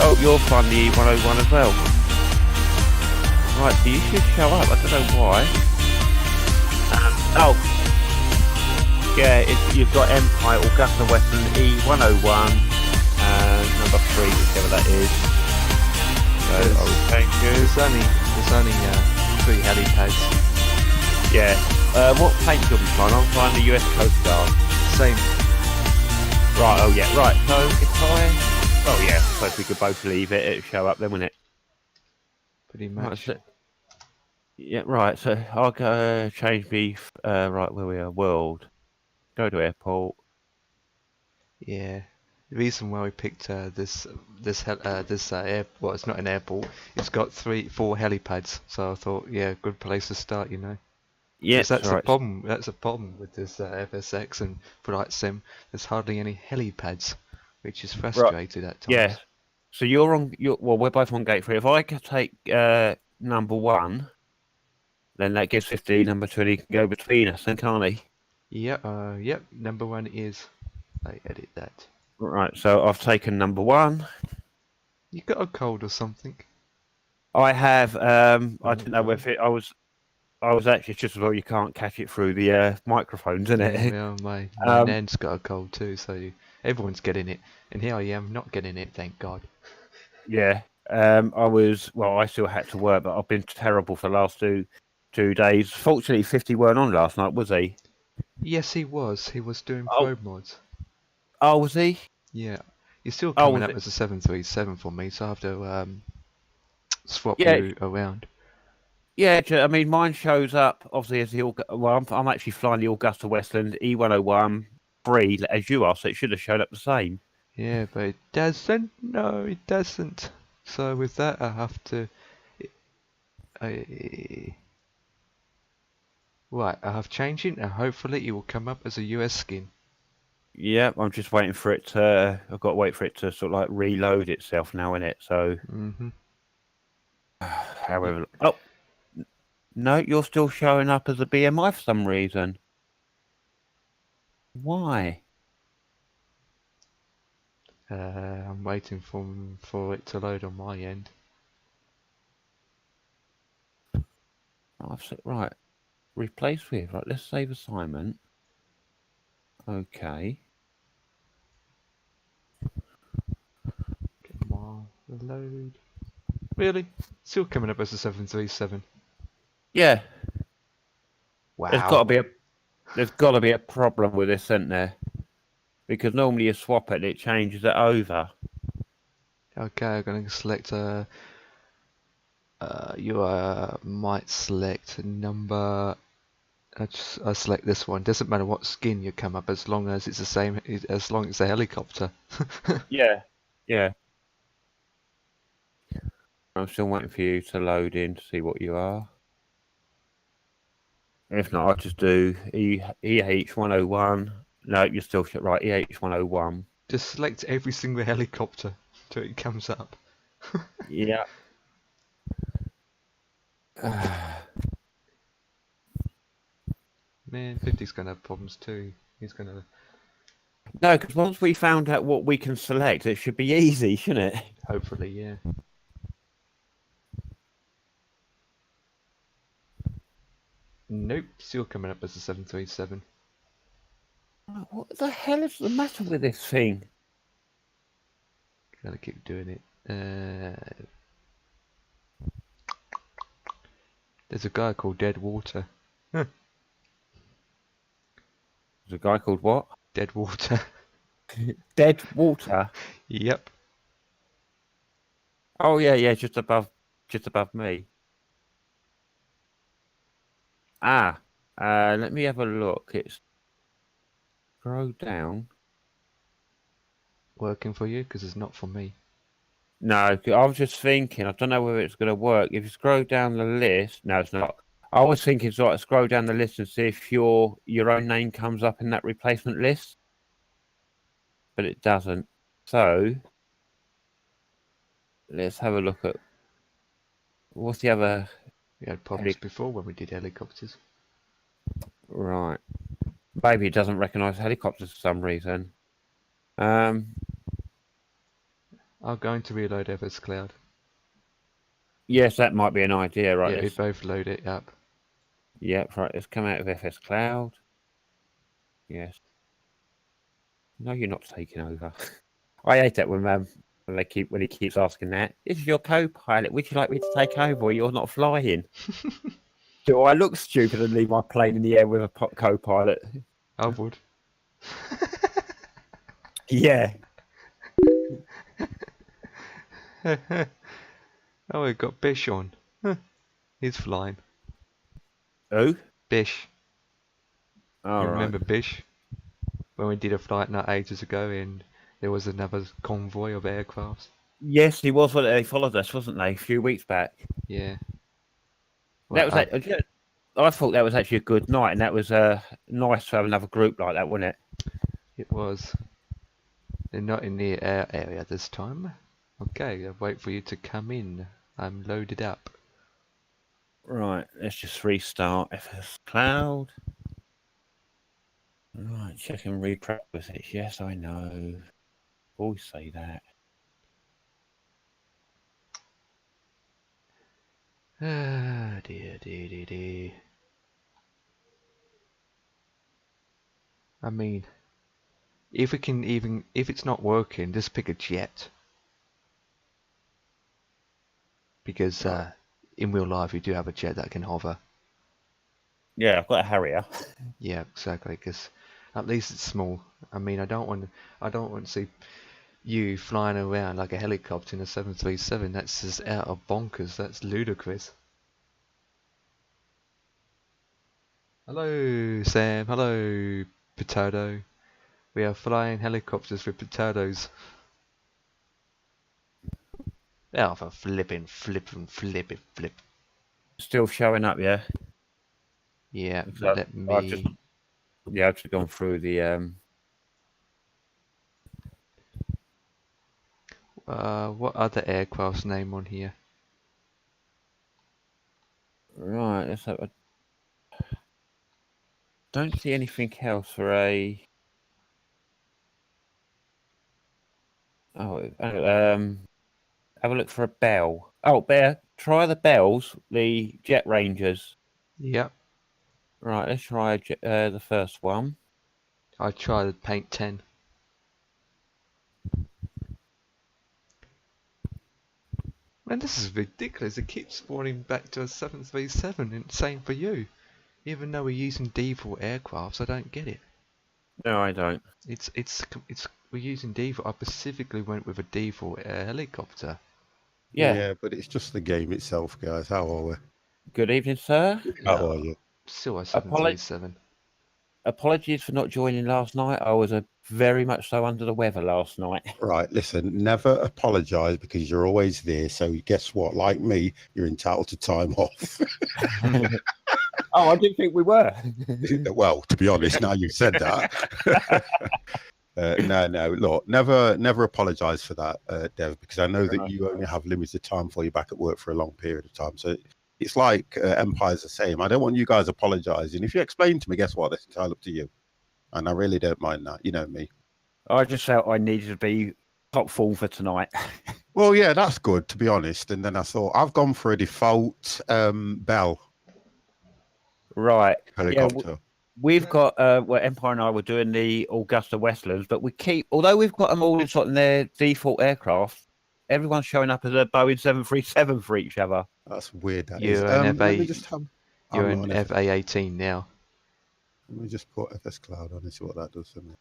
Oh, you're flying the E101 as well. Right, so you should show up. I don't know why. Oh, yeah, you've got Empire, Augusta Western, E101, number 3, whichever that is. So I will change you. There's only 3 helipads. Yeah. What paint you'll be flying? I'm flying the US Coast Guard. Same. Right, oh yeah, right. So if well yeah, I suppose we could both leave it, it'll show up then, wouldn't it? Pretty much. Right, so, yeah, right, so I'll go change me, right, where we are, world. Go to airport. Yeah. The reason why we picked this air, well, it's not an airport. It's got 4 helipads, so I thought, yeah, good place to start, you know. Yes, that's right. a problem. That's a problem with this FSX and Flight Sim. There's hardly any helipads, which is frustrated at times. Yeah. So well, we're both on gate 3. If I could take number 1, then that gives 15. Number 2, he can go between us, then can't he? Yeah. Yep. Number 1 is. I edit that. Right. So I've taken number 1. You got a cold or something? I have. I didn't know if I was actually just as well. You can't catch it through the microphones, isn't it? Yeah, my nan's got a cold too, so everyone's getting it, and here I am not getting it. Thank God. Yeah. I still had to work, but I've been terrible for the last two days. Fortunately, 50 weren't on last night, was he? Yes, he was. He was doing pro mods. Oh, was he? Yeah. He's still coming up as a 737 for me, so I have to swap you around. Yeah, I mean, mine shows up obviously as I'm actually flying the Augusta Western E101 3 as you are, so it should have showed up the same. Yeah, but it doesn't. No, it doesn't. So with that, I have to. Right, I have changed it, and hopefully it will come up as a US skin. Yeah, I'm just waiting for it to. I've got to wait for it to sort of like reload itself now, innit? So. However, no, you're still showing up as a BMI for some reason. Why? I'm waiting for it to load on my end. Right. Replace with. Right, let's save assignment. Okay. Come on, load. Really? Still coming up as a 737. Yeah. Wow. There's got to be a problem with this, isn't there? Because normally you swap it, it changes it over. Okay, I'm going to select you might select a number. I select this one. Doesn't matter what skin you come up, as long as it's the same. As long as it's a helicopter. Yeah. I'm still waiting for you to load in to see what you are. If not, I'll just do EH101. No, you're still right. EH101. Just select every single helicopter till it comes up. Yeah. Man, 50's gonna have problems too. He's gonna. No, because once we found out what we can select, it should be easy, shouldn't it? Hopefully, yeah. Nope, still coming up as a 737. What the hell is the matter with this thing? Gotta keep doing it. There's a guy called Dead Water. There's a guy called what? Dead Water. Dead Water? Yep. Oh yeah, just above me. Let me have a look. It's scroll down. Working for you? Because it's not for me. No, I was just thinking. I don't know whether it's going to work. If you scroll down the list, no, it's not. I was thinking, so I scroll down the list and see if your own name comes up in that replacement list, but it doesn't. So let's have a look at what's the other. We had problems before when we did helicopters. Right. Maybe it doesn't recognise helicopters for some reason. I I'm going to reload FS Cloud. Yes, that might be an idea, right? Yeah, we both load it up. Yep, right. Let's come out of FS Cloud. Yes. No, you're not taking over. I hate that when he keeps asking that. This is your co-pilot. Would you like me to take over? Or you're not flying. Do I look stupid and leave my plane in the air with a co-pilot? I would. Yeah. Oh, we got Bish on. He's flying. Who? Bish. All You right. remember Bish? When we did a flight night ages ago and there was another convoy of aircrafts. Yes, he was. They followed us, wasn't they? A few weeks back. Yeah. That Well, was. I thought that was actually a good night, and that was nice to have another group like that, wasn't it? it was. They're not in the air area this time. Okay, I'll wait for you to come in. I'm loaded up. Right. Let's just restart FS Cloud. Right. Check and repractice it. Yes, I know. Always say that. Ah, dear. I mean, if it's not working, just pick a jet. Because in real life, you do have a jet that can hover. Yeah, I've got a Harrier. Yeah, exactly. Because at least it's small. I mean, I don't want to see you flying around like a helicopter in a 737. That's just out of bonkers. That's ludicrous. Hello, Sam. Hello, Potato. We are flying helicopters with potatoes. Oh, for flip. Still showing up, yeah. Yeah, So let me. I've just gone through the What other aircraft's name on here? Right. Let's have a. Don't see anything else for a. Have a look for a bell. Oh, Bear, try the bells, the Jet Rangers. Yep. Right, let's try the first one. I tried to paint 10. Man, this is ridiculous. It keeps spawning back to a 737, and same for you. Even though we're using default aircrafts, I don't get it. No, I don't. We're using default. I specifically went with a default helicopter. Yeah. But it's just the game itself, guys. How are we? Good evening, sir. How are you? Still a 737. Apologies for not joining last night. I was very much so under the weather last night. Right, listen, never apologise because you're always there. So guess what? Like me, you're entitled to time off. Oh, I didn't think we were. Well, to be honest, now you've said that. No. Look, never apologise for that, Dev, because I know that you only have limited time for you back at work for a long period of time. So it's like Empire's the same. I don't want you guys apologising. If you explain to me, guess what? It's entirely up to you. And I really don't mind that. You know me. I just felt I needed to be top form for tonight. Well, yeah, that's good, to be honest. And then I thought, I've gone for a default Bell Right. helicopter. Yeah, we've got, Empire and I were doing the Augusta Westlands, but although we've got them all in their default aircraft, everyone's showing up as a Boeing 737 for each other. That's weird. That You're is. an Let me just have. You're I'm an not FA-18 now. Let me just put FS Cloud on and see what that does for me.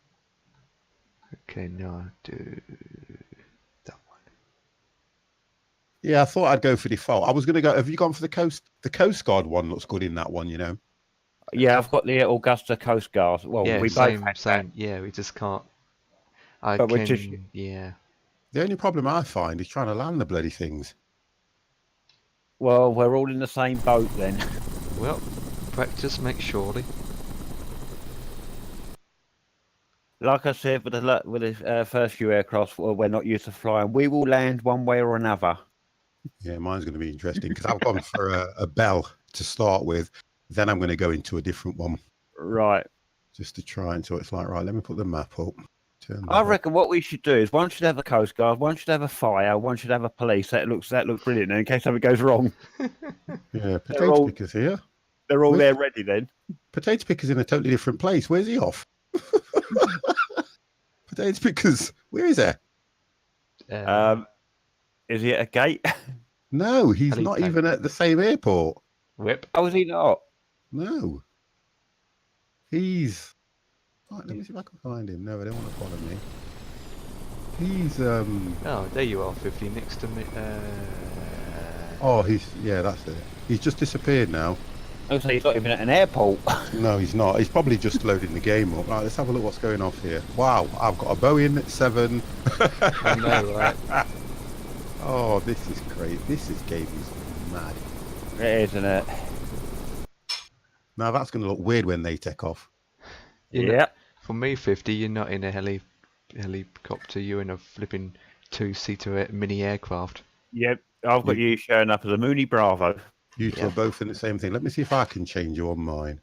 Okay, now do that one. Yeah, I thought I'd go for default. I was going to go. Have you gone for the Coast? The Coast Guard one looks good in that one, you know. Yeah, I've got the Augusta Coast Guard. Well, Yeah, we same. both had that. Yeah, we just can't. Yeah. The only problem I find is trying to land the bloody things. Well, we're all in the same boat then. Well, practice makes surely. Like I said, with the first few aircraft, we're not used to flying. We will land one way or another. Yeah, mine's going to be interesting because I've gone for a Bell to start with. Then I'm going to go into a different one. Right. Just to try and so it's like, right, let me put the map up. Turn I that up. reckon what we should do is one should have a coast guard, one should have a fire, one should have a police. That looks brilliant. And in case something goes wrong, Yeah, potato picker's here. they're all Where's- there ready then. Potato picker's in a totally different place. Where's he off? Potato pickers, where is he? Is he at a gate? No, he's Helipad. not even at the same airport. Whip. Oh, is he not? No. He's... Right, let me see if I can find him. No, they don't want to follow me. He's... Oh, there you are, 50, next to me. Oh, he's... Yeah, that's it. He's just disappeared now. I was say he's not even at an airport. No, he's not. He's probably just loading the game up. Right, let's have a look what's going off here. Wow, I've got a Boeing 7. I know, right? Oh, this is great. This game is mad. It is, isn't it? Now that's going to look weird when they take off. Yeah. For me, 50, you're not in a helicopter. You're in a flipping 2-seater mini aircraft. Yep. I've got you showing up as a Mooney Bravo. You two are both in the same thing. Let me see if I can change you on mine.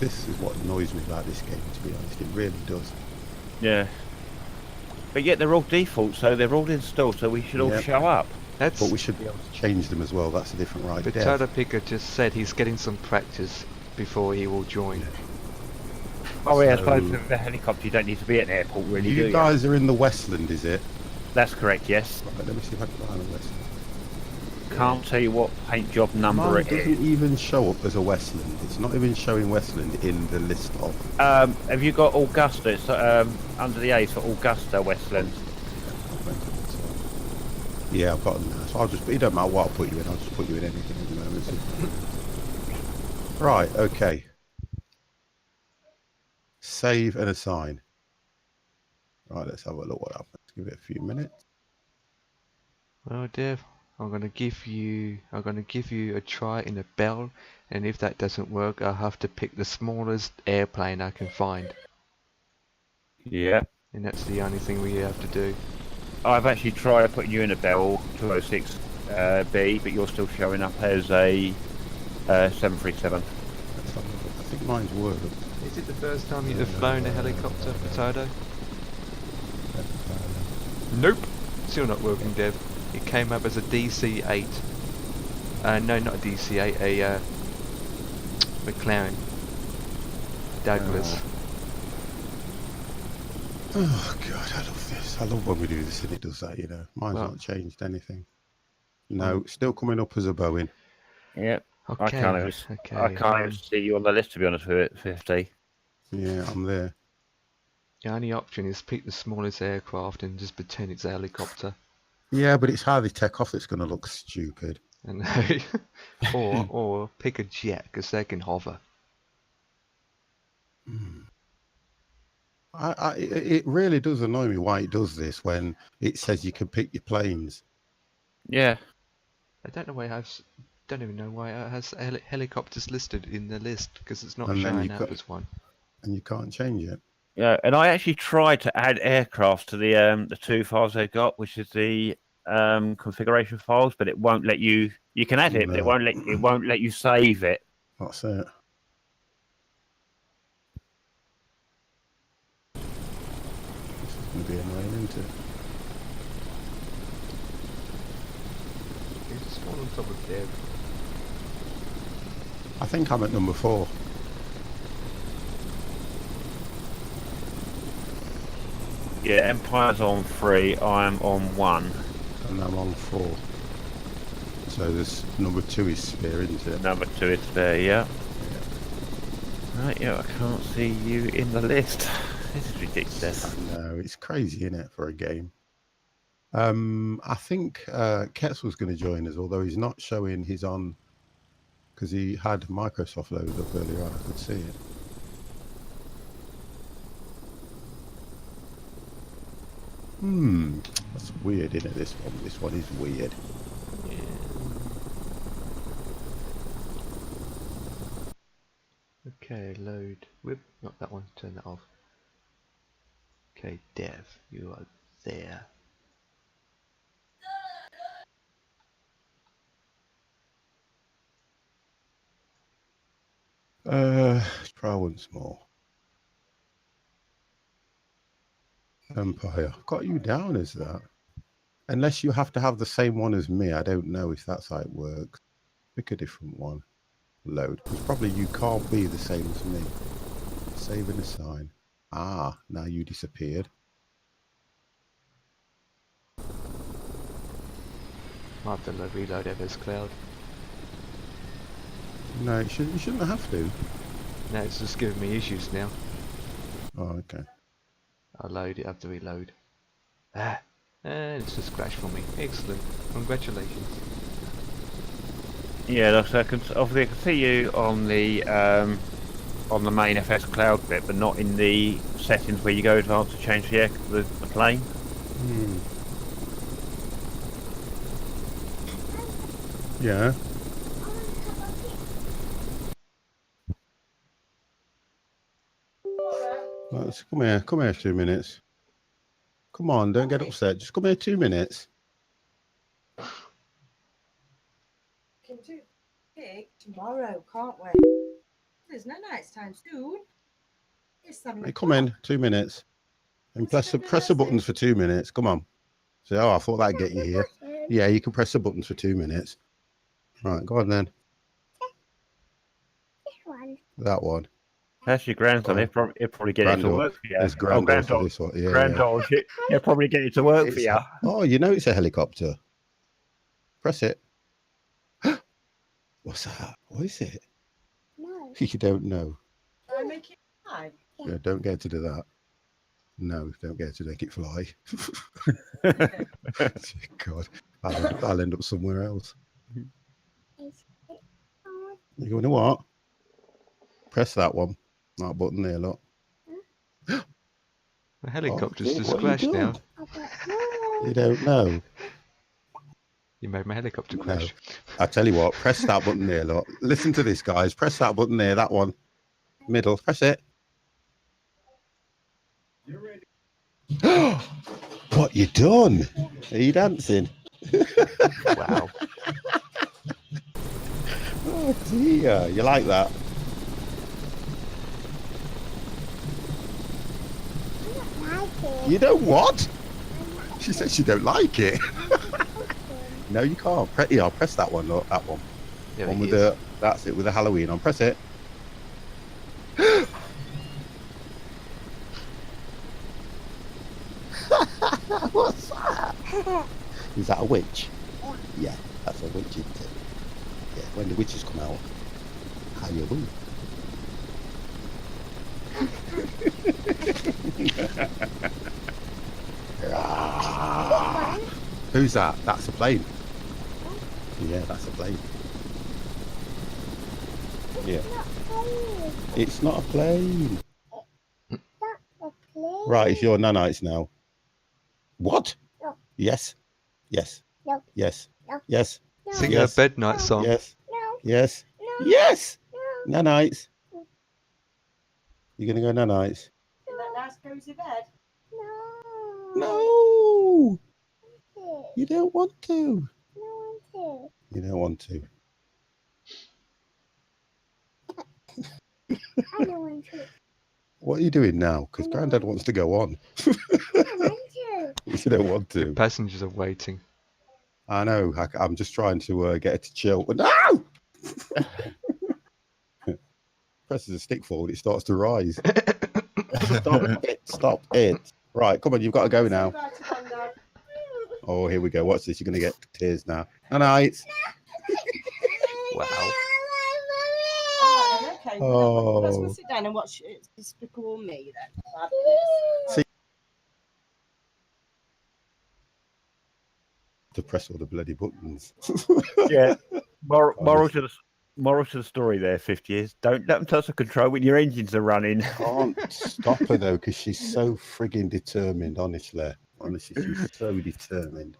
This is what annoys me about this game, to be honest. It really does. Yeah. But yet they're all default, so they're all installed, so we should all show up. That's. But we should be able to change them as well. That's a different right. But Potato Picker just said he's getting some practice before he will join. Oh yeah, I suppose with the helicopter you don't need to be at an airport, really, do You you? guys are in the Westland, is it? That's correct, yes. Right, let me see if I can find a Westland. Can't tell you what paint job number Mine it doesn't is. even show up as a Westland. It's not even showing Westland in the list of. Have you got Augusta? It's under the A for Augusta Westland. Yeah, I've got them now. So I'll just. It don't matter what I put you in. I'll just put you in anything at the moment. Right. Okay. Save and assign. Right. Let's have a look what happens. Give it a few minutes. Well, Dev, I'm gonna give you a try in a Bell, and if that doesn't work, I'll have to pick the smallest airplane I can find, Yeah. and that's the only thing we have to do. I've actually tried putting you in a Bell 206 B, but you're still showing up as a 737. Let's have a look. I think mine's worked. Is it the first time you've flown a helicopter, Potato? Nope. Still not working, Dev. It came up as a DC-8. No, not a DC-8, a McLaren. Douglas. Oh god, I love this. I love when we do this and it does that, you know. Mine's not changed anything. No, still coming up as a Boeing. Yep. Okay. I can't even see you on the list, to be honest with it, 50. Yeah, I'm there. The only option is pick the smallest aircraft and just pretend it's a helicopter. Yeah, but it's how they take off that's going to look stupid. And or pick a jet, because they can hover. It really does annoy me why it does this when it says you can pick your planes. Yeah. I don't know why don't even know why it has helicopters listed in the list, because it's not And then showing you've up got- as one. And you can't change it. Yeah, and I actually tried to add aircraft to the two files they've got, which is the configuration files, but it won't let you. You can add it, but it won't let you save it. That's it. This is going to be annoying, isn't it? It's just one on top of Dev. I think I'm at number 4. Yeah, Empire's on 3. I'm on 1. And I'm on 4. So this number 2 is Spear, isn't it? Number 2 is there. Yeah. Right. Yeah, I can't see you in the list. This is ridiculous. No, it's crazy, isn't it, for a game? I think Ketz was going to join us, although he's not showing his on, because he had Microsoft loaded up earlier on. I could see it. That's weird, isn't it? This one is weird. Okay, load. Whip. Not that one. Turn that off. Okay, Dev, you are there. Let's try once more. Empire. Got you down as that. Unless you have to have the same one as me. I don't know if that's how it works. Pick a different one. Load. Because probably you can't be the same as me. Save and assign. Ah, now you disappeared. Might have to reload FS Cloud. No, you shouldn't have to. No, it's just giving me issues now. Oh, okay. I'll load it, have to reload. And it's just crashed for me. Excellent. Congratulations. Yeah, obviously I can see you on the main FS Cloud bit, but not in the settings where you go advanced to change the plane. Yeah. Let's come here 2 minutes. Come on, don't get upset. Just come here 2 minutes. Can do big tomorrow, can't we? There's no nice time soon. It's 7 Hey, come in 2 minutes. And press the buttons for 2 minutes. Come on. So, oh, I thought that'd get you here. Yeah, you can press the buttons for 2 minutes. Right, go on then. This one. That one. That's your grandson. He'll probably get it to work for you. There's granddaughter for this one. Yeah, granddaughter. He'll probably get it to work for you. Oh, you know it's a helicopter. Press it. What's that? What is it? No. You don't know. I make it fly. Yeah, don't get to do that. No, don't get to make it fly. God, I'll end up somewhere else. You going to what? Press that one. That button there, look. The helicopter's Oh, just what are you crashed now. doing? You don't know. You made my helicopter crash. I tell you what, press that button there, look. Listen to this, guys. Press that button there, that one. Middle. Press it. You're ready. What you done? Are you dancing? Wow. Oh dear. You like that? I don't like it. You don't what? She said she don't like it. No, you can't. I'll press that one, look. That one. Yeah, One it with is. that's it, with the Halloween on. Press it. What's that? Is that a witch? Yeah, that's a witch, isn't it? Yeah, when the witches come out, how you move. Who's that? That's a plane. Yeah, that's a plane. Yeah. It's not It's not a plane. a plane. That's a plane. Right, it's your nanites now. What? No. Yes. Yes. No. Yes. No. Yes. No. Sing Yes. her bed night song. Yes. No. Yes. No. Yes. No. Nanites. You're gonna go nanites? In that nice cozy bed. No. No. No. You don't want to. No. You don't want to. I don't want to. What are you doing now? Because Grandad wants to go on. I don't want to. You don't want The to. passengers are waiting. I know. I'm just trying to get her to chill. No! Presses a stick forward, it starts to rise. Stop it. Stop it. Right, come on, you've got to go now. Say bye to Grandad. Oh, here we go. Watch this. You're going to get tears now. Night. Wow. Oh, then, okay. Oh. Let's go sit down and watch It's Despicable Me then. Fabulous. See- To press all the bloody buttons. Yeah. Moral to the story there, 50 years. Don't let them touch the control when your engines are running. Can't stop her though, because she's so frigging determined, honestly. Honestly, she's so determined.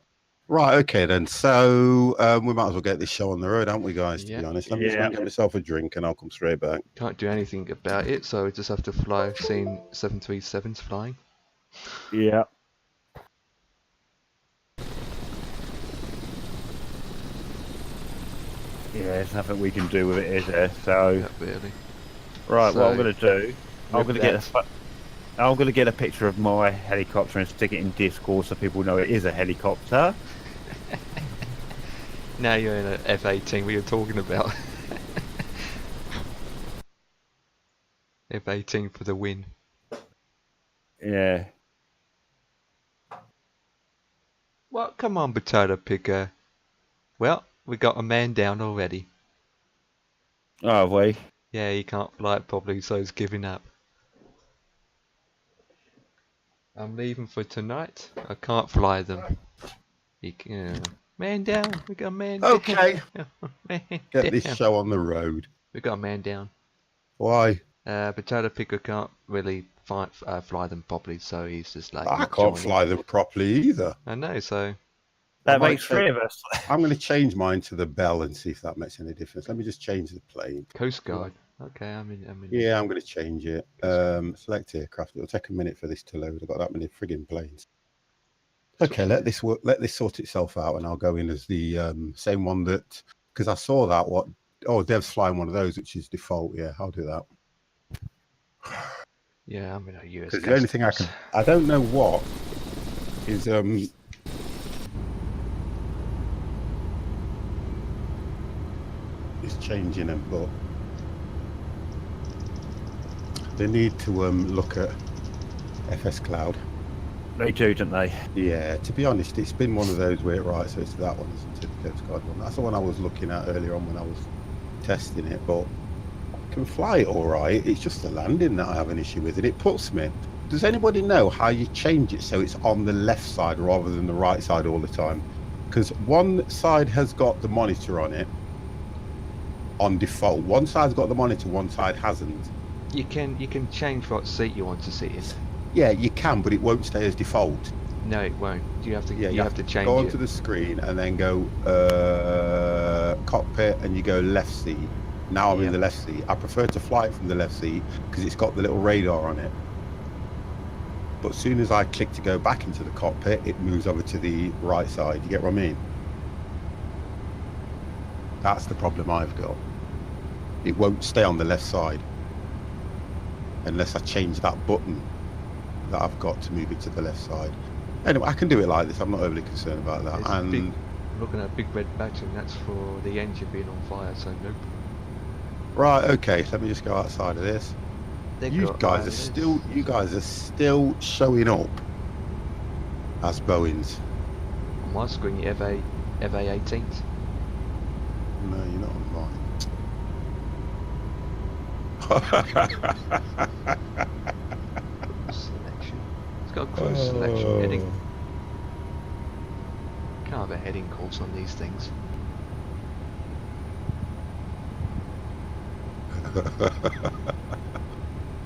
Right, okay then. So we might as well get this show on the road, aren't we, guys, to be Yeah. honest? Let me just go and get myself a drink and I'll come straight back. Can't do anything about it, so we just have to fly. Seeing 737s flying. Yeah. Yeah, there's nothing we can do with it, is there? So, Not really. right, what I'm So, going to do, I'm with going to get that- I'm going to get a picture of my helicopter and stick it in Discord so people know it is a helicopter. Now you're in a F-18. What you're talking about? F-18 for the win. Yeah. Well, come on, potato picker. Well, we got a man down already. Oh, we. Yeah, he can't fly it properly, so he's giving up. I'm leaving for tonight. I can't fly them. You can, man down. We got a man Okay. down. Man Get this down. show on the road. We got a man down. Why? Potato picker can't really fly them properly, so he's just like. I not can't joining. fly them properly either. I know, so. That I might makes three of us. I'm going to change mine to the Bell and see if that makes any difference. Let me just change the plane. Coast Guard. Okay, I mean. Yeah, I'm going to change it. Select aircraft. It'll take a minute for this to load. I've got that many frigging planes. Okay, let this work. Let this sort itself out, and I'll go in as the same one that because I saw that. Dev's flying one of those, which is default. Yeah, I'll do that. Yeah, I'm in a US. Because the only thing I don't know what is changing them, but they need to look at FS Cloud. They do, don't they? Yeah, to be honest, it's been one of those where so it's that one, isn't it? The Coast Guard one. That's the one I was looking at earlier on when I was testing it, but I can fly it all right. It's just the landing that I have an issue with, and it puts me. Does anybody know how you change it so it's on the left side rather than the right side all the time? Because one side has got the monitor on it on default. One side's got the monitor, one side hasn't. You can change what seat you want to sit in. Yeah, you can, but it won't stay as default. No, it won't. You have to. Yeah, you have to change go it. onto the screen and then go cockpit, and you go left seat. Now I'm in the left seat. I prefer to fly it from the left seat because it's got the little radar on it. But as soon as I click to go back into the cockpit, it moves over to the right side. You get what I mean? That's the problem I've got. It won't stay on the left side unless I change that button that I've got to move it to the left side. Anyway, I can do it like this. I'm not overly concerned about that. And looking at a big red badge, and that's for the engine being on fire, so nope. right, okay, let me just go outside of this. You guys are still showing up as Boeings. On my screen, you FA-18s. No, you're not on mine. Selection. It's got a cruise selection heading. Can't have a heading course on these things.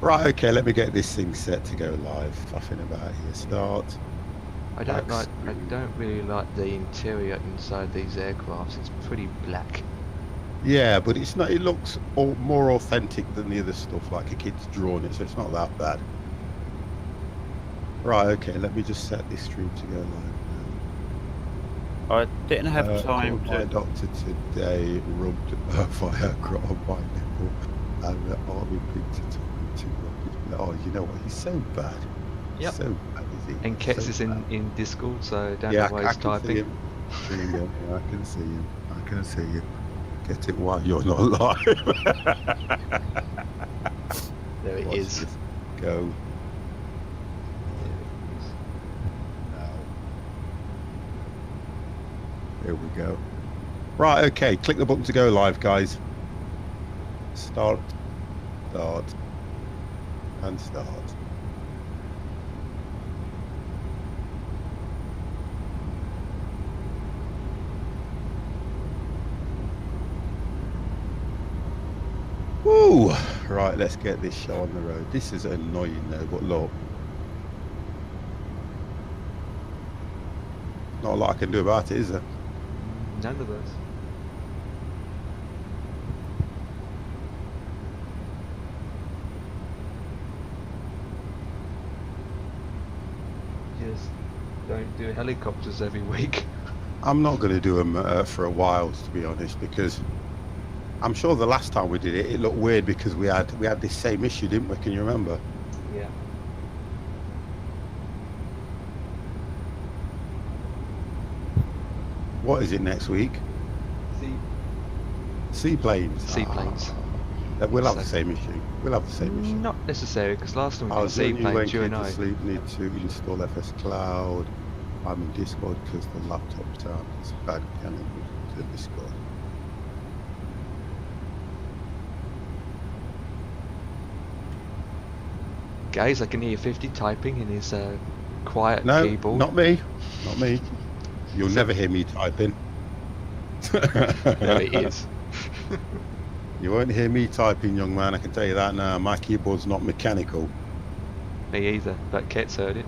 Right, okay, let me get this thing set to go live. Faffing about here. Start. I don't really like the interior inside these aircrafts. It's pretty black. Yeah, but it's not. It looks more authentic than the other stuff. Like a kid's drawn it, so it's not that bad. Right, okay. Let me just set this stream to go live I didn't have now. time My to. doctor today rubbed Viagra on my nipple, and the army picture told me to rub it. Oh, you know what? He's so bad. Yep. So bad, is he? And Ketz So is bad. in Discord, so I don't Yeah, know why I he's can see typing. him. There you go. Yeah, I can see him. I can see him. Get it while you're not live. There it Watch is. this. Go There it is. now. There we go. Right, okay. Click the button to go live, guys. Start, and start. Woo! Right, let's get this show on the road. This is annoying though, but look. Not a lot I can do about it, is there? None of us. Just don't do helicopters every week. I'm not going to do them for a while, to be honest, because I'm sure the last time we did it, it looked weird because we had this same issue, didn't we? Can you remember? Yeah. What is it next week? Seaplanes. Seaplanes. We'll have the same issue. We'll have the same issue. Not necessary, because last time we I did was when seaplanes, you came and to I. sleep, need to install FS Cloud. I'm in Discord because the laptop's down. It's bad. Can I to Discord? Guys, I can hear 50 typing in his quiet No, keyboard. not me. Not me. You'll never hear me typing. There it is. You won't hear me typing, young man. I can tell you that now. My keyboard's not mechanical. Me either, but Ket's heard it.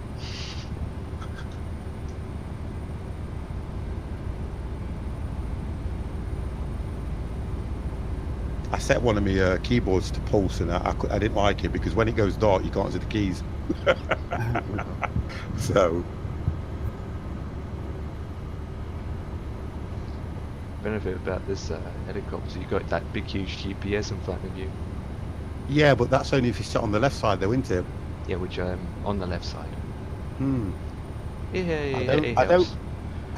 I set one of my keyboards to pulse, and I didn't like it because when it goes dark, you can't see the keys. So, Benefit about this helicopter, you got that big, huge GPS in front of you. yeah, but that's only if you sit on the left side, though, isn't it? Yeah, which on the left side. Hmm. Yeah, it I helps.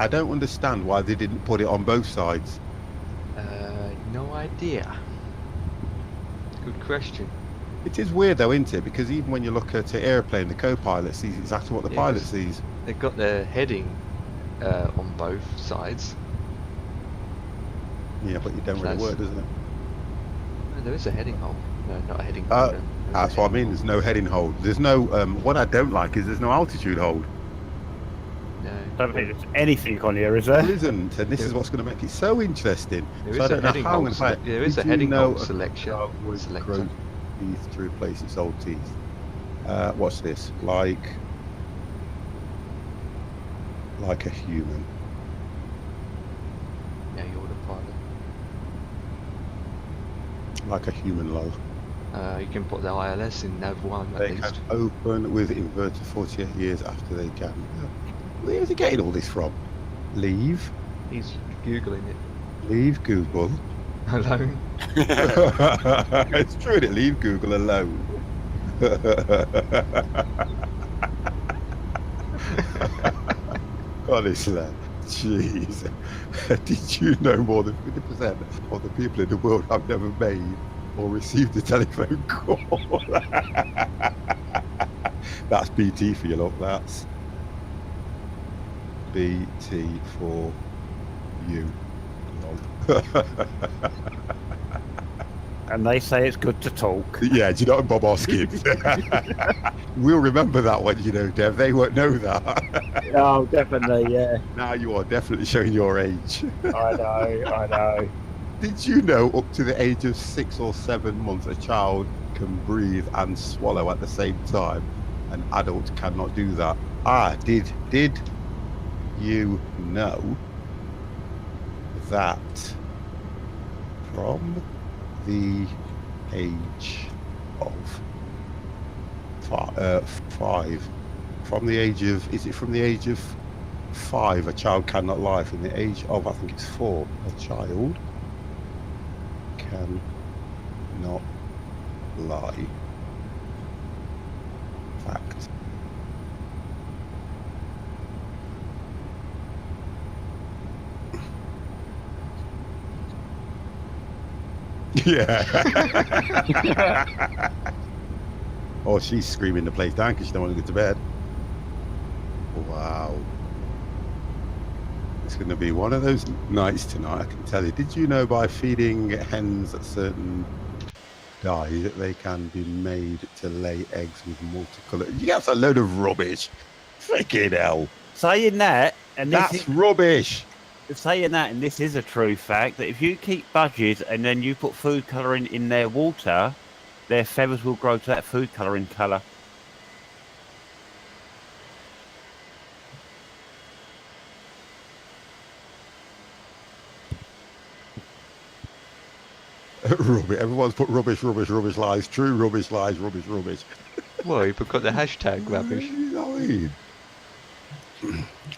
don't understand why they didn't put it on both sides. No idea. Good question. It is weird, though, isn't it? Because even when you look at an airplane, the co-pilot sees exactly what the Yeah, pilot 'cause sees. They've got their heading on both sides. Yeah, but it don't really That's- work, doesn't it? No, there is a heading hole. No, not a heading hole. no. There's a That's what I heading mean. hole. There's no heading hold. There's no. What I don't like is there's no altitude hold. No. I don't think there's anything on here, is There there? isn't, and this is what's going to make it so interesting. There So I is a don't know heading how hole. in fact, There is a did you heading know hole a selection. dog would Selector. grow teeth to replace its old teeth? What's this? Like a human. Yeah, you're the pilot. Like a human, lol. You can put the ILS in Nav 1 at They can least. open with inverter 48 years after they can. Where's he getting all this from? Leave He's Googling it. Leave Google. Alone. It's true that leave Google alone. Honestly, jeez. Did you know more than 50% of the people in the world have never made or received a telephone call? That's BT for you, look. That's BT for you. And they say it's good to talk. Yeah, do you know what Bob Hoskins? We'll remember that one, you know, Dev. They won't know that. Oh, definitely, yeah. Now you are definitely showing your age. I know. Did you know up to the age of 6 or 7 months a child can breathe and swallow at the same time? An adult cannot do that. Did you know that from the age of 5, from the age of, is it from the age of 5 a child cannot lie? From the age of, I think it's 4, a child cannot lie. Fact. Yeah. Oh, she's screaming the place down because she don't want to go to bed. Wow. It's going to be one of those nights tonight, I can tell you. Did you know by feeding hens a certain dye that they can be made to lay eggs with multicolored? That's a load of rubbish. Freaking hell. Saying that, and That's rubbish. saying that, and this is a true fact, that if you keep budgies and then you put food colouring in their water, their feathers will grow to that food colouring colour. Rubbish. Everyone's put rubbish, lies, true, rubbish, lies, rubbish. Well, you got the hashtag rubbish. You know what I mean?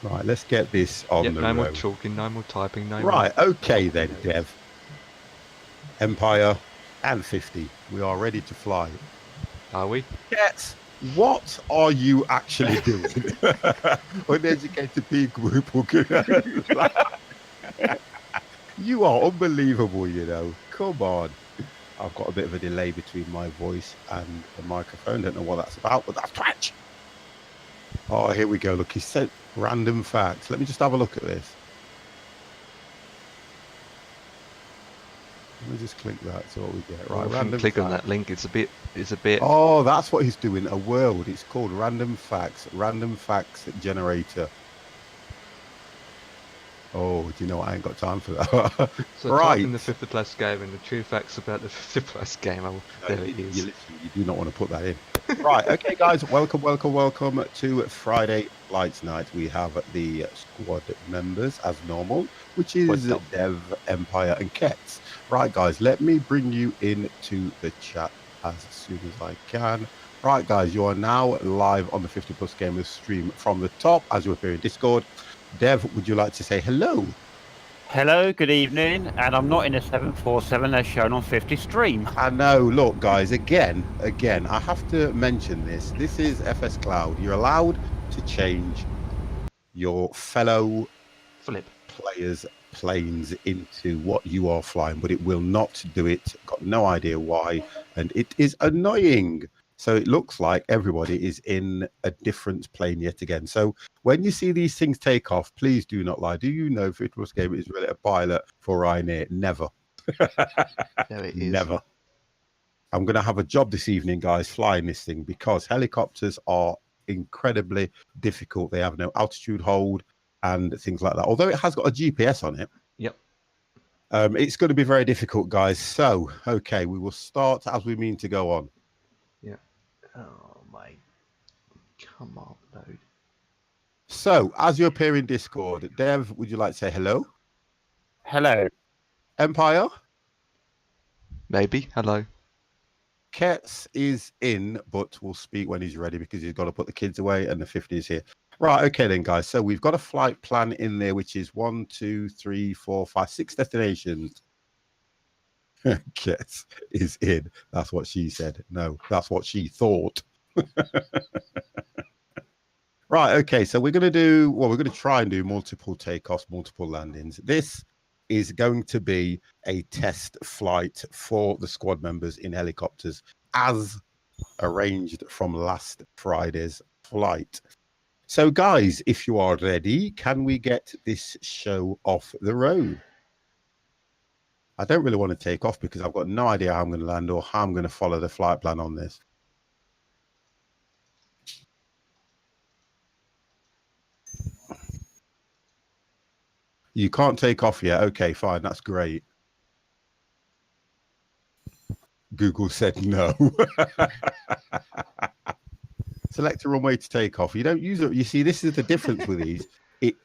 Right, let's get this on Yep, the no more road. talking, no more typing, no Right, more... okay then, Dev. Empire and 50. We are ready to fly. Are we? Yes. What are you actually doing? Uneducated people. You are unbelievable, you know. Come on. I've got a bit of a delay between my voice and the microphone. Don't know what that's about, but that's Twitch. Oh, here we go. Look, he said random facts. Let me just have a look at this. Let me just click that. So what we get. Right, random click on facts. that link. It's a bit. Oh, that's what he's doing. A world. It's called Random Facts. Random Facts Generator. Oh, do you know what? I ain't got time for that. So right. type in the 50 plus game and the true facts about the 50 plus game. There it is. You do not want to put that in. Right. Okay, guys. Welcome to Friday Lights Night. We have the squad members as normal, which is Dev, Empire, and Kets. Right, guys. Let me bring you into the chat as soon as I can. Right, guys. You are now live on the 50 plus gamers stream from the top as you appear in Discord. Dev, would you like to say hello? Hello, good evening, and I'm not in a 747 as shown on 50 stream. I know. Look, guys, again, I have to mention this. This is FS Cloud. You're allowed to change your fellow players' planes into what you are flying, but it will not do it. Got no idea why, and it is annoying. So it looks like everybody is in a different plane yet again. So when you see these things take off, please do not lie. Do you know 50 plus game is really a pilot for Ryanair? Never. There it is. Never. I'm going to have a job this evening, guys, flying this thing because helicopters are incredibly difficult. They have no altitude hold and things like that. Although it has got a GPS on it. Yep. It's going to be very difficult, guys. So, okay, we will start as we mean to go on. Yeah. Oh, my. Come on, load. So, as you appear in Discord, Dev, would you like to say hello? Hello. Empire? Maybe. Hello. Kets is in, but will speak when he's ready because he's got to put the kids away and the 50 is here. Right, okay then, guys. So we've got a flight plan in there, which is 1, 2, 3, 4, 5, 6 destinations. Kets is in. That's what she said. No, that's what she thought. Right, okay. So we're going to try and do multiple takeoffs, multiple landings. This is going to be a test flight for the squad members in helicopters as arranged from last Friday's flight. So guys, if you are ready, can we get this show off the road? I don't really want to take off because I've got no idea how I'm going to land or how I'm going to follow the flight plan on this. You can't take off yet. Okay, fine. That's great. Google said no. Select a runway to take off. You don't use it. You see, this is the difference with these. It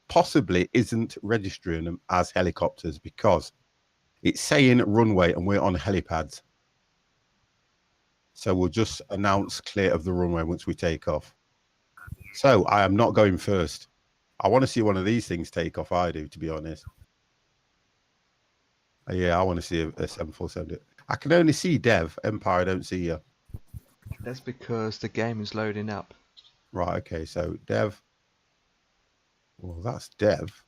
possibly isn't registering them as helicopters because it's saying runway and we're on helipads. So we'll just announce clear of the runway once we take off. So I am not going first. I want to see one of these things take off. I do, to be honest. Yeah, I want to see a 747. I can only see Dev. Empire, I don't see you. That's because the game is loading up. Right, okay. So Dev. Well, that's Dev.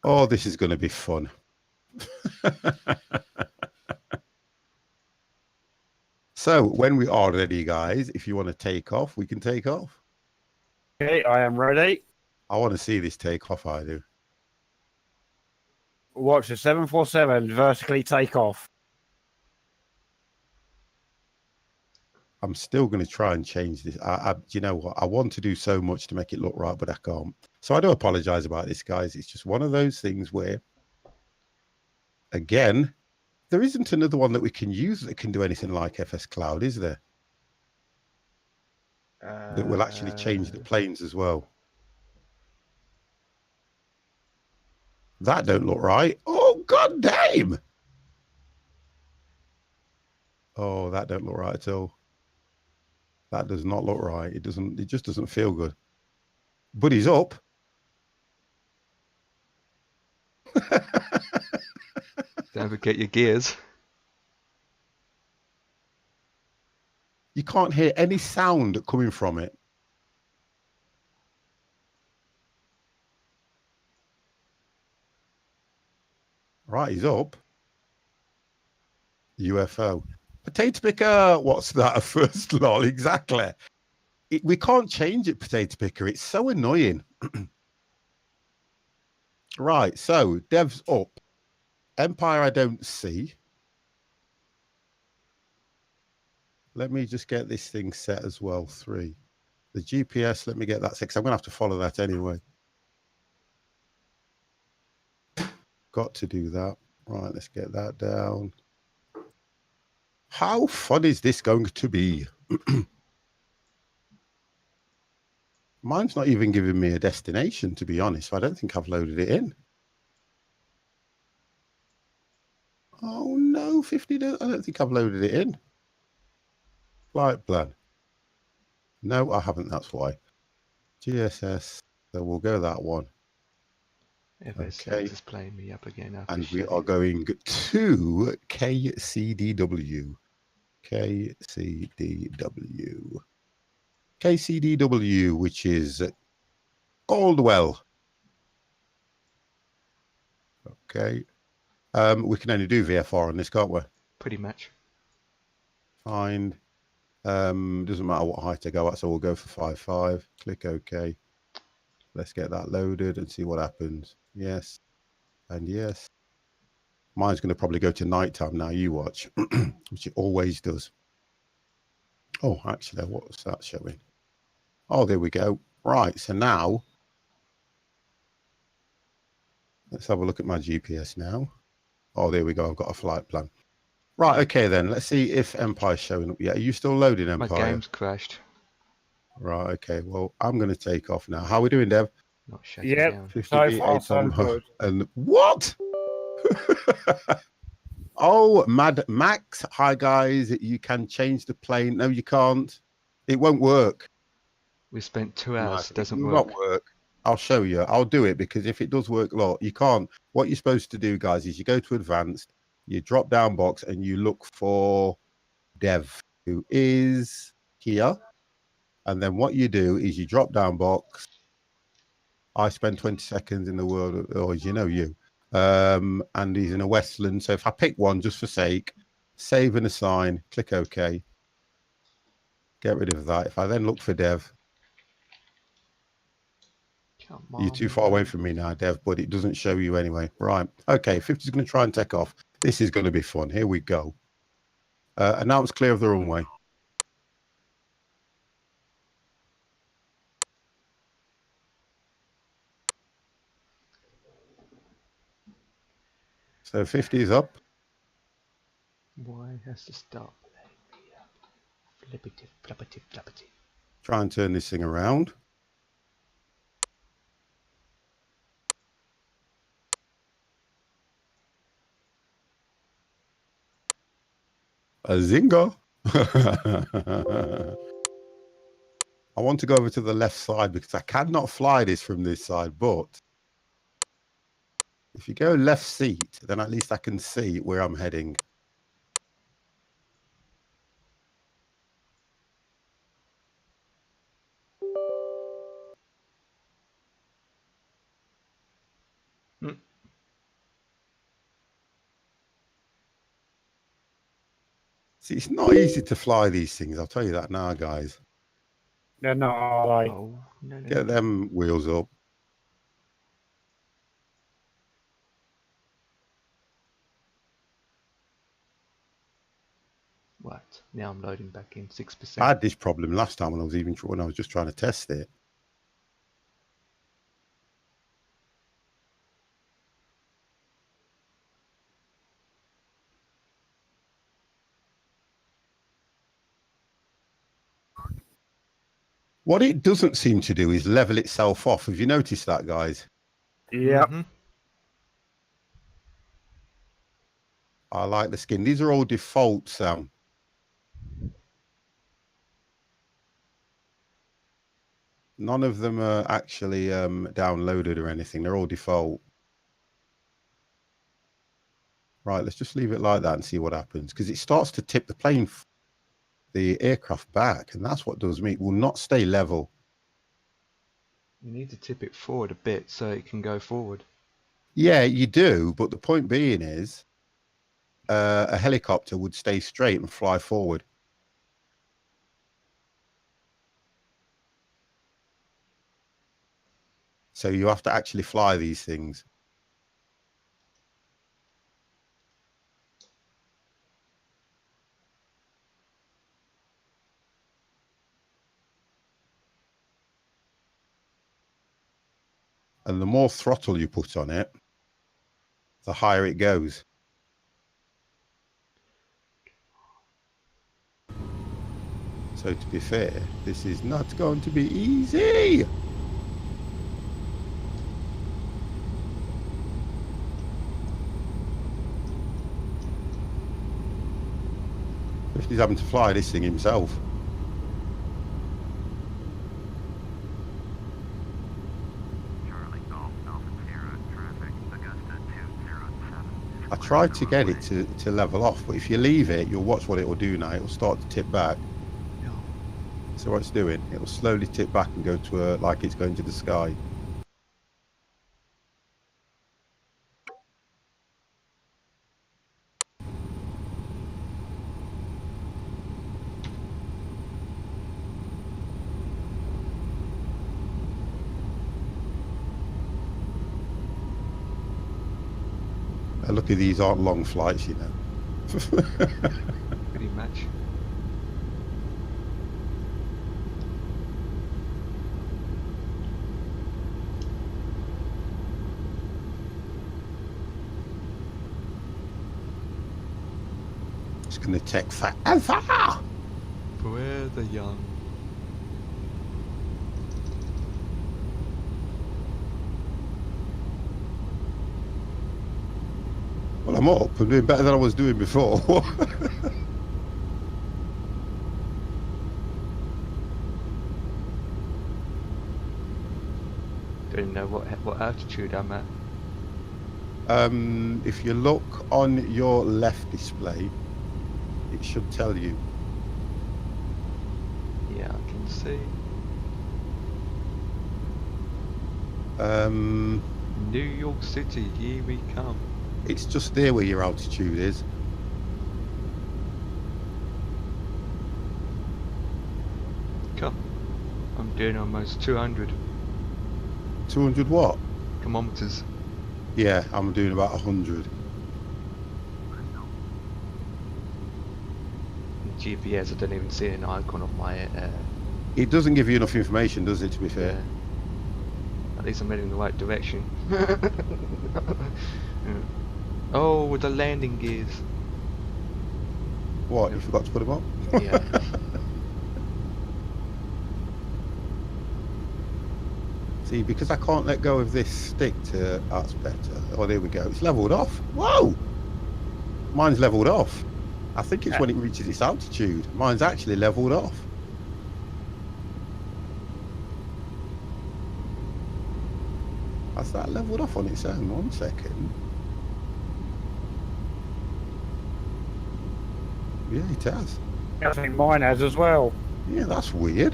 Oh, this is going to be fun. So when we are ready, guys, if you want to take off, we can take off. Okay, I am ready. I want to see this take off, I do. Watch the 747 vertically take off. I'm still going to try and change this. You know what? I want to do so much to make it look right, but I can't. So I do apologize about this, guys. It's just one of those things where, again, there isn't another one that we can use that can do anything like FS Cloud, is there? That will actually change the planes as well. That don't look right. Oh, god damn! Oh, that don't look right at all. That does not look right. It just doesn't feel good. But he's up. Don't forget your gears. You can't hear any sound coming from it. Right, he's up. UFO. Potato picker. What's that? A first lol. Exactly. We can't change it, potato picker. It's so annoying. Right, so dev's up. Empire I don't see. Let me just get this thing set as well. 3. The GPS, let me get that 6. I'm going to have to follow that anyway. Got to do that. Right, let's get that down. How fun is this going to be? Mine's not even giving me a destination, to be honest. I don't think I've loaded it in. Oh, no, 50. I don't think I've loaded it in. Flight plan. No, I haven't. That's why. GSS. So we'll go that one. FSX is playing me up again. And we are going to KCDW. KCDW. KCDW, which is Caldwell. Okay. We can only do VFR on this, can't we? Pretty much. Find. Doesn't matter what height I go at, so we'll go for 5.5. Click OK. Let's get that loaded and see what happens. Yes. And yes. Mine's going to probably go to nighttime now. You watch, which it always does. Oh, actually, what's that showing? Oh, there we go. Right. So now let's have a look at my GPS now. Oh, there we go. I've got a flight plan. Right. Okay, then. Let's see if Empire's showing up yet. Are you still loading, Empire? My game's crashed. Right. Okay. Well, I'm going to take off now. How are we doing, Dev? Not shutting Yep. down. 58 So far, so good. And what? Oh, Mad Max. Hi, guys. You can change the plane. No, you can't. It won't work. We spent 2 hours. It Doesn't will work. not work. I'll show you. I'll do it because if it does work, lot, you can't. What you're supposed to do, guys, is you go to advanced, you drop down box, and you look for Dev, who is here. And then what you do is you drop down box. I spend 20 seconds in the world, or as you know, you. And he's in a Westland. So if I pick one just for sake, save and assign, click OK. Get rid of that. If I then look for Dev, Come on, you're too far away from me now, Dev, but it doesn't show you anyway. Right. Okay, 50's going to try and take off. This is going to be fun. Here we go. Announce clear of the runway. So 50 is up. Why has to stop? Flippity, flippity, flippity. Try and turn this thing around. A zinger. I want to go over to the left side because I cannot fly this from this side, but if you go left seat, then at least I can see where I'm heading. See, it's not easy to fly these things. I'll tell you that now, guys. They're not, are they? Oh, no, no. Get them wheels up. What? Now I'm loading back in 6%. I had this problem last time when I was just trying to test it. What it doesn't seem to do is level itself off. Have you noticed that, guys? Yep. Mm-hmm. I like the skin. These are all defaults. None of them are actually downloaded or anything. They're all default. Right, let's just leave it like that and see what happens. Because it starts to tip the plane, the aircraft back. And that's what does me. It will not stay level. You need to tip it forward a bit so it can go forward. Yeah, you do, but the point being is a helicopter would stay straight and fly forward. So you have to actually fly these things. And the more throttle you put on it, the higher it goes. So to be fair, this is not going to be easy. He's having to fly this thing himself. I tried to get it to level off, but if you leave it, you'll watch what it will do now. It will start to tip back. So what it's doing, it will slowly tip back and go to like it's going to the sky. Lucky these aren't long flights, you know. Pretty much. It's going to take forever. Forever young. Well, I'm up. I'm doing better than I was doing before. Don't know what altitude I'm at. If you look on your left display, it should tell you. Yeah, I can see. New York City, here we come. It's just there where your altitude is. Come. I'm doing almost 200 200 what? kilometers. Yeah, I'm doing about 100. GPS, I don't even see an icon of my. It doesn't give you enough information, does it, to be fair? Yeah. At least I'm heading in the right direction. Yeah. Oh, with the landing gears. What, you forgot to put them on? Yeah. See, because I can't let go of this stick to... That's better. Oh, there we go. It's leveled off. Whoa! Mine's leveled off. I think it's when it reaches its altitude. Mine's actually leveled off. Has that leveled off on its own? 1 second. Yeah, it has. I think mine has as well. Yeah, that's weird.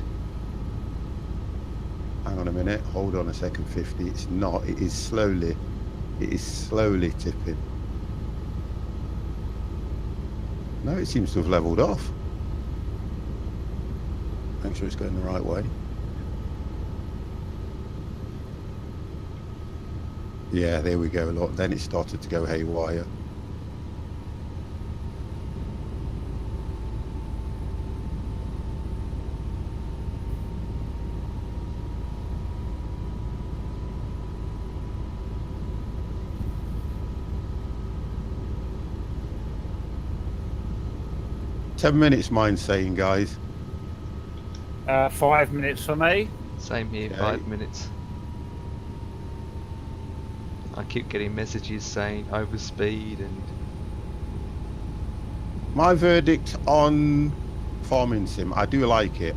Hang on a minute. Hold on a second, 50. It's not. It is slowly tipping. No, it seems to have leveled off. Make sure it's going the right way. Yeah, there we go. Look, then it started to go haywire. Ten minutes, mine's saying, guys. 5 minutes for me. Same here, Okay. 5 minutes. I keep getting messages saying overspeed and... My verdict on Farming Sim, I do like it.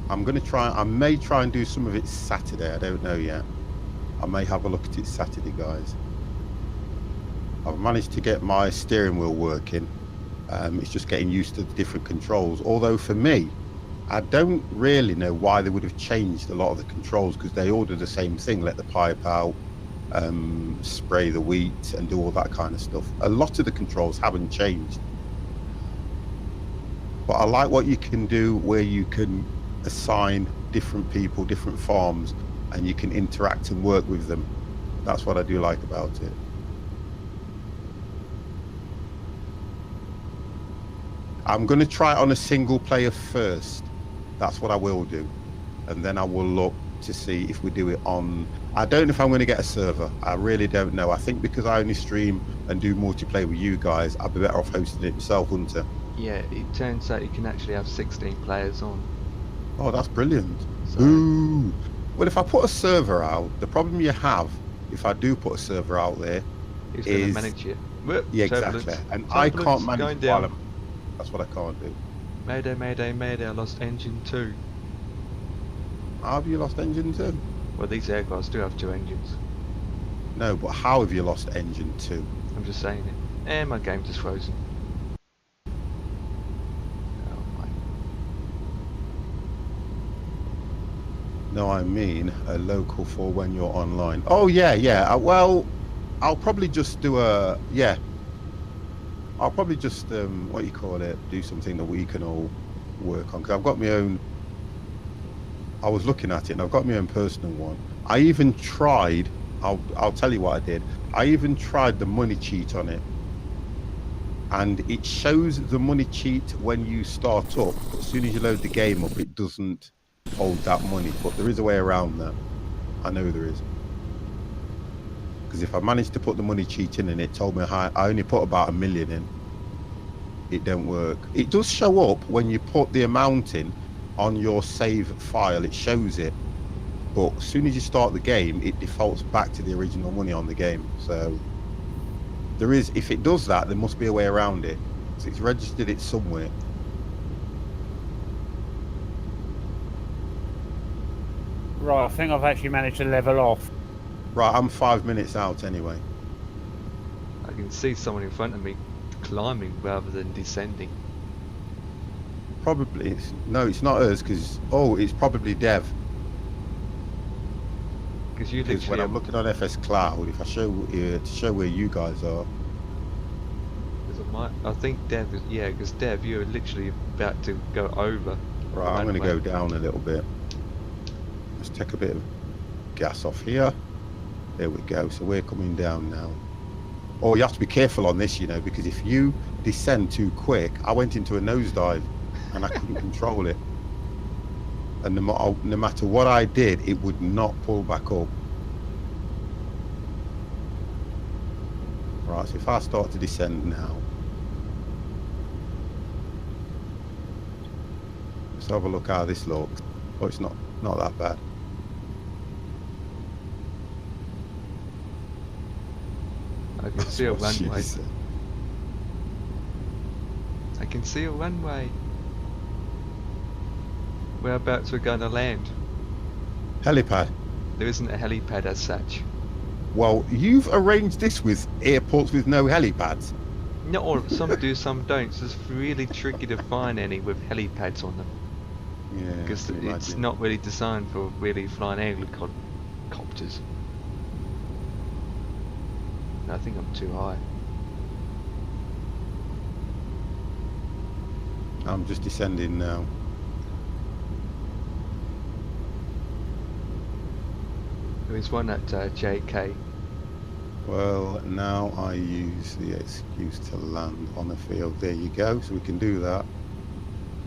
I'm going to try, I may try and do some of it Saturday, I don't know yet. I may have a look at it Saturday, guys. I've managed to get my steering wheel working. It's just getting used to the different controls. Although for me, I don't really know why they would have changed a lot of the controls, because they all do the same thing. Let the pipe out, spray the wheat and do all that kind of stuff. A lot of the controls haven't changed. But I like what you can do where you can assign different people, different farms, and you can interact and work with them. That's what I do like about it. I'm going to try it on a single player first. That's what I will do. And then I will look to see if we do it on... I don't know if I'm going to get a server. I really don't know. I think because I only stream and do multiplayer with you guys, I'd be better off hosting it myself, wouldn't I? Yeah, it turns out you can actually have 16 players on. Oh, that's brilliant. So, Ooh. Well, if I put a server out, the problem you have, if I do put a server out there, who's going to is... manage you? Whoop, Yeah, exactly. turbulence. And I can't Turbulence manage going while down. I'm... That's what I can't do. Mayday, mayday, mayday, I lost engine 2. How have you lost engine 2? Well, these aircrafts do have 2 engines. No, but how have you lost engine 2? I'm just saying it. And my game just frozen. Oh my. No, I mean a local for when you're online. Oh, yeah, yeah. Well, I'll probably just do a... Yeah. I'll probably just, what you call it, do something that we can all work on. Because I've got my own... I was looking at it and I've got my own personal one. I even tried... I'll tell you what I did. I even tried the money cheat on it. And it shows the money cheat when you start up. But as soon as you load the game up, it doesn't hold that money. But there is a way around that. I know there is. Because if I managed to put the money cheat in and it told me I only put about 1 million in, it don't work. It does show up when you put the amount in on your save file, it shows it. But as soon as you start the game, it defaults back to the original money on the game. So there is, if it does that, there must be a way around it. So it's registered it somewhere. Right, I think I've actually managed to level off. Right, I'm 5 minutes out anyway. I can see someone in front of me climbing rather than descending. Probably, no, it's not us, because, oh, it's probably Dev. Because you Because when literally I'm looking on FS Cloud, if I show to show where you guys are, I think Dev is, yeah, because Dev, you're literally about to go over. right, I'm going to go down a little bit. Let's take a bit of gas off here. There we go. So we're coming down now. Oh, you have to be careful on this, you know, because if you descend too quick, I went into a nosedive and I couldn't control it. And no matter what I did, it would not pull back up. Right, so if I start to descend now, let's have a look how this looks. Oh, it's not that bad. I can see a That's what she runway. said. I can see a runway. Whereabouts we're going to land? Helipad. There isn't a helipad as such. Well, you've arranged this with airports with no helipads. Not all, some do, some don't. So it's really tricky to find any with helipads on them. Yeah, Because I can it's imagine. not really designed for really flying helicopters. No, I think I'm too high. I'm just descending now. There is one at JK. Well, now I use the excuse to land on the field. There you go. So we can do that.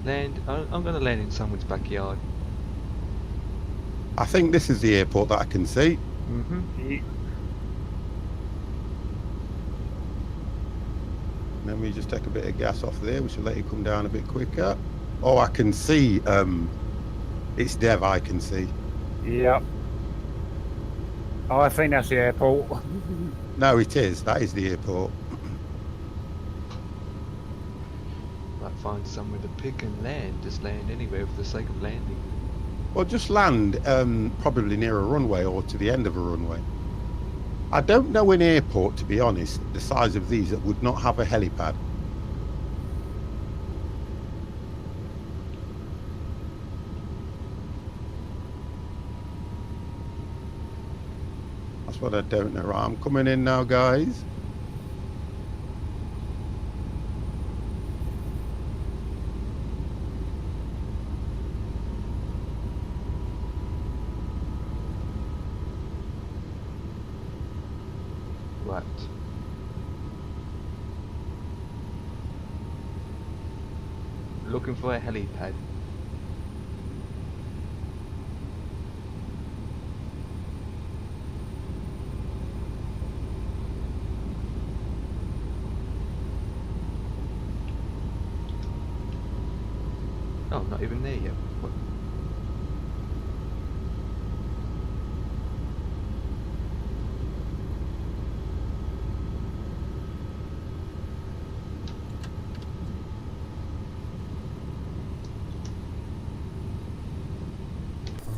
Land. I'm going to land in someone's backyard. I think this is the airport that I can see. Mm-hmm. Then we just take a bit of gas off there, which will let it come down a bit quicker. Oh, I can see. It's Dev. I can see. Yep. Oh, I think that's the airport. No, it is. That is the airport. Might find somewhere to pick and land. Just land anywhere for the sake of landing. Well, just land probably near a runway or to the end of a runway. I don't know an airport, to be honest, the size of these that would not have a helipad. That's what I don't know. Right, I'm coming in now, guys. Right. Looking for a helipad. Oh, not even there yet. What?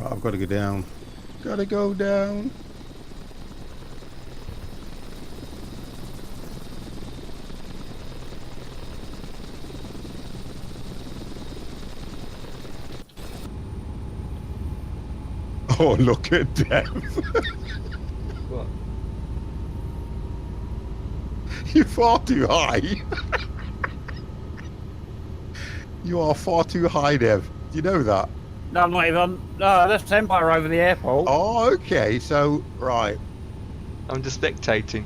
Right, I've got to go down. Gotta go down. Oh, look at Dev. What? You're far too high. You are far too high, Dev. Do you know that? No, I'm not even. No, that's Empire over the airport. Oh, okay. So, right. I'm just spectating.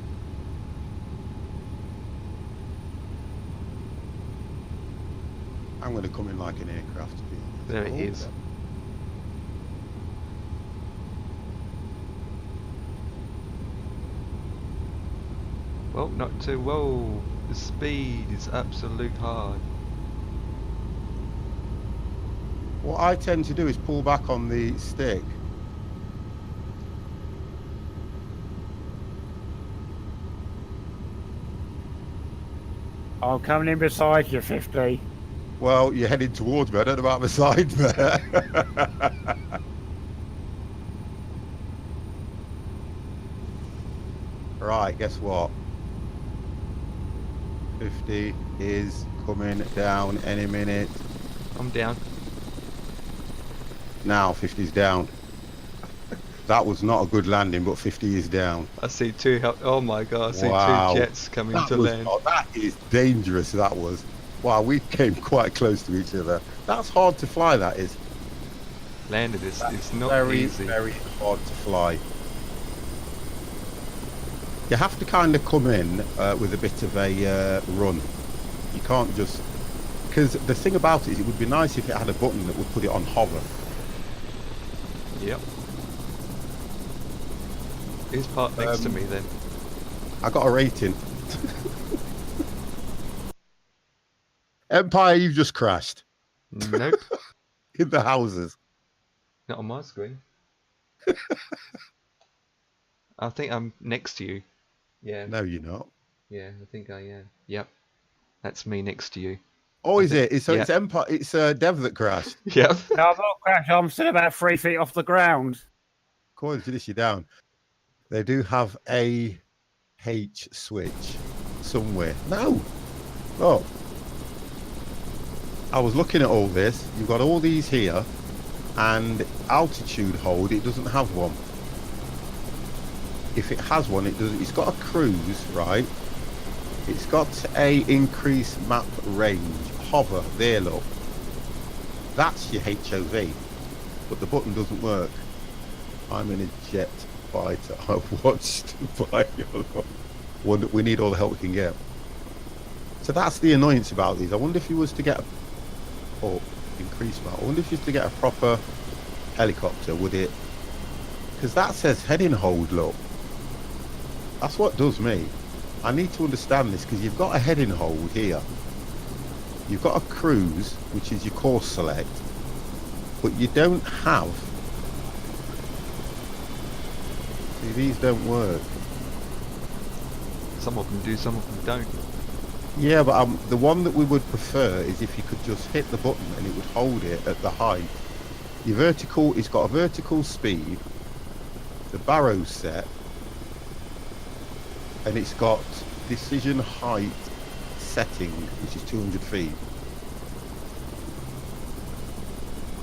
I'm going to come in like an aircraft. To be honest. There it Oh, is. Well, not too. Whoa, the speed is absolute hard. What I tend to do is pull back on the stick. I'm coming in beside you, 50. Well, you're heading towards me. I don't know about the side there. Right, guess what? 50 is coming down any minute. I'm down. Now 50's down. That was not a good landing, but 50 is down. I see two. Oh my god! I see Wow. two jets coming That to was, land. oh, that is dangerous, that was. Wow, we came quite close to each other. That's hard to fly, that is. Landed this. It's not Very, easy. very hard to fly. You have to kind of come in with a bit of a run. You can't just... Because the thing about it is, it would be nice if it had a button that would put it on hover. Yep. Who's parked next to me then? I got a rating. Empire, you've just crashed. Nope. In the houses. Not on my screen. I think I'm next to you. Yeah. No, you're not. Yeah, I think I am. Yep. That's me next to you. Oh, I is think- it? So yeah. it's Empire. It's Dev that crashed. Yep. No, I'm not crashed. I'm still about 3 feet off the ground. According to this, you're down. They do have a H switch somewhere. No. Oh. I was looking at all this. You've got all these here, and altitude hold. It doesn't have one. If it has one, it does. It's got a cruise, right? It's got a increased map range. Hover there, look. That's your HOV, but the button doesn't work. I'm in a jet fighter. I've watched by one. We need all the help we can get. So that's the annoyance about these. I wonder if you was to get a increase map. I wonder if you was to get a proper helicopter, would it? Because that says heading hold, look. That's what does me. I need to understand this because you've got a heading hold here. You've got a cruise, which is your course select, but you don't have. See, these don't work. Some of them do, some of them don't. Yeah, but the one that we would prefer is if you could just hit the button and it would hold it at the height. Your vertical, it's got a vertical speed, the barrow's set, and it's got decision height setting, which is 200 feet.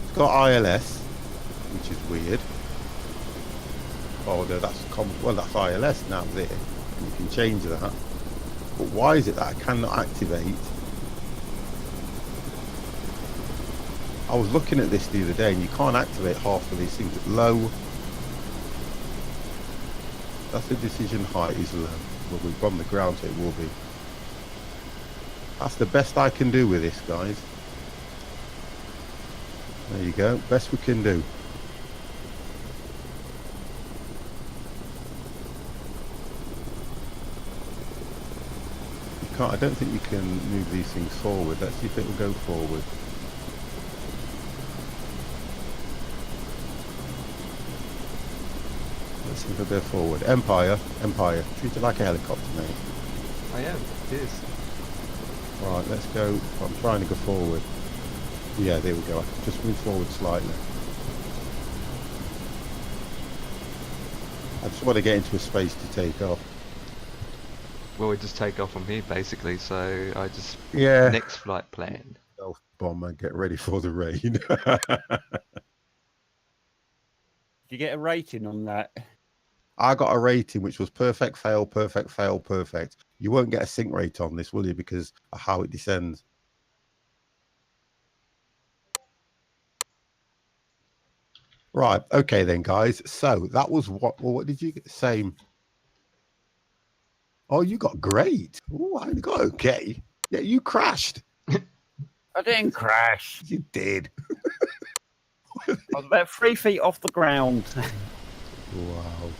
It's got ILS, which is weird. Oh no, that's well, that's ILS now there. You can change that. But why is it that I cannot activate? I was looking at this the other day, and you can't activate half of these things. Low. That's the decision height is low. Well, we've gone the ground, so it will be. That's the best I can do with this, guys. There you go. Best we can do. You can't. I don't think you can move these things forward. Let's see if it will go forward. Let's see if it'll go forward. Empire. Treat it like a helicopter, mate. I am. It is. Right, let's go. I'm trying to go forward. Yeah, there we go. Just move forward slightly. I just want to get into a space to take off. Well, we just take off from here basically. So I just Yeah. next flight plan. Self bomb and get ready for the rain. Did you get a rating on that? I got a rating which was perfect, fail, perfect, fail, perfect. You won't get a sync rate on this, will you? Because of how it descends. Right. Okay then, guys. So that was what. Well, what did you get? Same. Oh, you got great. Oh, I got okay. Yeah, you crashed. I didn't crash. You did. I was about 3 feet off the ground. Wow.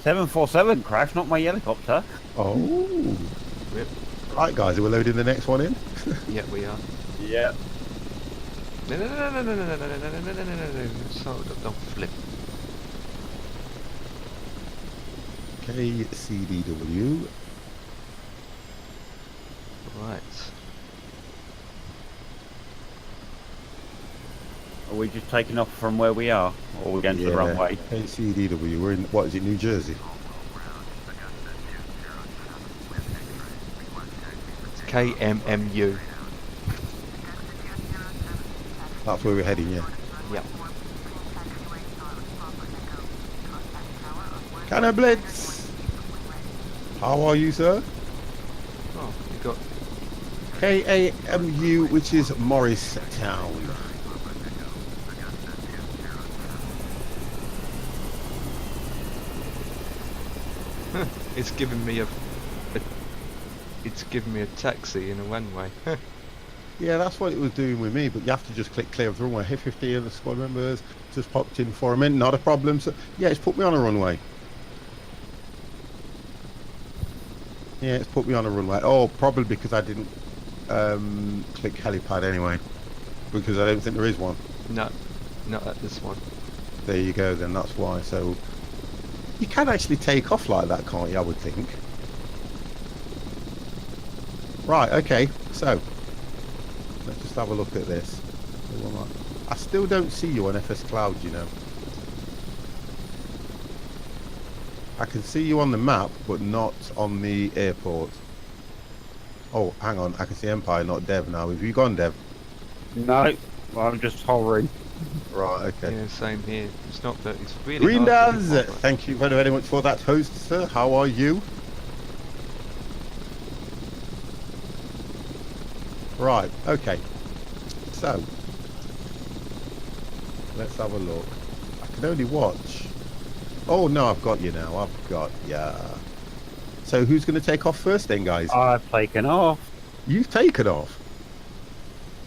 747 crash, not my helicopter. Oh. Yep. Right, guys. We're loading the next one in. Yeah, we are. Yeah. No. So don't flip. KCDW. Right. Are we just taking off from where we are? Or are we going to the runway? KCDW. We're in, what is it, New Jersey? KMMU. That's where we're heading, yeah. Yep. Can I blitz? How are you, sir? Oh, you got. KAMU, which is Morristown. It's giving me it's giving me a taxi in a one-way. Yeah, that's what it was doing with me, but you have to just click clear of the runway. Hit 50 of the squad members just popped in for a minute, not a problem. So yeah, it's put me on a runway. Yeah, it's put me on a runway. Oh, probably because I didn't click helipad anyway, because I don't think there is one. No, not at this one. There you go, then that's why. So you can actually take off like that, can't you? I would think. Right, okay, so let's just have a look at this. I still don't see you on FS Cloud, you know. I can see you on the map, but not on the airport. Oh, hang on, I can see Empire, not Dev now. Have you gone, Dev? No, I'm just hovering. Right, okay. Yeah, same here. It's not that. It's really. Green hard to Daz, get thank you very, very much for that host, sir. How are you? Right, okay. So, let's have a look. I can only watch. Oh no, I've got you now. I've got ya. So who's going to take off first then, guys? I've taken off. You've taken off.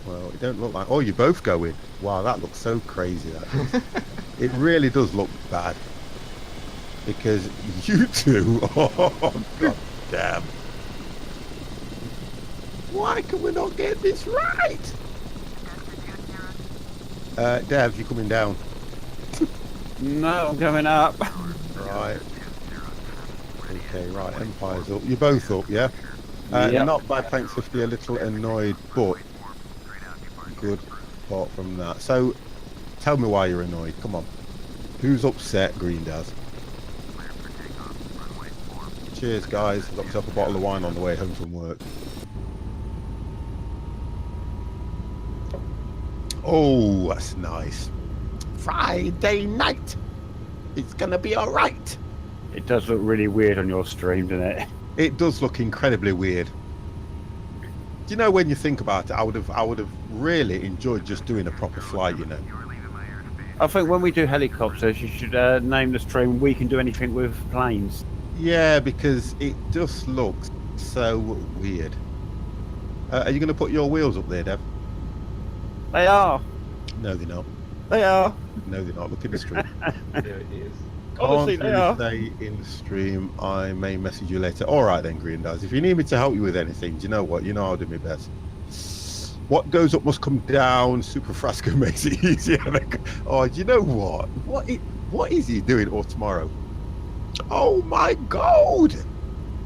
Well, it don't look like. Oh, you're both going. Wow, that looks so crazy. That does. It really does look bad. Because you two. Oh, god damn. Why can we not get this right? Dev, you're coming down. No, I'm going up. Right. Okay, right. Empire's up. You're both up, yeah? Yep. Not bad, thanks. 50 a little annoyed, but good apart from that. So, tell me why you're annoyed. Come on. Who's upset? Green Daz. Cheers, guys. Got myself a bottle of wine on the way home from work. Oh, that's nice. Friday night. It's going to be all right. It does look really weird on your stream, doesn't it? It does look incredibly weird. Do you know, when you think about it, I would have really enjoyed just doing a proper flight, you know. I think when we do helicopters, you should name the stream "We Can Do Anything with Planes." Yeah, because it just looks so weird. Are you going to put your wheels up there, Dev? They are. No, they're not. They are. No, they're not. Look at the stream. There it is. Honestly, Can't they really are. stay in the stream. I may message you later. All right then, Green Dice. If you need me to help you with anything, do you know what? You know I'll do my best. What goes up must come down. Super Frasco makes it easier. Oh, do you know what? What is he doing or tomorrow? Oh my God!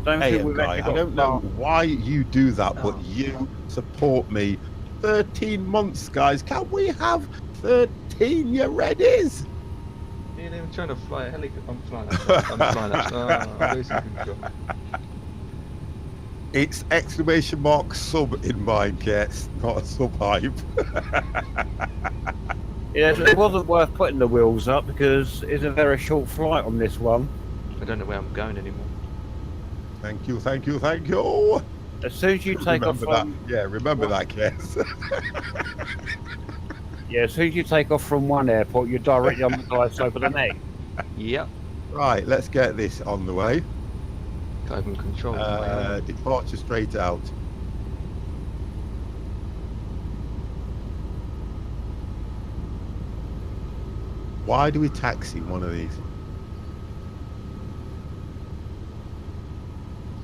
Don't Hey, think we've guy, actually I got don't know why you do that, but Oh. you support me. 13 months, guys. Can we have 13 you readies? Yeah, I'm trying to fly a helicopter. I'm flying that. I'm flying that. Oh, I'm losing control. It's exclamation mark sub in mine, Kets, not a sub hype. Yeah, it wasn't worth putting the wheels up because it's a very short flight on this one. I don't know where I'm going anymore. Thank you, thank you, thank you. As soon as you take off Remember that. from Yeah, remember that, Kets. as soon as you take off from one airport, you're directly on the glide slope of the next. Yep. Right, let's get this on the way. Can't even control it. Departure straight out. Why do we taxi one of these?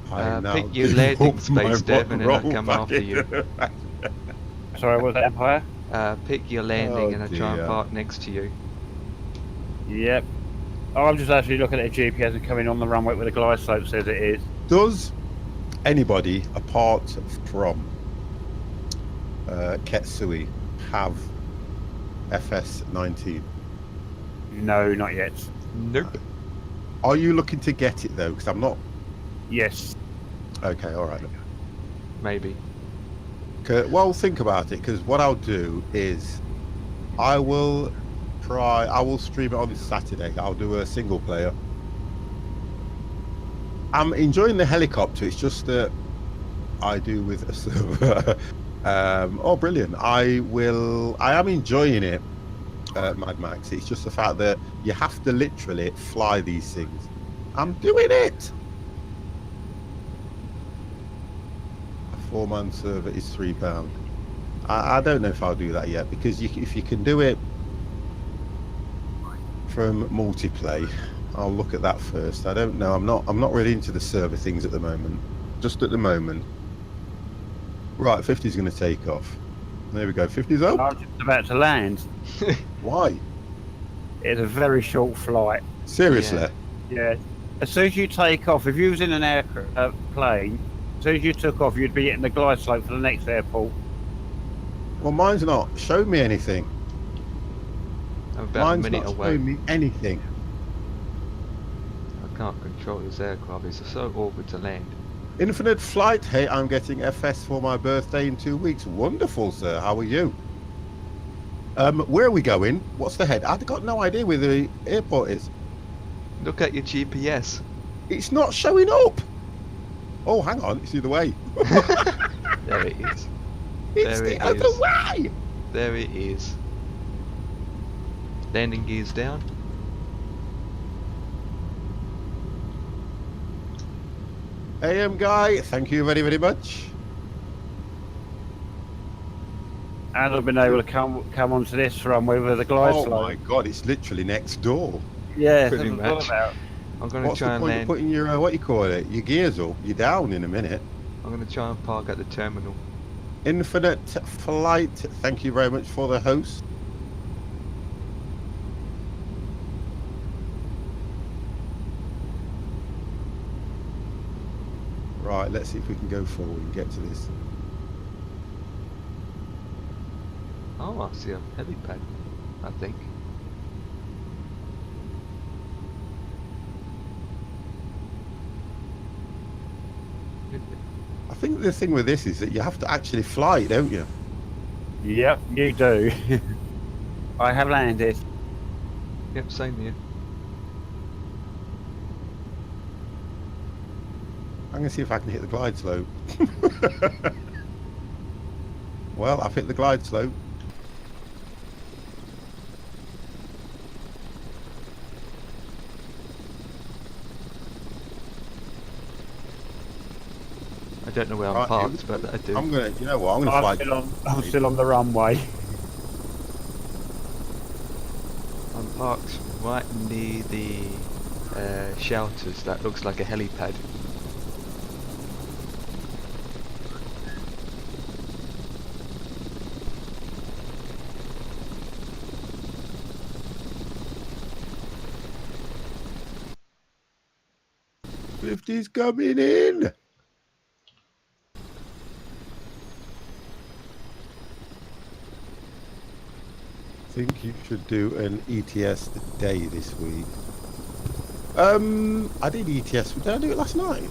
I now Pick your give landing up my space, Dev, and then I'll roll come back after you. in. Sorry, was that Empire? Pick your landing Oh, and I'll try and dear. park next to you. Yep. Oh, I'm just actually looking at the GPS and coming on the runway where the glide slope says it is. Does anybody apart from Ketsui have FS19? No, not yet. Nope. Are you looking to get it though? Because I'm not. Yes. Okay, all right. Maybe. Well, think about it, because what I'll do is I will stream it on Saturday. I'll do a single player. I'm enjoying the helicopter. It's just that I do with a server. Oh, brilliant. I am enjoying it, Mad Max. It's just the fact that you have to literally fly these things. I'm doing it. A 4-man server is £3. I don't know if I'll do that yet, because if you can do it from multiplay, I'll look at that first. I don't know. I'm not really into the server things at the moment. Just at the moment. Right, 50's going to take off. There we go. 50's up. I'm just about to land. Why? It's a very short flight. Seriously? Yeah. As soon as you take off, if you was in an plane, as soon as you took off, you'd be hitting the glide slope for the next airport. Well, mine's not showing me anything. I'm about Mine's a minute not away. showing me anything. I can't control this aircraft. It's so awkward to land. Infinite flight. Hey, I'm getting FS for my birthday in 2 weeks. Wonderful, sir. How are you? Where are we going? What's the head? I've got no idea where the airport is. Look at your GPS. It's not showing up. Oh, hang on. It's the other way. There it is. It's There the it other is. way. There it is. Landing gears down. AM guy, thank you very, very much. And I've been able to come onto this runway with the glide Oh slope. my god, it's literally next door. Yeah, Pretty that's what I much. thought about. I'm gonna What's the try and point of land. putting your, what you call it, your gears up? You're down in a minute. I'm gonna try and park at the terminal. Infinite flight, thank you very much for the host. Right, let's see if we can go forward and get to this. Oh, I see a helipad, I think. I think the thing with this is that you have to actually fly, don't you? Yep, you do. I have landed. Yep, same here. I'm going to see if I can hit the glide slope. Well, I've hit the glide slope. I don't know where I'm Right, parked, but I do. I'm going to, you know what, I'm going to fly. I'm still on the runway. I'm parked right near the shelters. That looks like a helipad. '50's coming in. I think you should do an ETS day this week. I did ETS. Did I do it last night?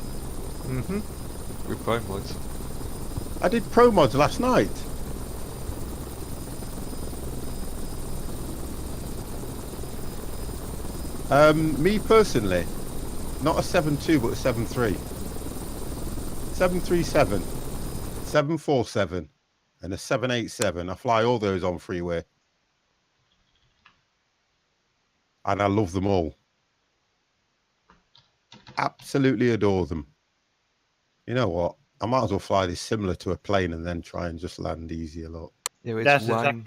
Mm-hmm. With pro mods. I did pro mods last night. Me personally, not a 7.2 but a 7.3. 737, 747 and a 787. I fly all those on freeway. And I love them all. Absolutely adore them. You know what? I might as well fly this similar to a plane and then try and just land easy a lot. There is That's one.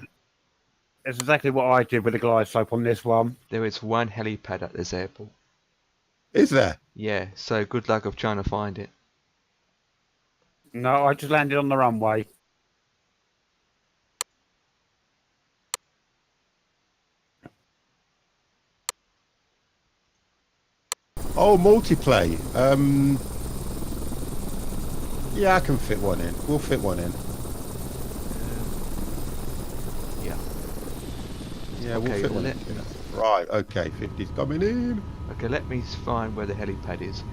exactly what I did with the glide slope on this one. There is one helipad at this airport. Is there? Yeah. So good luck of trying to find it. No, I just landed on the runway. Oh, multiplay. Yeah, I can fit one in. We'll fit one in. Yeah. Yeah, Okay, we'll fit one let- in. Right, okay, 50's coming in. Okay, let me find where the helipad is.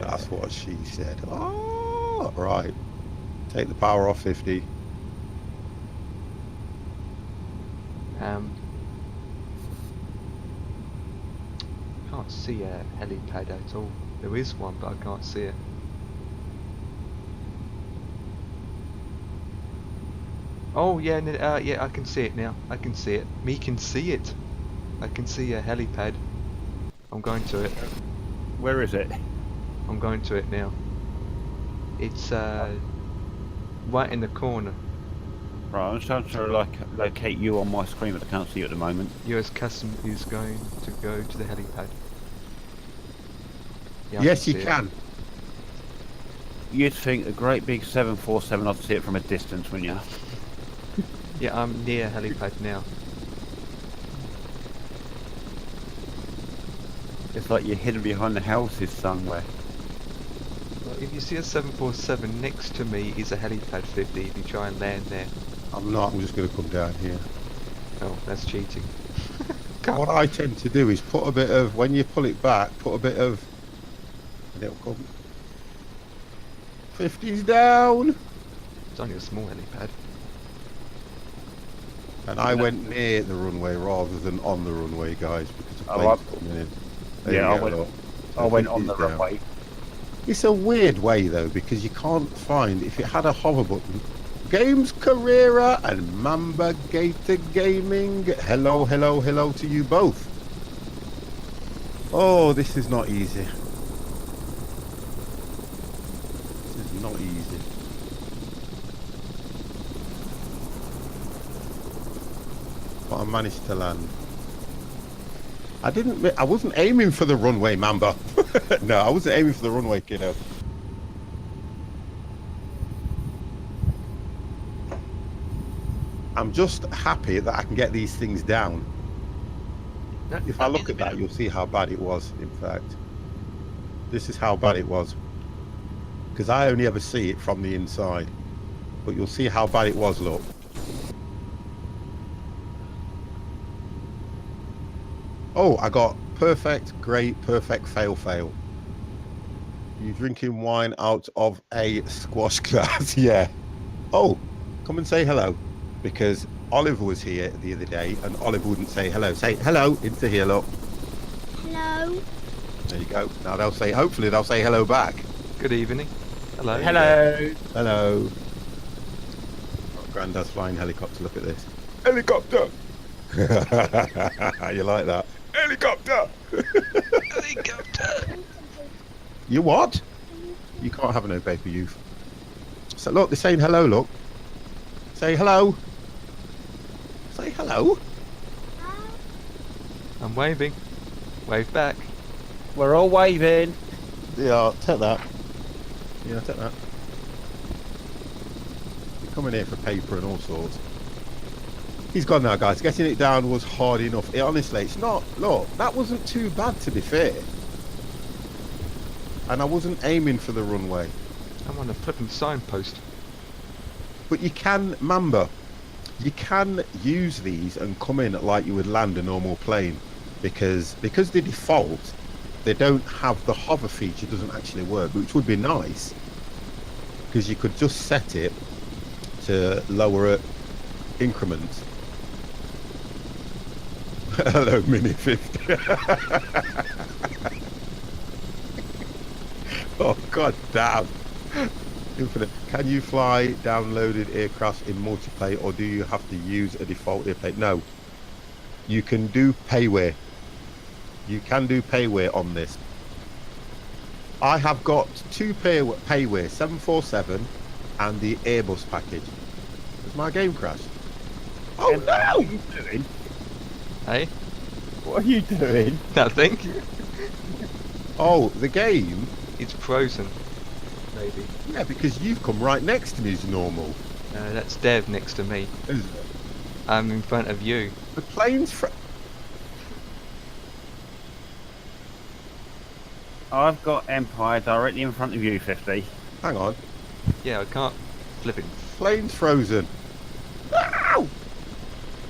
That's what she said. Oh, right. Take the power off 50. Can't see a helipad at all. There is one, but I can't see it. Oh yeah, yeah, I can see it now. I can see it. Me can see it. I can see a helipad. I'm going to it. Where is it? I'm going to it now. It's right in the corner. Right, I'm trying to locate you on my screen, but I can't see you at the moment. US Custom is going to go to the helipad. Yeah, I Yes, can you see it. can. You'd think a great big 747, I'd see it from a distance, wouldn't you? Yeah, I'm near helipad now. It's like you're hidden behind the houses somewhere. Well, if you see a 747 next to me is a helipad 50 if you try and land there. I'm not. I'm just going to come down here. Oh, that's cheating. What I tend to do is put a bit of, when you pull it back, put a bit of, and it'll come. 50's down. It's only a small helipad. And I went near the runway rather than on the runway, guys, because the Oh, plane's coming in. There Yeah, you go, look. I went on 50's the down. runway. It's a weird way though, because you can't find, if it had a hover button, Games Carrera and Mamba Gator Gaming. Hello, hello, hello to you both. Oh, this is not easy. This is not easy. But I managed to land. I wasn't aiming for the runway, Mamba. No, I wasn't aiming for the runway, kiddo. I'm just happy that I can get these things down. If I look at that, you'll see how bad it was, in fact. This is how bad it was. Because I only ever see it from the inside. But you'll see how bad it was, look. Oh, I got perfect, great, perfect, fail, fail. You drinking wine out of a squash glass? Yeah. Oh, come and say hello. Because Oliver was here the other day, and Oliver wouldn't say hello. Say hello into here, look. Hello. There you go. Now they'll say, hopefully they'll say hello back. Good evening. Hello. Hello. Hello. Oh, Grandad's flying helicopter. Look at this. Helicopter. You like that? Helicopter. Helicopter. You what? You can't have no paper, youth. So look, they're saying hello. Look. Say hello. Say hello. I'm waving. Wave back. We're all waving. Yeah, take that. Yeah, take that. You're coming here for paper and all sorts. He's gone now, guys. Getting it down was hard enough. Honestly, it's not. Look, that wasn't too bad, to be fair. And I wasn't aiming for the runway. I'm on a flipping signpost. But you can, remember, you can use these and come in like you would land a normal plane. Because the default, they don't have the hover feature, doesn't actually work, which would be nice. Because you could just set it to lower increments. Hello, Mini 50. Oh, god damn. Infinite. Can you fly downloaded aircraft in multiplayer, or do you have to use a default airplane? No. You can do payware. You can do payware on this. I have got 2 payware, 747 and the Airbus package. Has my game crashed? Oh no! What are you doing? Hey? What are you doing? Nothing. Oh, the game? It's frozen. Maybe. Yeah, because you've come right next to me as normal. That's Dev next to me. Is it? I'm in front of you. The plane's I've got Empire directly in front of you, 50. Hang on. Yeah, I can't flip it. Plane's frozen. Ow!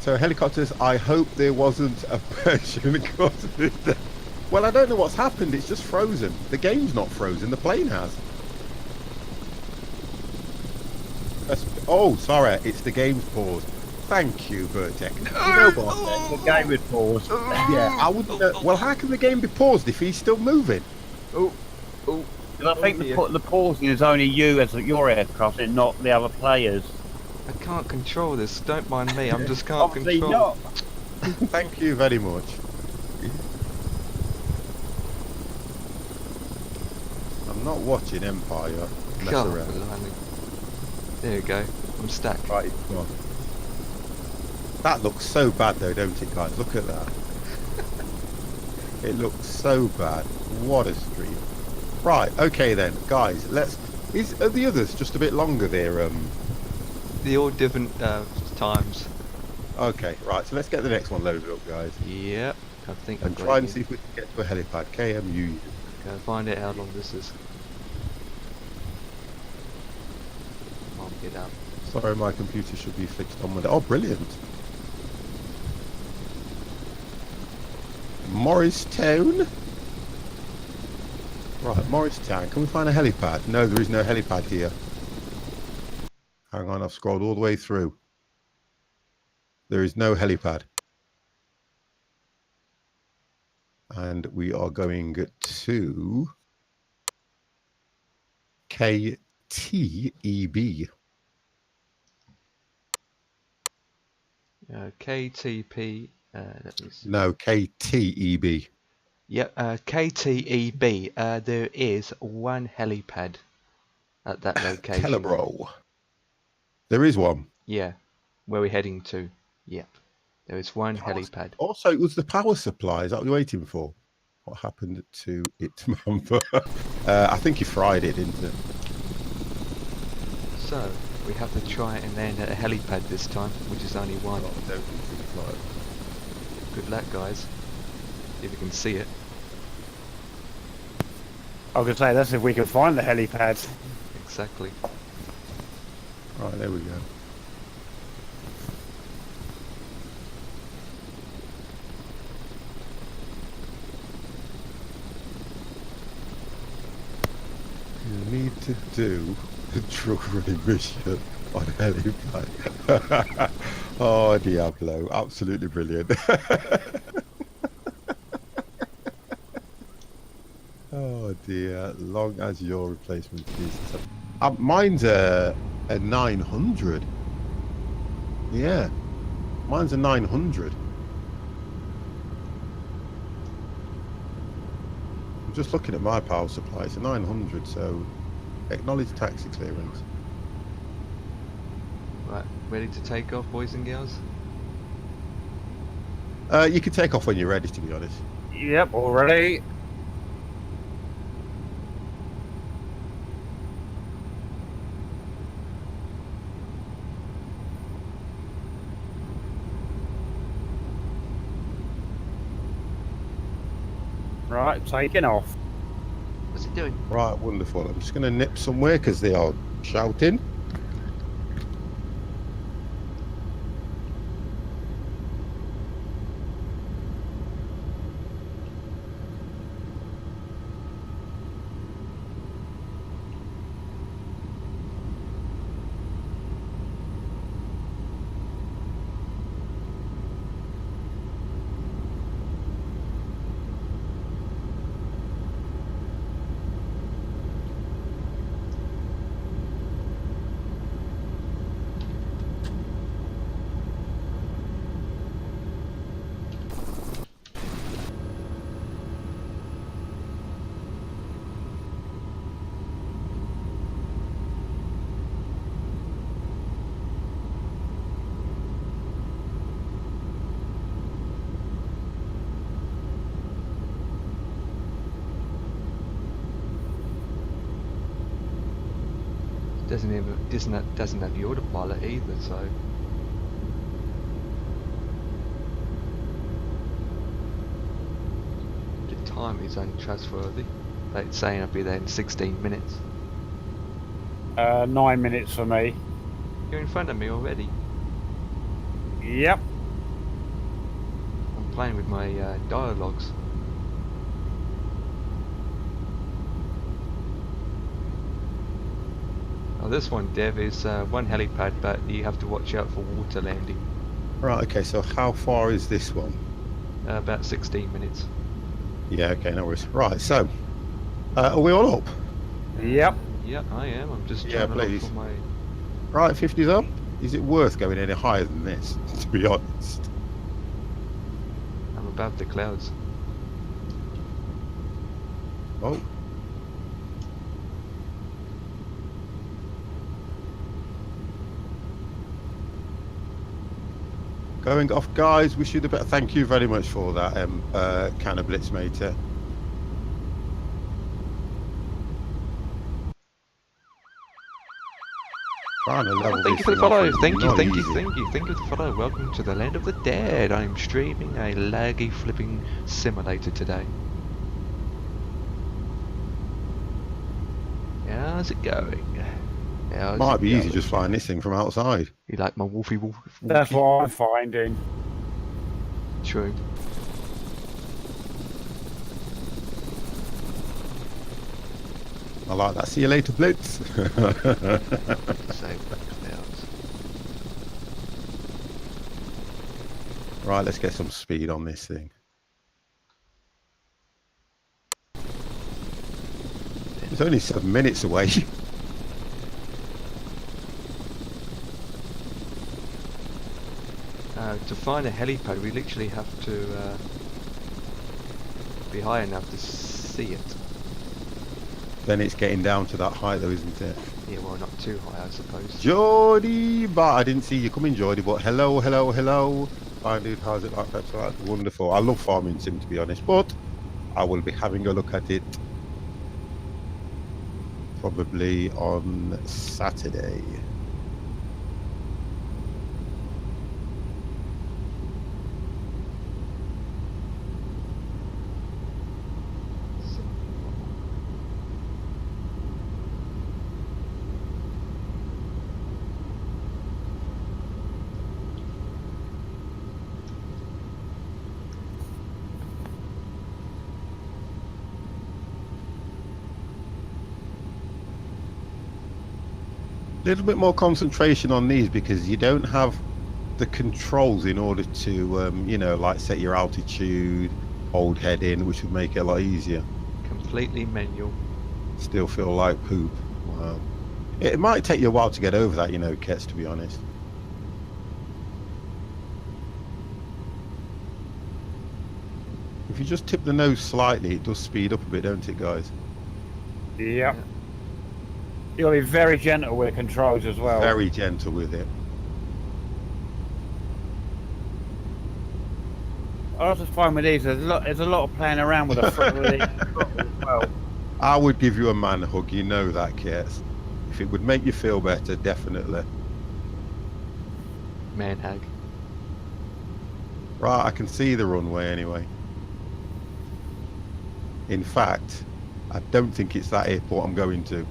So helicopters, I hope there wasn't a Persian across this. Well, I don't know what's happened. It's just frozen. The game's not frozen. The plane has. Oh, sorry. It's the game's paused. Thank you, Vertec. You know what? The game is paused. Yeah, I wouldn't know. Well, how can the game be paused if he's still moving? Oh. I think the pausing is only you as your aircraft and not the other players. I can't control this. Don't mind me. I'm just can't Obviously control. not. Thank you very much. I'm not watching Empire mess God, around. blimey. There you go. I'm stuck. Right, come on. That looks so bad though, don't it, guys? Look at that. It looks so bad. What a stream. Right, okay then, guys. Are the others just a bit longer there? They're all different times. Okay, right. So let's get the next one loaded up, guys, Yep. I think and I've got try it and here. see if we can get to a helipad. KMU. Go find out how long this is. I'll get up. Sorry, my computer should be fixed on Monday. Oh, brilliant. Morristown. Right, Morristown. Can we find a helipad? No, there is no helipad here. Hang on, I've scrolled all the way through. There is no helipad. And we are going to KTEB. KTP. Let me see. No, KTEB. Yep. KTEB. There is one helipad at that location. Telebro. There is one. Yeah. Where we're heading to. Yep. There is one helipad. Also, it was the power supply. Is that what you're waiting for? What happened to it, remember? I think he fried it, didn't he? So, we have to try and land at a helipad this time, which is only one. Oh, I don't think it's like... Good luck, guys. If you can see it. I was going to say, that's if we can find the helipad. Exactly. Right, there we go. You need to do the drug running mission on helipad. Oh, Diablo, absolutely brilliant. Oh dear, long as your replacement is. Mine's a 900. Yeah, mine's a 900. I'm just looking at my power supply. It's a 900, so acknowledge taxi clearance. Right, ready to take off, boys and girls? You can take off when you're ready, to be honest. Yep, already. Right, taking off. What's it doing? Right, wonderful. I'm just going to nip somewhere because they are shouting. Doesn't have the autopilot either, so the time is untrustworthy. Like it's saying I'll be there in 16 minutes. 9 minutes for me. You're in front of me already. Yep. I'm playing with my dialogues. Oh, this one, Dev, is one helipad, but you have to watch out for water landing. Right, okay, so how far is this one? About 16 minutes. Yeah, okay, no worries. Right, so, are we all up? Yep. Yeah, I am. I'm just Yeah, trying to look please. for my... Right, 50's up. Is it worth going any higher than this, to be honest? I'm above the clouds. Oh. Going off, guys. Wish you the best. Thank you very much for that, kind of Blitzmater. Trying to level Thank this you for the thing off follow. is Thank you, not thank you, easy. thank you, thank you for the follow. Welcome to the land of the dead. I'm streaming a laggy flipping simulator today. How's it going? How's Might it be easy going? just flying this thing from outside. You like my wolfy wolf? That's what I'm finding. True. I like that. See you later, Blitz. Save the clouds. Right, let's get some speed on this thing. It's only 7 minutes away. To find a helipad, we literally have to be high enough to see it. Then it's getting down to that height though, isn't it? Yeah, well, not too high, I suppose. Geordie, but I didn't see you coming, Geordie, but hello, hello, hello. Hi dude, how's it like? That's right. Wonderful. I love farming sim, to be honest, but I will be having a look at it probably on Saturday. Little bit more concentration on these because you don't have the controls in order to, you know, like set your altitude, hold heading, which would make it a lot easier. Completely manual. Still feel like poop. Wow. It might take you a while to get over that, you know, Kets, to be honest. If you just tip the nose slightly, it does speed up a bit, don't it, guys? Yep. You'll be very gentle with the controls as well. Very gentle with it. I also find with these, there's a lot of playing around with the front of these as well. I would give you a man hug, you know that, Kets. If it would make you feel better, definitely. Man hag. Right, I can see the runway anyway. In fact, I don't think it's that airport I'm going to.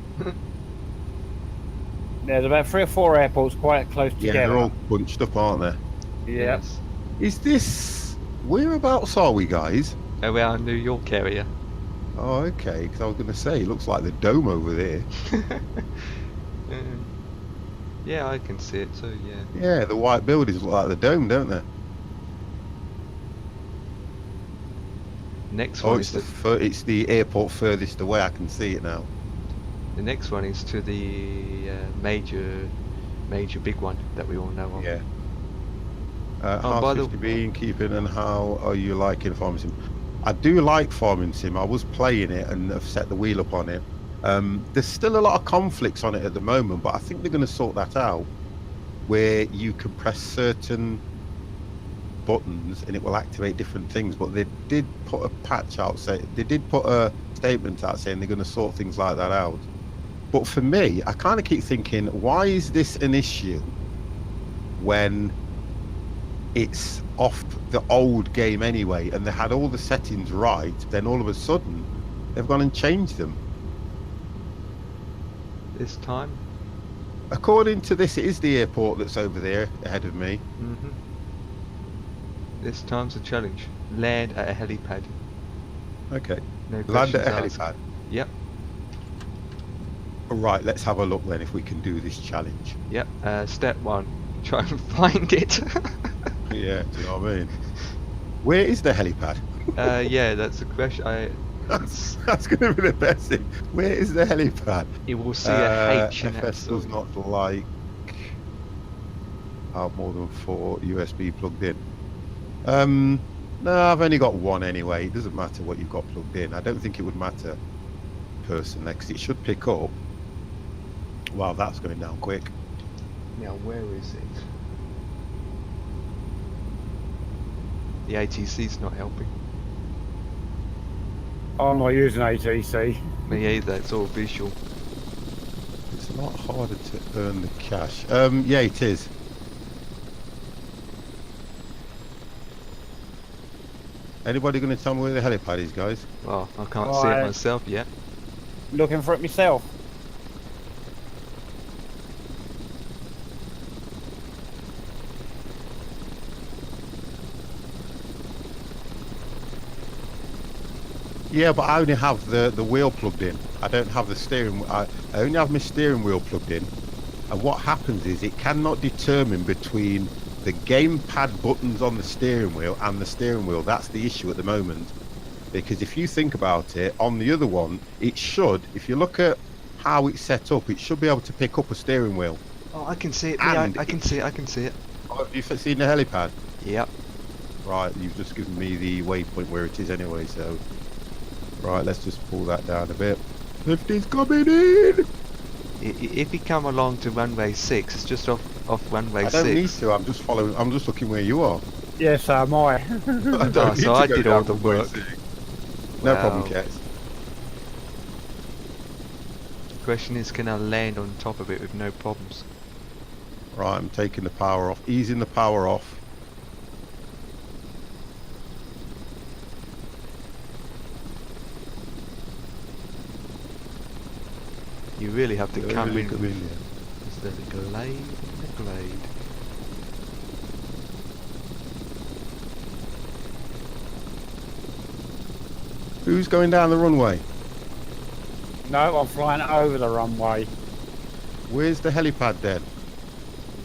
There's about 3 or 4 airports quite close together. Yeah, they're all bunched up, aren't they? Yeah. Yes. Is this... Whereabouts are we, guys? Around New York area. Oh, okay, because I was going to say, it looks like the dome over there. Yeah, I can see it too, yeah. Yeah, the white buildings look like the dome, don't they? Next Oh, one it's is it's the airport furthest away, I can see it now. the next one is to the major big one that we all know of. Yeah. Oh, by how's the 50 being keeping, and how are you liking Farming Sim? I do like Farming Sim. I was playing it and have set the wheel up on it. There's still a lot of conflicts on it at the moment, but I think they're going to sort that out, where you can press certain buttons and it will activate different things. But they did put a patch out, they did put a statement out saying they're going to sort things like that out. But for me, I kind of keep thinking, why is this an issue when it's off the old game anyway, and they had all the settings right? Then all of a sudden they've gone and changed them. This time. According to this, it is the airport that's over there ahead of me. This time's a challenge. Land at a helipad. Okay. No Land at a questions asked. helipad. Yep. Right, let's have a look then if we can do this challenge. Yep. Step 1. Try and find it. Yeah, do you know what I mean? Where is the helipad? Yeah, that's a question. That's going to be the best thing. Where is the helipad? You will see a H in FS does not like have more than 4 USB plugged in. No, I've only got one anyway. It doesn't matter what you've got plugged in. I don't think it would matter personally, because it should pick up. Wow, that's going down quick. Now, where is it? The ATC's not helping. I'm not using ATC. Me either, it's all visual. It's a lot harder to earn the cash. Yeah, it is. Anybody going to tell me where the helipad is, guys? Well, I can't see it myself yet. Looking for it myself. Yeah, but I only have the wheel plugged in. I don't have the steering. I only have my steering wheel plugged in. And what happens is it cannot determine between the gamepad buttons on the steering wheel and the steering wheel. That's the issue at the moment. Because if you think about it, on the other one, it should, if you look at how it's set up, it should be able to pick up a steering wheel. Oh, I can see it. And Yeah, I can see it. I can see it. Oh, have you seen the helipad? Yep. Right, you've just given me the waypoint where it is anyway, so... Right, let's just pull that down a bit. Lifty's coming in! If you come along to runway 6, it's just off runway 6. I don't need to, I'm just following, I'm just looking where you are. Yes, am I. I don't Oh, need so to I go did down all the runway work. 6. No problem, Wow. Kets. Question is, can I land on top of it with no problems? Right, I'm taking the power off, easing the power off. You really have to come in Come with in, yeah. instead of glade and a glade. Who's going down the runway? No, I'm flying over the runway. Where's the helipad then?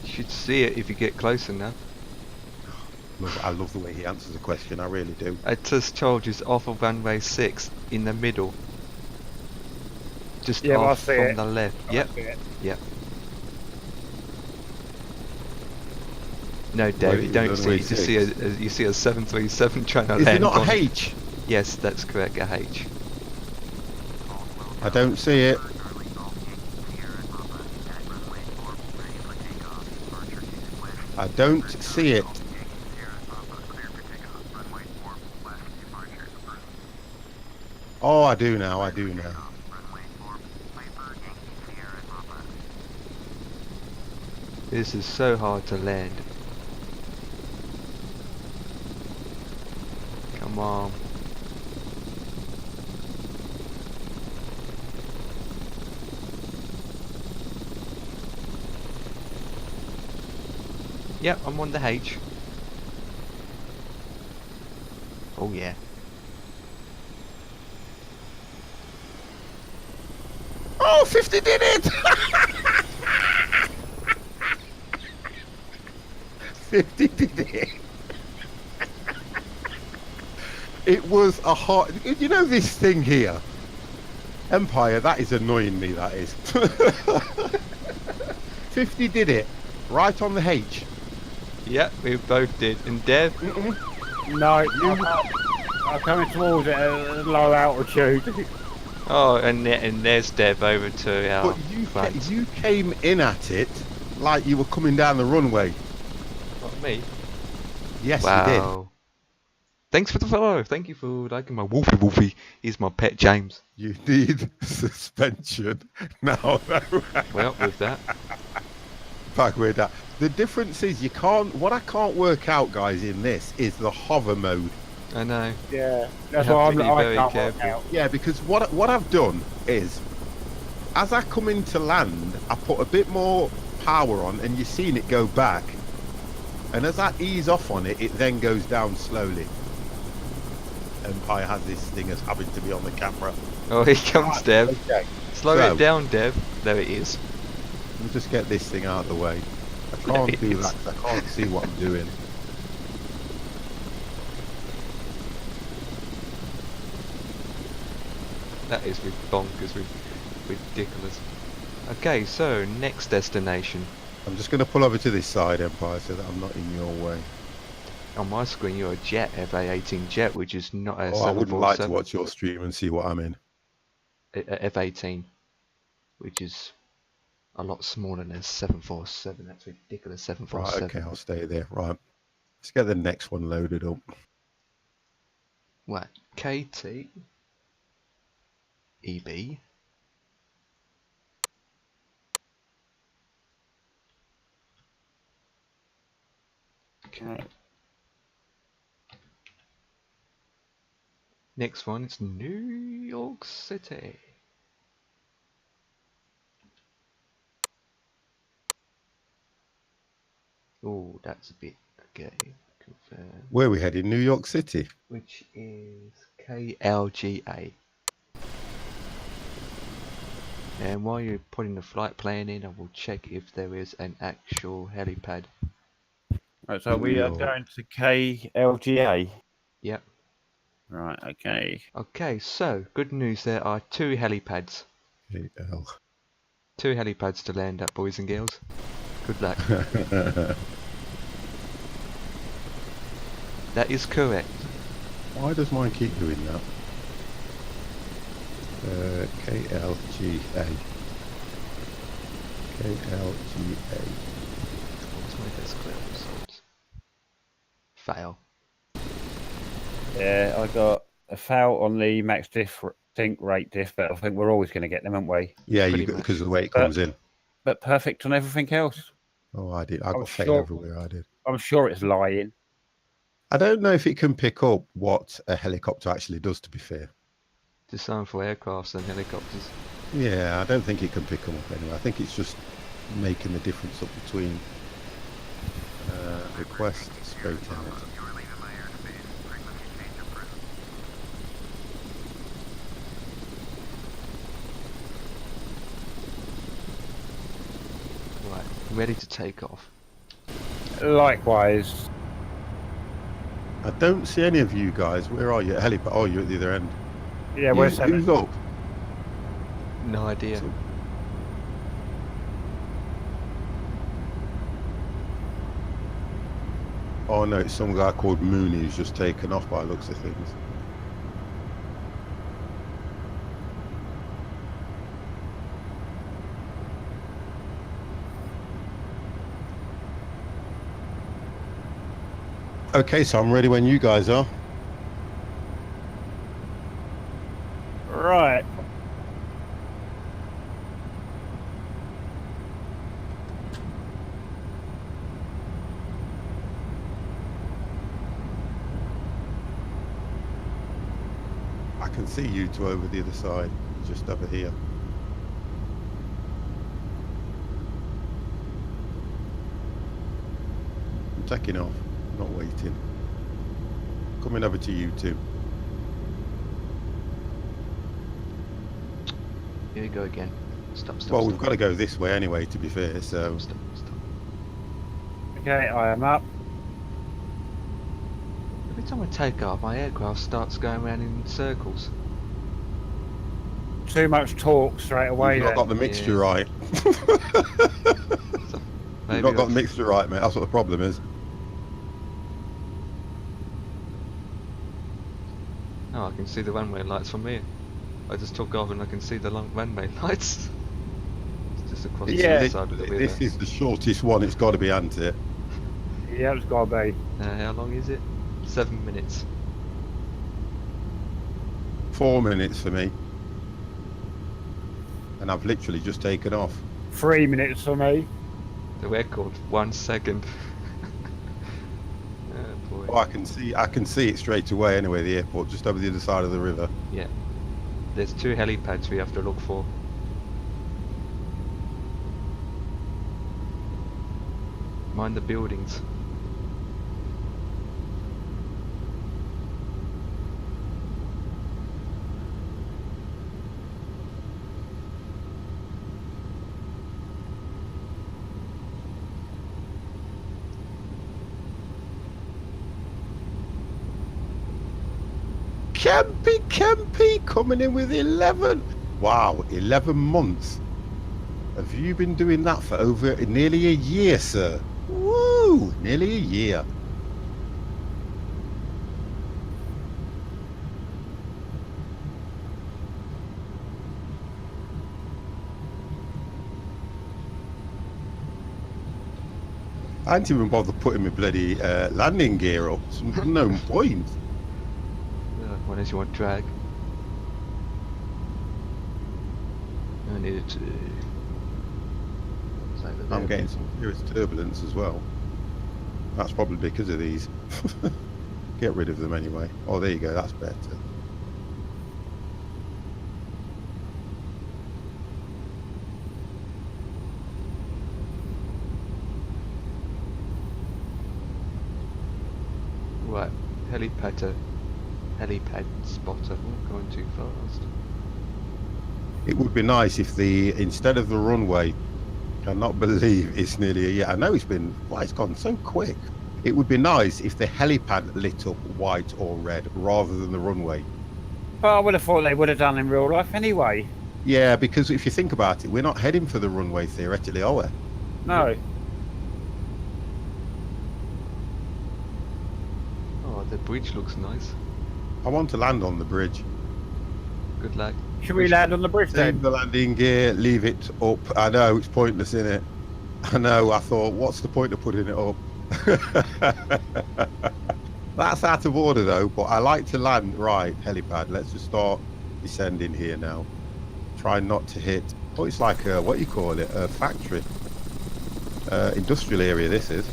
You should see it if you get close enough. I love the way he answers the question. I really do. I just told you it's off of runway 6 in the middle. Just Yeah, I off see from it. the left. I Yep. see it. Yep. No, Dave, you don't see it. You see a 737 trying to Is land it not on a H? Yes, that's correct, a H. I don't see it. I don't see it. Oh, I do now. I do now. This is so hard to land. Come on. Yep, I'm on the H. Oh yeah. Oh, 50 did it! 50 did it. It was a hard... You know this thing here? Empire, that is annoying me, that is. 50 did it. Right on the H. Yep, we both did. And Dev? No, I'm coming towards it at low altitude. Oh, and there's Dev over to our front. You came in at it like you were coming down the runway. Not me. Yes, Wow. Thanks for the follow. Thank you for liking my Wolfie. He's my pet James. you did. You need suspension. No. Well, with that. Back with that. The difference is you can't... What I can't work out, guys, in this is the hover mode. I know. Yeah, that's You why have to be I very can't careful. work out. Yeah, because what I've done is, as I come into land, I put a bit more power on, and you're seeing it go back. And as I ease off on it, it then goes down slowly. Empire has this thing as having to be on the camera. Oh, here comes Dev. Okay. Slow So- it down, Dev. There it is. Let me just get this thing out of the way. I There can't it do is. that 'cause I can't see what I'm doing. That is bonkers, ridiculous. Okay, so next destination. I'm just going to pull over to this side, Empire, so that I'm not in your way. On my screen, you're a jet, F-18 jet, which is not a Oh, I wouldn't like to 747. watch your stream and see what I'm in. F-18, which is a lot smaller than a 747. That's ridiculous, Right, 747. okay, I'll stay there. Right. Let's get the next one loaded up. Right, KT, EB, okay. Next one, it's New York City. Oh, that's a bit okay. Confirm. Where are we headed? New York City? Which is KLGA. And while you're putting the flight plan in, I will check if there is an actual helipad. Right, so we are Yo. going to KLGA. Yep. Right, okay. Okay, so good news. There are 2 helipads. KL. 2 helipads to land at, boys and girls. Good luck. That is correct. Why does mine keep doing that? KLGA. KLGA. What's my best clear results? Fail. Yeah, I got a foul on the max think rate diff, but I think we're always going to get them, aren't we? Yeah, Pretty because much. of the way it comes in. But perfect on everything else. Oh, I did. I I'm got fail sure- everywhere. I did. I'm sure it's lying. I don't know if it can pick up what a helicopter actually does, to be fair. Designed for aircrafts and helicopters. Yeah, I don't think it can pick them up anyway. I think it's just making the difference up between request straight out. Right, ready to take off. Likewise. I don't see any of you guys. Where are you? Helipad. Oh, you're at the other end. Yeah, we're seven. Who's up? No idea. So- Oh no, it's some guy called Mooney who's just taken off by the looks of things. Okay, so I'm ready when you guys are. Right. I can see you two over the other side, just over here. I'm taking off, I'm not waiting. Coming over to you two. Here we go again. Stop. Well, we've stop. got to go this way anyway, to be fair, so... Stop. Okay, I am up. Every time I take off, my aircraft starts going around in circles. Too much talk straight away. You've not Then. got the mixture Yeah. right. You've not got the mixture right, mate. That's what the problem is. Oh, I can see the runway lights from here. I just took off and I can see the long runway lights. It's just across the other side of the river. This is the shortest one. It's got to be, hasn't it? Yeah, it's got to be. How long is it? 7 minutes. 4 minutes for me. And I've literally just taken off. 3 minutes for me. The record, 1 second. Oh boy. Oh, I can see it straight away anyway, the airport, just over the other side of the river. Yeah. There's 2 helipads we have to look for. Mind the buildings. Kempy coming in with 11. Wow, 11 months. Have you been doing that for over nearly a year, sir? Woo, nearly a year. I didn't even bother putting my bloody landing gear up. No point. When is you want drag? I needed to. I'm getting some serious turbulence as well. That's probably because of these. Get rid of them anyway. Oh, there you go. That's better. Right, helipad spotter. Oh, going too fast. It would be nice if instead of the runway, I cannot believe it's nearly a year. I know it's gone so quick. It would be nice if the helipad lit up white or red rather than the runway. But I would have thought they would have done in real life anyway. Yeah, because if you think about it, we're not heading for the runway theoretically, are we? No. Oh, the bridge looks nice. I want to land on the bridge. Good luck. Should we land on the bridge Save then? the landing gear, leave it up. I know, it's pointless, isn't it? I know, I thought, what's the point of putting it up? That's out of order though, but I like to land right, helipad. Let's just start descending here now. Try not to hit, oh, it's like a, what you call it, a factory. Industrial area this is.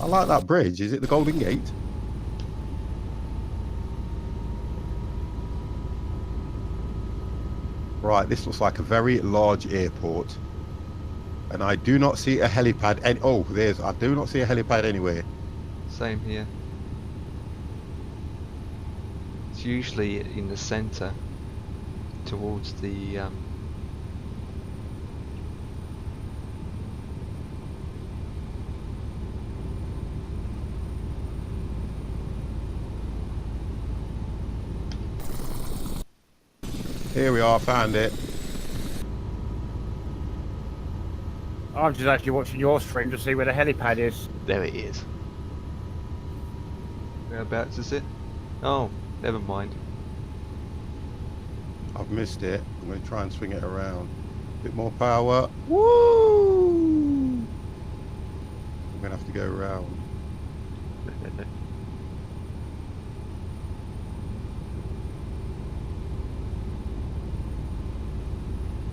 I like that bridge. Is it the Golden Gate? Right, this looks like a very large airport. And I do not see a helipad. I do not see a helipad anywhere. Same here. It's usually in the center, towards the Here we are, found it. I'm just actually watching your stream to see where the helipad is. There it is. Whereabouts is it? Oh, never mind. I've missed it. I'm going to try and swing it around. Bit more power. Woo! I'm going to have to go around.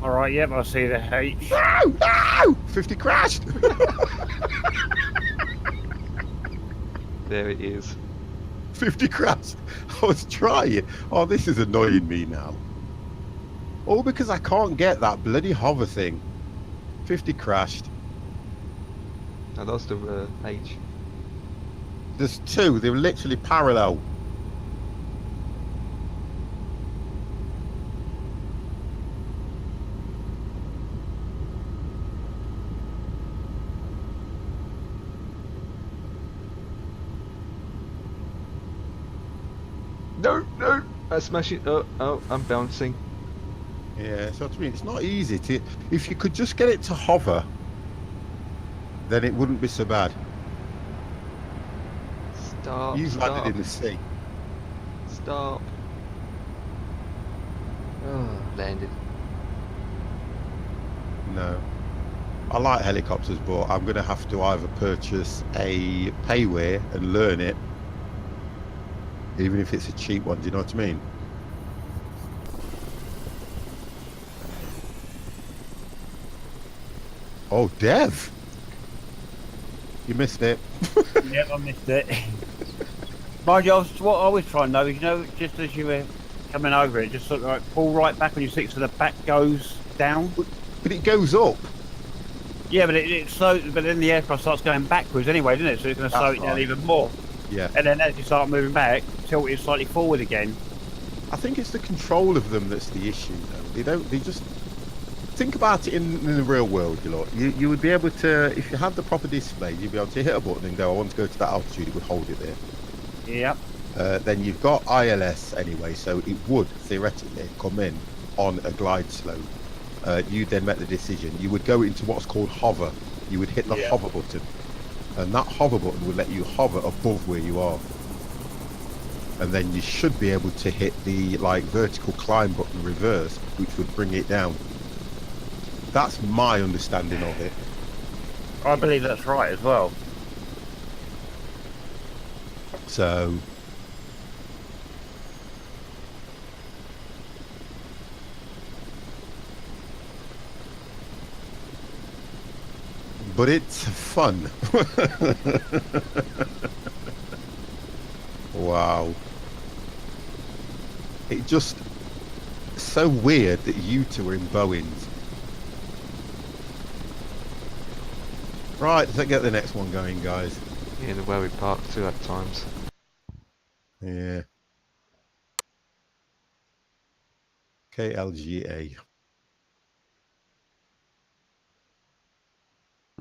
All right, yep, I see the H. No! No! 50 crashed! There it is. 50 crashed. I was trying. Oh, this is annoying me now. All because I can't get that bloody hover thing. 50 crashed. I lost a H. There's two. They were literally parallel. No, no! I smash it. Oh, oh, I'm bouncing. Yeah, so what I mean, it's not easy to. If you could just get it to hover, then it wouldn't be so bad. Stop. You've Stop. landed in the sea. Stop. Oh, landed. No. I like helicopters, but I'm going to have to either purchase a payware and learn it, even if it's a cheap one. Do you know what I mean? Oh, Dev! You missed it. Yep, I missed it. Mind you, what I was trying to know is, you know, just as you were coming over it, just sort of like pull right back on your six so the back goes down. But it goes up. Yeah, but it slows, but then the aircraft starts going backwards anyway, doesn't it? So it's going to slow it down even more. Yeah. And then as you start moving back, tilt it slightly forward again. I think it's the control of them that's the issue, though. They just... Think about it in the real world, you lot. You would be able to, if you had the proper display, you'd be able to hit a button and go, I want to go to that altitude, it would hold it there. Yep. Then you've got ILS anyway, so it would theoretically come in on a glide slope. You then make the decision. You would go into what's called hover. You would hit the hover button, and that hover button would let you hover above where you are. And then you should be able to hit the vertical climb button reverse, which would bring it down. That's my understanding of it. I believe that's right as well. So but it's fun. Wow. It just so weird that you two are in Boeings. Right, let's get the next one going, guys. Yeah, the way we parked 2 at times. Yeah. KLGA.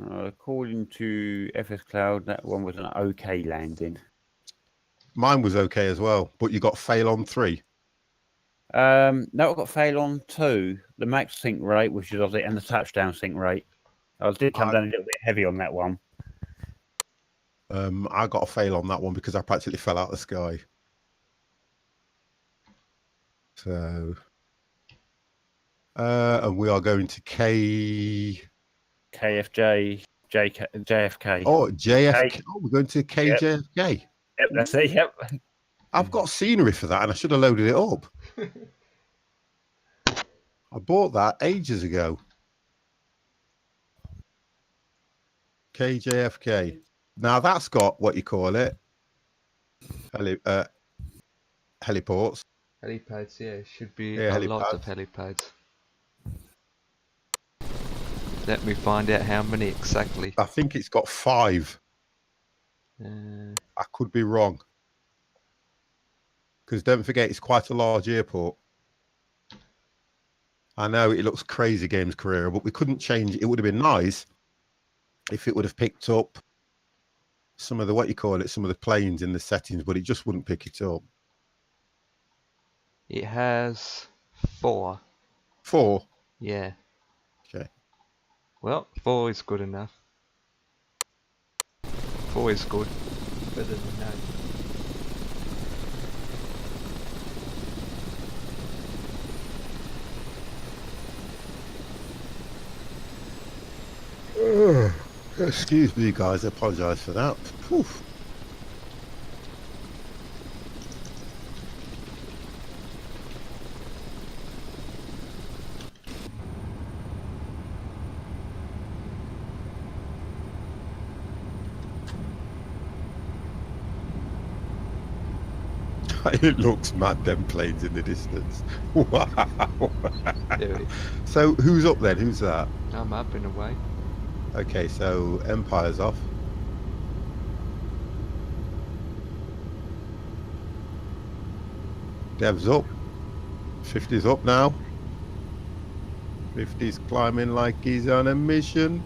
According to FS Cloud, that one was an okay landing. Mine was okay as well, but you got fail on 3. No, I got fail on 2. The max sink rate, which is obviously, and the touchdown sink rate. I did come down a little bit heavy on that one. I got a fail on that one because I practically fell out of the sky. So, and we are going to KFJ, JFK. Oh, JFK. Oh, we're going to KJFK. Yep, that's it. Yep. I've got scenery for that, and I should have loaded it up. I bought that ages ago. KJFK. Now that's got what you call it. Heliports. Helipads, yeah, should be Yeah, a lot of helipads. Let me find out how many exactly. I think it's got 5. I could be wrong. Because don't forget, it's quite a large airport. I know it looks crazy, Games Career, but we couldn't change it. It would have been nice if it would have picked up some of the, some of the planes in the settings, but it just wouldn't pick it up. It has 4. 4. Yeah. Okay. Well, 4 is good enough. 4 is good. Better than none. Excuse me, guys. I apologise for that. Whew. It looks mad, them planes in the distance. Wow. There it is. So who's up then? Who's that? I'm up and away. Okay, so Empire's off. Dev's up. 50's up now. 50's climbing like he's on a mission.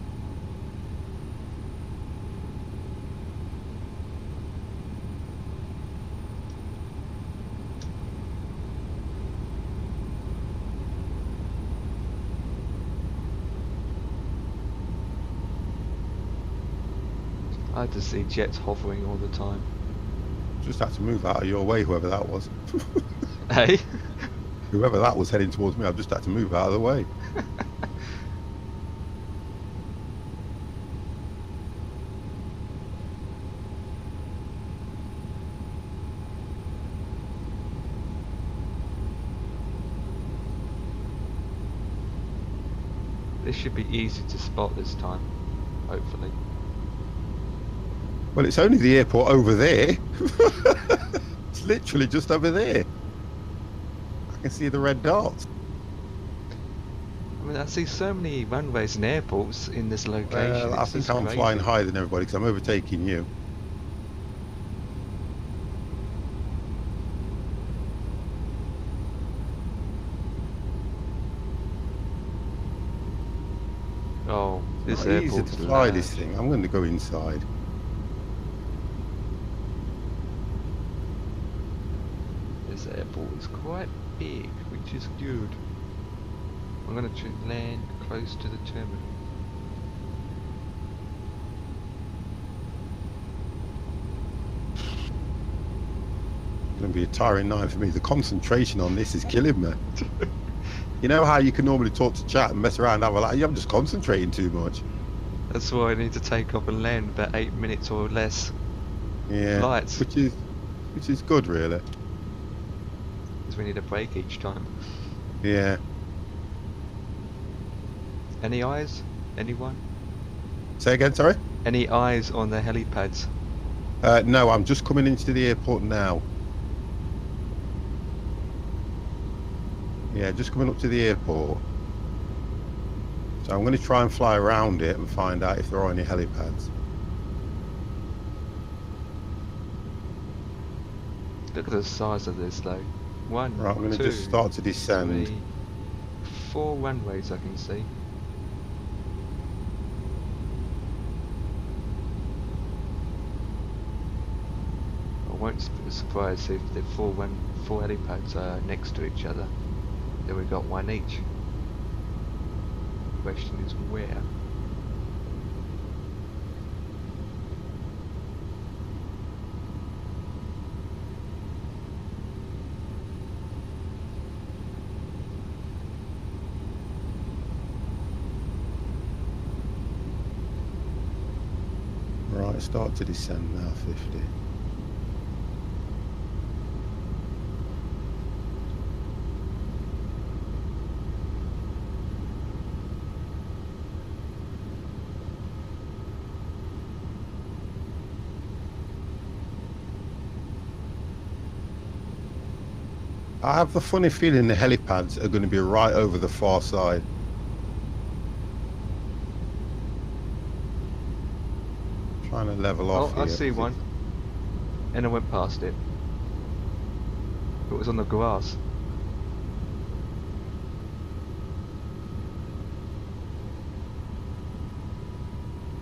I had to see jets hovering all the time. Just had to move out of your way, whoever that was. Hey? Whoever that was heading towards me, I've just had to move out of the way. This should be easy to spot this time, hopefully. Well, it's only the airport over there. It's literally just over there. I can see the red dots. I mean, I see so many runways and airports in this location. Well, I It's think just I'm crazy. flying higher than everybody because I'm overtaking you. Oh, this Not easy airport's to fly large. this thing. I'm going to go inside. This airport is quite big, which is good. I'm going to land close to the terminal. It's going to be a tiring night for me. The concentration on this is killing me. You know how you can normally talk to chat and mess around and have a laugh? I'm just concentrating too much. That's why I need to take off and land about 8 minutes or less. Yeah, Flights. which is good, really. Because we need a break each time. Yeah. Any eyes? Anyone? Say again, sorry? Any eyes on the helipads? No, I'm just coming into the airport now. Yeah, just coming up to the airport. So I'm going to try and fly around it and find out if there are any helipads. Look at the size of this though. One, Right, I'm going to two, just start to descend. 3, 4 runways I can see. I won't be surprised if the 4 helipads are next to each other. Then we've got one each. The question is where? Right, start to descend now, 50. I have the funny feeling the helipads are going to be right over the far side. Trying to level Oh, off here. I see one. And I went past it. It was on the grass.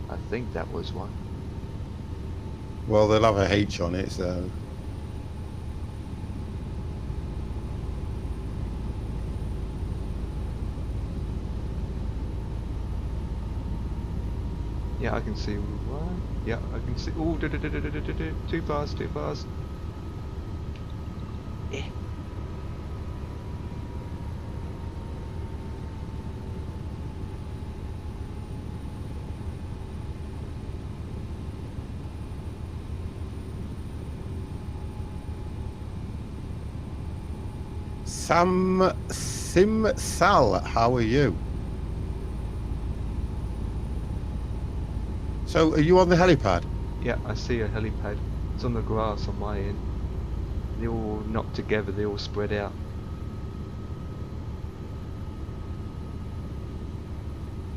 I think that was one. Well, they'll have a H on it, so... Yeah, I can see one. Yeah, I can see. Oh, 2 bars, 2 bars. Eh. Sim Sal, how are you? So, are you on the helipad? Yeah, I see a helipad. It's on the grass on my end. They're all not together, they're all spread out.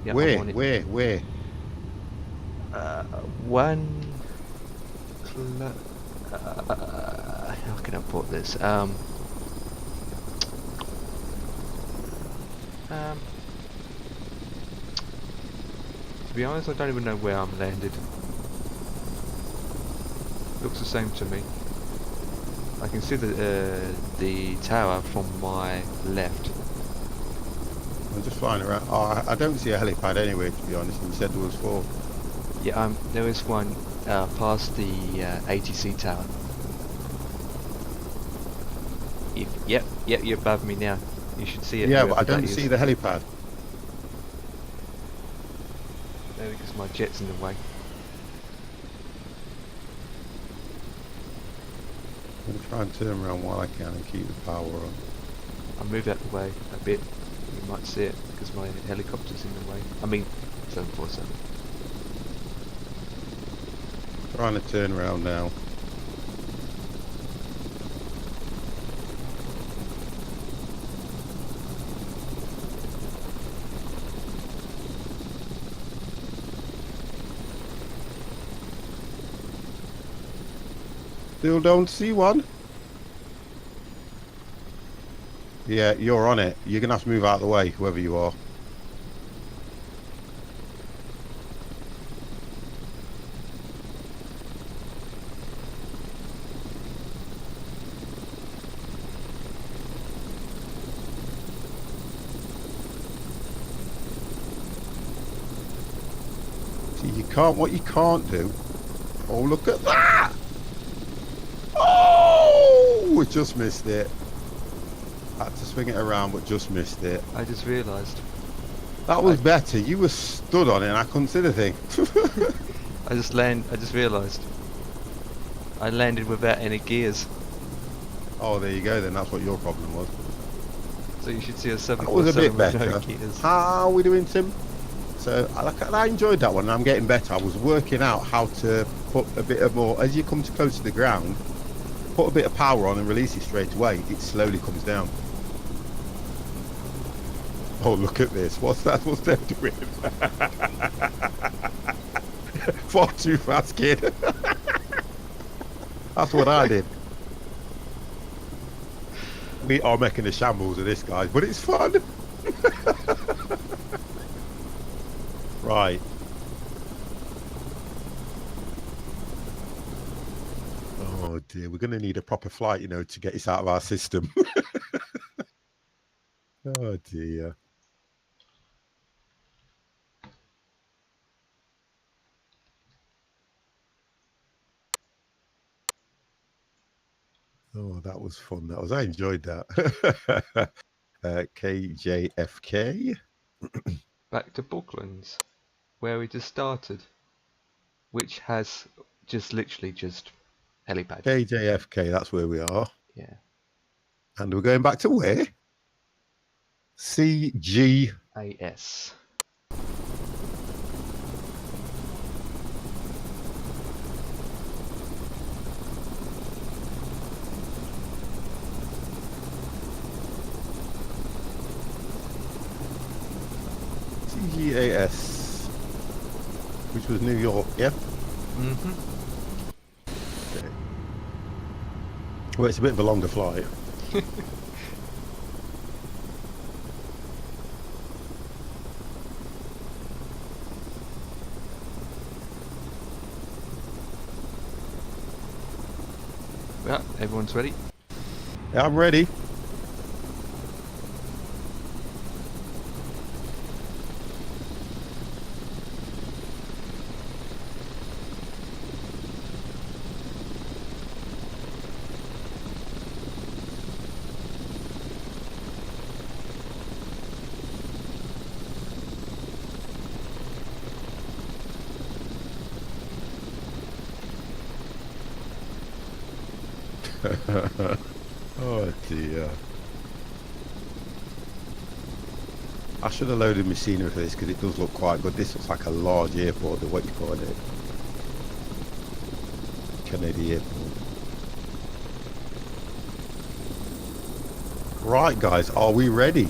Yeah, I'm on it. Where? One. How can I put this? To be honest, I don't even know where I'm landed. Looks the same to me. I can see the tower from my left. I'm just flying around. Oh, I don't see a helipad anywhere, to be honest. You said there was 4. Yeah, there is one past the ATC tower. Yep, you're above me now. You should see it. Yeah, but I don't see the helipad. No, because my jet's in the way. I'm going to try and turn around while I can and keep the power on. I'll move out the way a bit. You might see it because my helicopter's in the way. I mean, 747. Trying to turn around now. Still don't see one. Yeah, you're on it. You're going to have to move out of the way, whoever you are. See, what you can't do. Oh, look at that! Oh, we just missed it. Had to swing it around, but just missed it. I just realised. That was better. You were stood on it, and I couldn't see the thing. I just realised. I landed without any gears. Oh, there you go. Then that's what your problem was. So you should see a 747 That was a bit with better. no gears. How are we doing, Tim? So I enjoyed that one, and I'm getting better. I was working out how to put a bit of more, as you come too close to the ground, put a bit of power on and release it straight away. It slowly comes down. Oh, look at this. What's that? What's that doing? Far too fast, kid. That's what I did. We are making a shambles of this, guys, but it's fun. Right. Oh dear, we're going to need a proper flight, you know, to get this out of our system. Oh dear. Oh, that was fun. I enjoyed that. KJFK. Back to Booklands, where we just started, which has literally just helipad. KJFK, that's where we are. Yeah. And we're going back to where? CGAS. CGAS, which was New York, yeah? Mm-hmm. Okay. Well, it's a bit of a longer flight. Yeah, everyone's ready. Yeah, I'm ready. Oh dear. I should have loaded machinery for this because it does look quite good. This looks like a large airport, the what you call it. Kennedy Airport. Right guys, are we ready?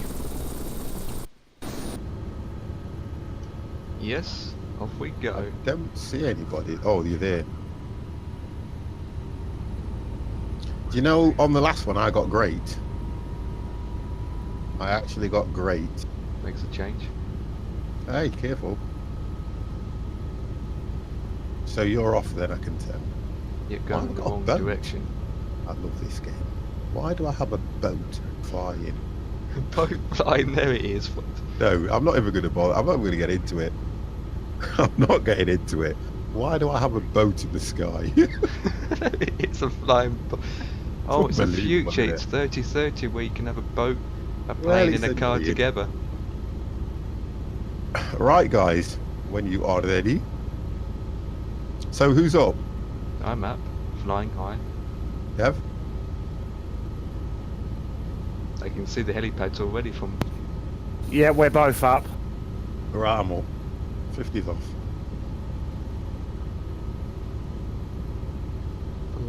Yes, off we go. Don't see anybody. Oh, you're there. Do you know, on the last one I got great. I actually got great. Makes a change. Hey, careful. So you're off then, I can tell. You're going in the wrong direction. I love this game. Why do I have a boat flying? Boat flying, there it is. No, I'm not even going to bother. I'm not going to get into it. I'm not getting into it. Why do I have a boat in the sky? It's a flying boat. Oh, it's a Unbelievable, future. isn't it? It's 3030 where you can have a boat, a Well, plane, it's and a car indeed. together. Right, guys, when you are ready. So who's up? I'm up, flying high. Dev? I can see the helipads already from. Yeah, we're both up. Right, I'm up. 50's off.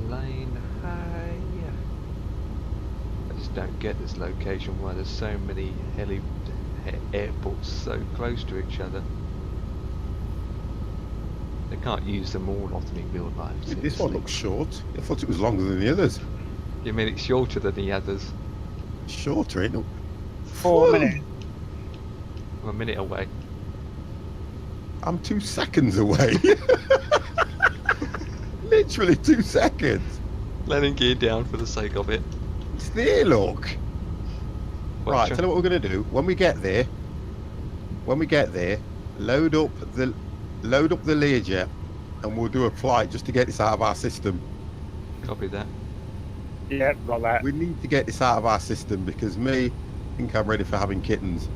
Flying high. I just don't get this location where there's so many airports so close to each other. They can't use them all often in real life. This one seriously. looks short. I thought it was longer than the others. You mean it's shorter than the others? Shorter, ain't it? 4 minutes. I'm a minute away. I'm 2 seconds away. Literally 2 seconds. Landing gear down for the sake of it. It's there, look. Right, Watch tell you what we're going to do. When we get there, load up the Learjet, and we'll do a flight just to get this out of our system. Copy that. Yeah, got that. We need to get this out of our system because I think I'm ready for having kittens.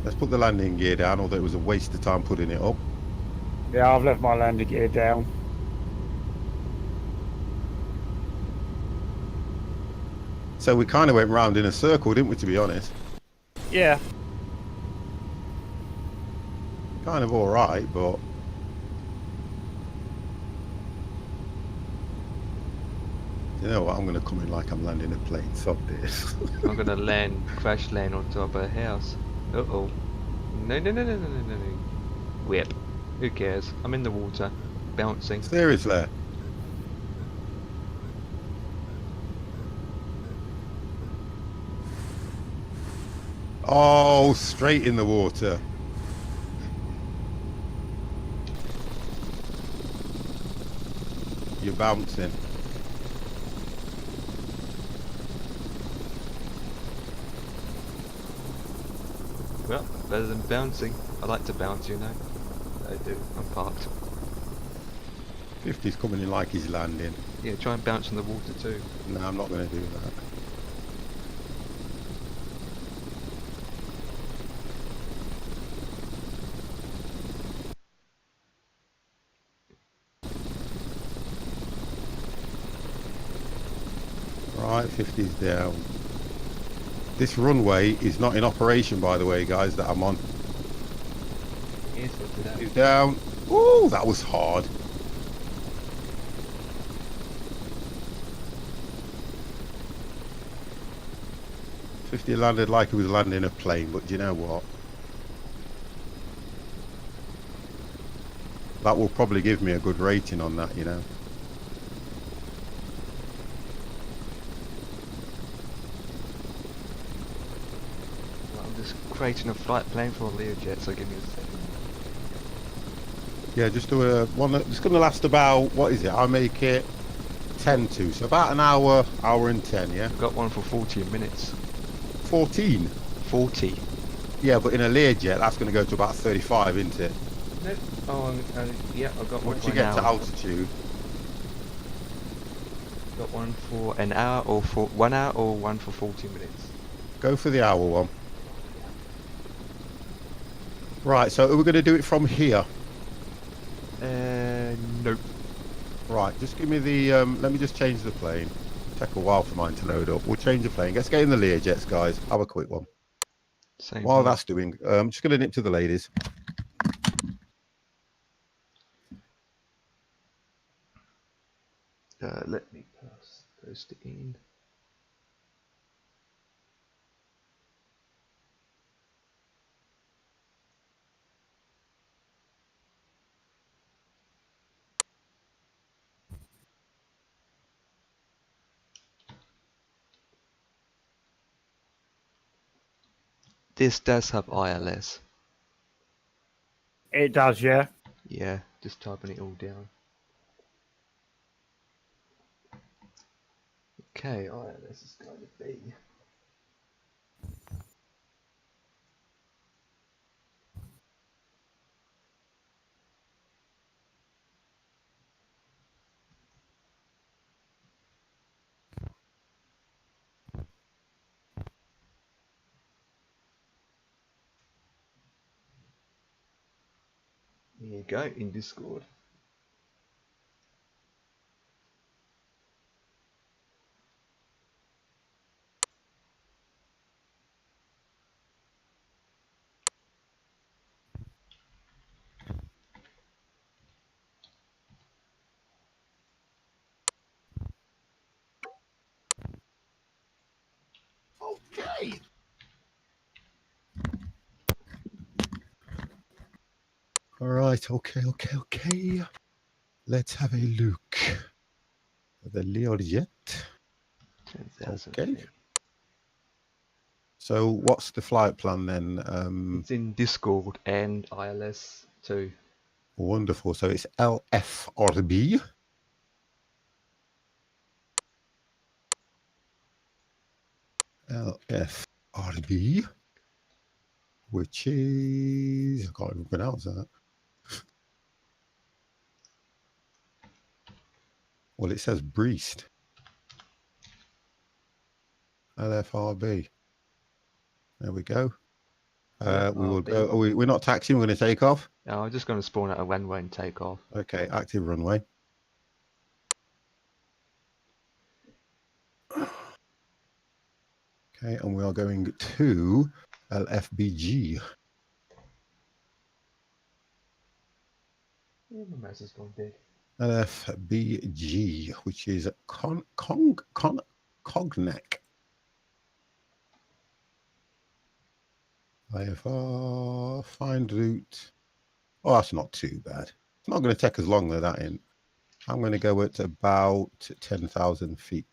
Let's put the landing gear down, although it was a waste of time putting it up. Yeah, I've left my landing gear down. So we kind of went round in a circle, didn't we, to be honest? Yeah. Kind of alright, but... You know what, I'm going to come in like I'm landing a plane, sod this. I'm gonna crash land on top of a house. Uh-oh. No. Whip. Who cares? I'm in the water. Bouncing. Seriously. Oh, straight in the water. You're bouncing. Well, better than bouncing. I like to bounce, you know. I do. I'm parked. 50's coming in like he's landing. Yeah, try and bounce in the water too. No, I'm not going to do that. Right, 50's down. This runway is not in operation, by the way, guys, that I'm on. Yes, He's down. Ooh, that was hard. He landed like he was landing a plane, but do you know what? That will probably give me a good rating on that, you know. Well, I'm just creating a flight plane for a Learjet, so give me a second. Yeah, just do a one. It's going to last about, what is it? I make it 10 to, so about an hour, hour and 10, yeah? I've got one for 40 minutes. 14. 40. Yeah, but in a Learjet, that's going to go to about 35, isn't it? No. Oh, yeah, I've got one Once for you an get to hour. altitude. Got one for an hour or for 1 hour or one for 40 minutes. Go for the hour one. Right, so we're going to do it from here. Nope. Right, just give me the, let me just change the plane. Take a while for mine to load up. We'll change the plane. Let's get in the Learjets, guys. Have a quick one. Same While here. that's doing, I'm just going to nip to the ladies. Let me post it in. This does have ILS. It does, yeah. Yeah, just typing it all down. Okay, ILS is going to be. Here you go, in Discord. Okay. All right, okay. Let's have a look at the Learjet. 10,000 Okay. feet. So what's the flight plan then? It's in Discord and ILS too. Wonderful. So it's LFRB. LFRB, which is, I can't even pronounce that. Well, it says Breast. LFRB. There we go. We will go. We're not taxiing. We're going to take off. No, I'm just going to spawn out a runway and take off. Okay, active runway. Okay, and we are going to LFBG. Yeah, my mouse has gone dead. LFBG, which is Cognac. IFR, find route. Oh, that's not too bad. It's not going to take as long as that in. I'm going to go at about 10,000 feet.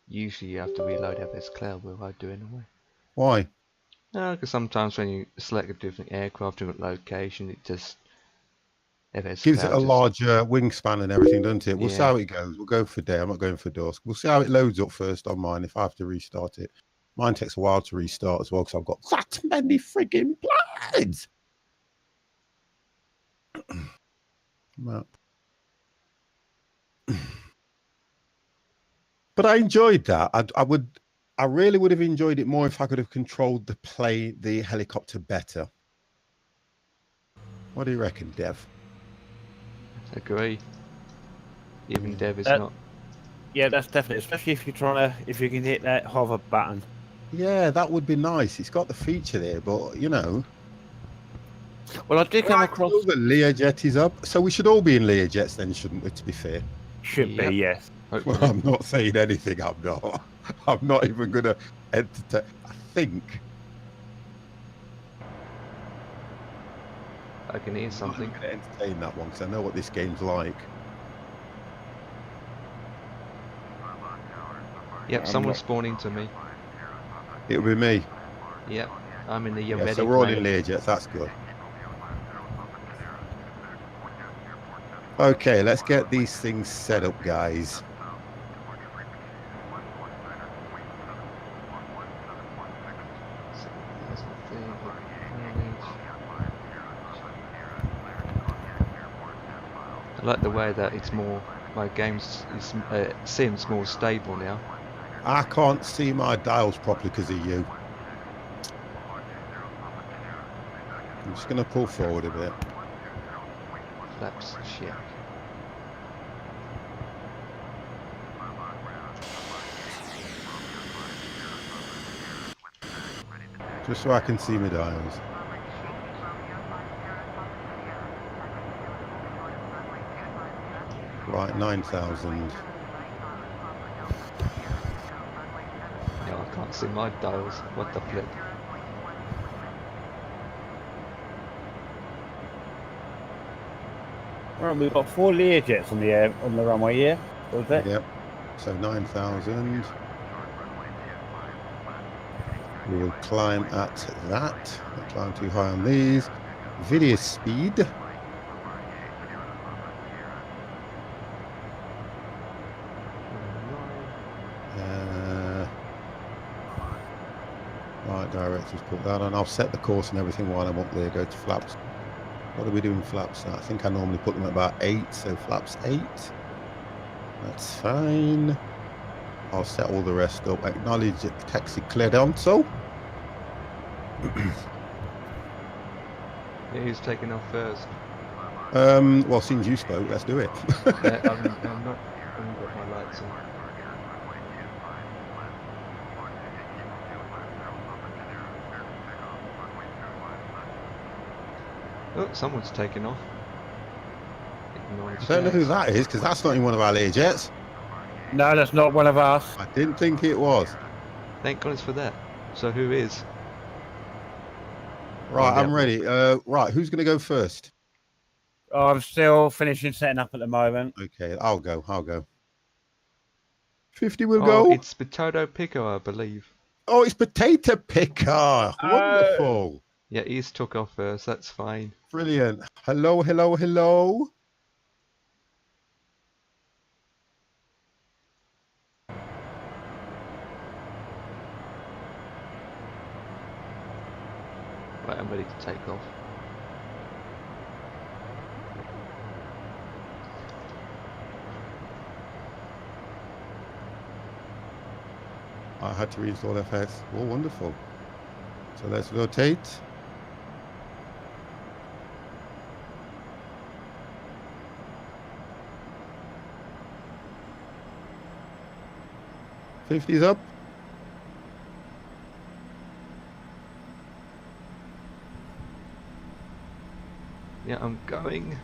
Usually you have to reload FS Cloud, which I do anyway. Why? No, because sometimes when you select a different aircraft, different location, it just FS Gives it Cloud a just, larger wingspan and everything, doesn't it? We'll see Yeah. how it goes. We'll go for day. I'm not going for dusk. We'll see how it loads up first on mine if I have to restart it. Mine takes a while to restart as well because I've got that many frigging planes. Map. But I enjoyed that. I really would have enjoyed it more if I could have controlled the helicopter better. What do you reckon, Dev? agree. Even Dev is That- not. Yeah, that's definitely, especially if you're trying to, if you can hit that hover button. Yeah, that would be nice. It's got the feature there, but you know. Well, I did come Right, across. so the Learjet is up. So we should all be in Learjets then, shouldn't we, to be fair? Should Yep. be, yes. Hopefully. Well, I'm not saying anything, I'm not. I'm not even going to entertain. I think. I can hear something. I'm going to entertain that one because I know what this game's like. Yep, I'm someone's not- spawning to me. It'll be me. Yep, I'm in the Yeah, medic so we're all in lane. Learjets, that's good. Okay, let's get these things set up, guys. That's my thing. I like the way that it's more. My game's seems more stable now. I can't see my dials properly because of you. I'm just going to pull forward a bit. flaps shit. Just so I can see my dials. Right, 9,000. No, I can't see my dials. What the flip? Right, we've got 4 Learjets on the air on the runway. Yeah, was it? Yep. So 9,000. We will climb at that. Not climb too high on these. Video speed. Right, directors, put that on. I'll set the course and everything while I'm up there. Go to flaps. What are we doing flaps at? I think I normally put them at about 8, so flaps 8. That's fine. I'll set all the rest up. Acknowledge that the taxi cleared on, so. Yeah, who's taking off first? Well, since you spoke, let's do it. Yeah, I haven't got my lights on. Oh, someone's taking off. I don't know who that is, because that's not in one of our Learjets. No, that's not one of us. I didn't think it was. Thank goodness for that. So who is? Right, Oh, yeah. I'm ready. Right, who's going to go first? Oh, I'm still finishing setting up at the moment. Okay, I'll go. 50 will Oh, go. it's Potato Picker, I believe. Oh, it's Potato Picker. Wonderful. Yeah, he's took off first. That's fine. Brilliant. Hello. Right, I'm ready to take off. I had to reinstall FS. Oh, wonderful. So let's rotate. '50's up. Yeah, I'm going.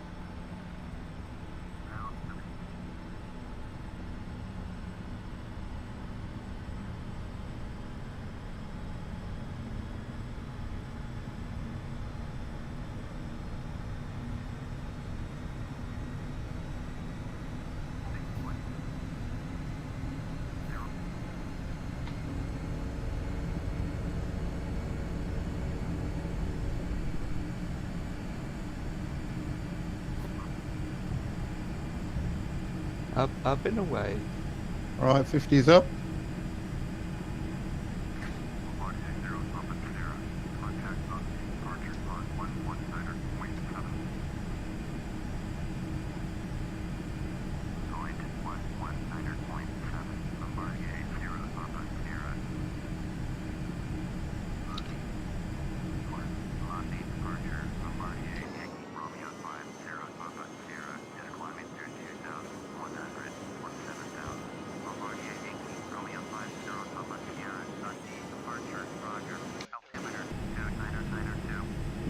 I've been away. All right, 50's up.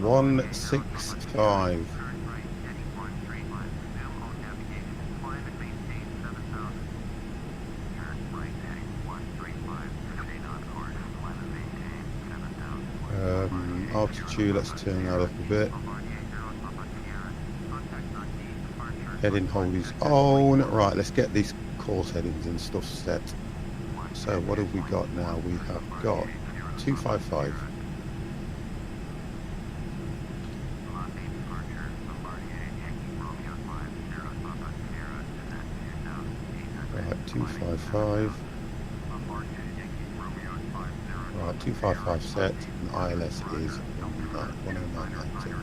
One 165. Altitude, let's turn that up a bit. Heading hold his own. Right, let's get these course headings and stuff set. So what have we got now? We have got 255. Right, 255. Right, 255 set, and ILS is 109.90.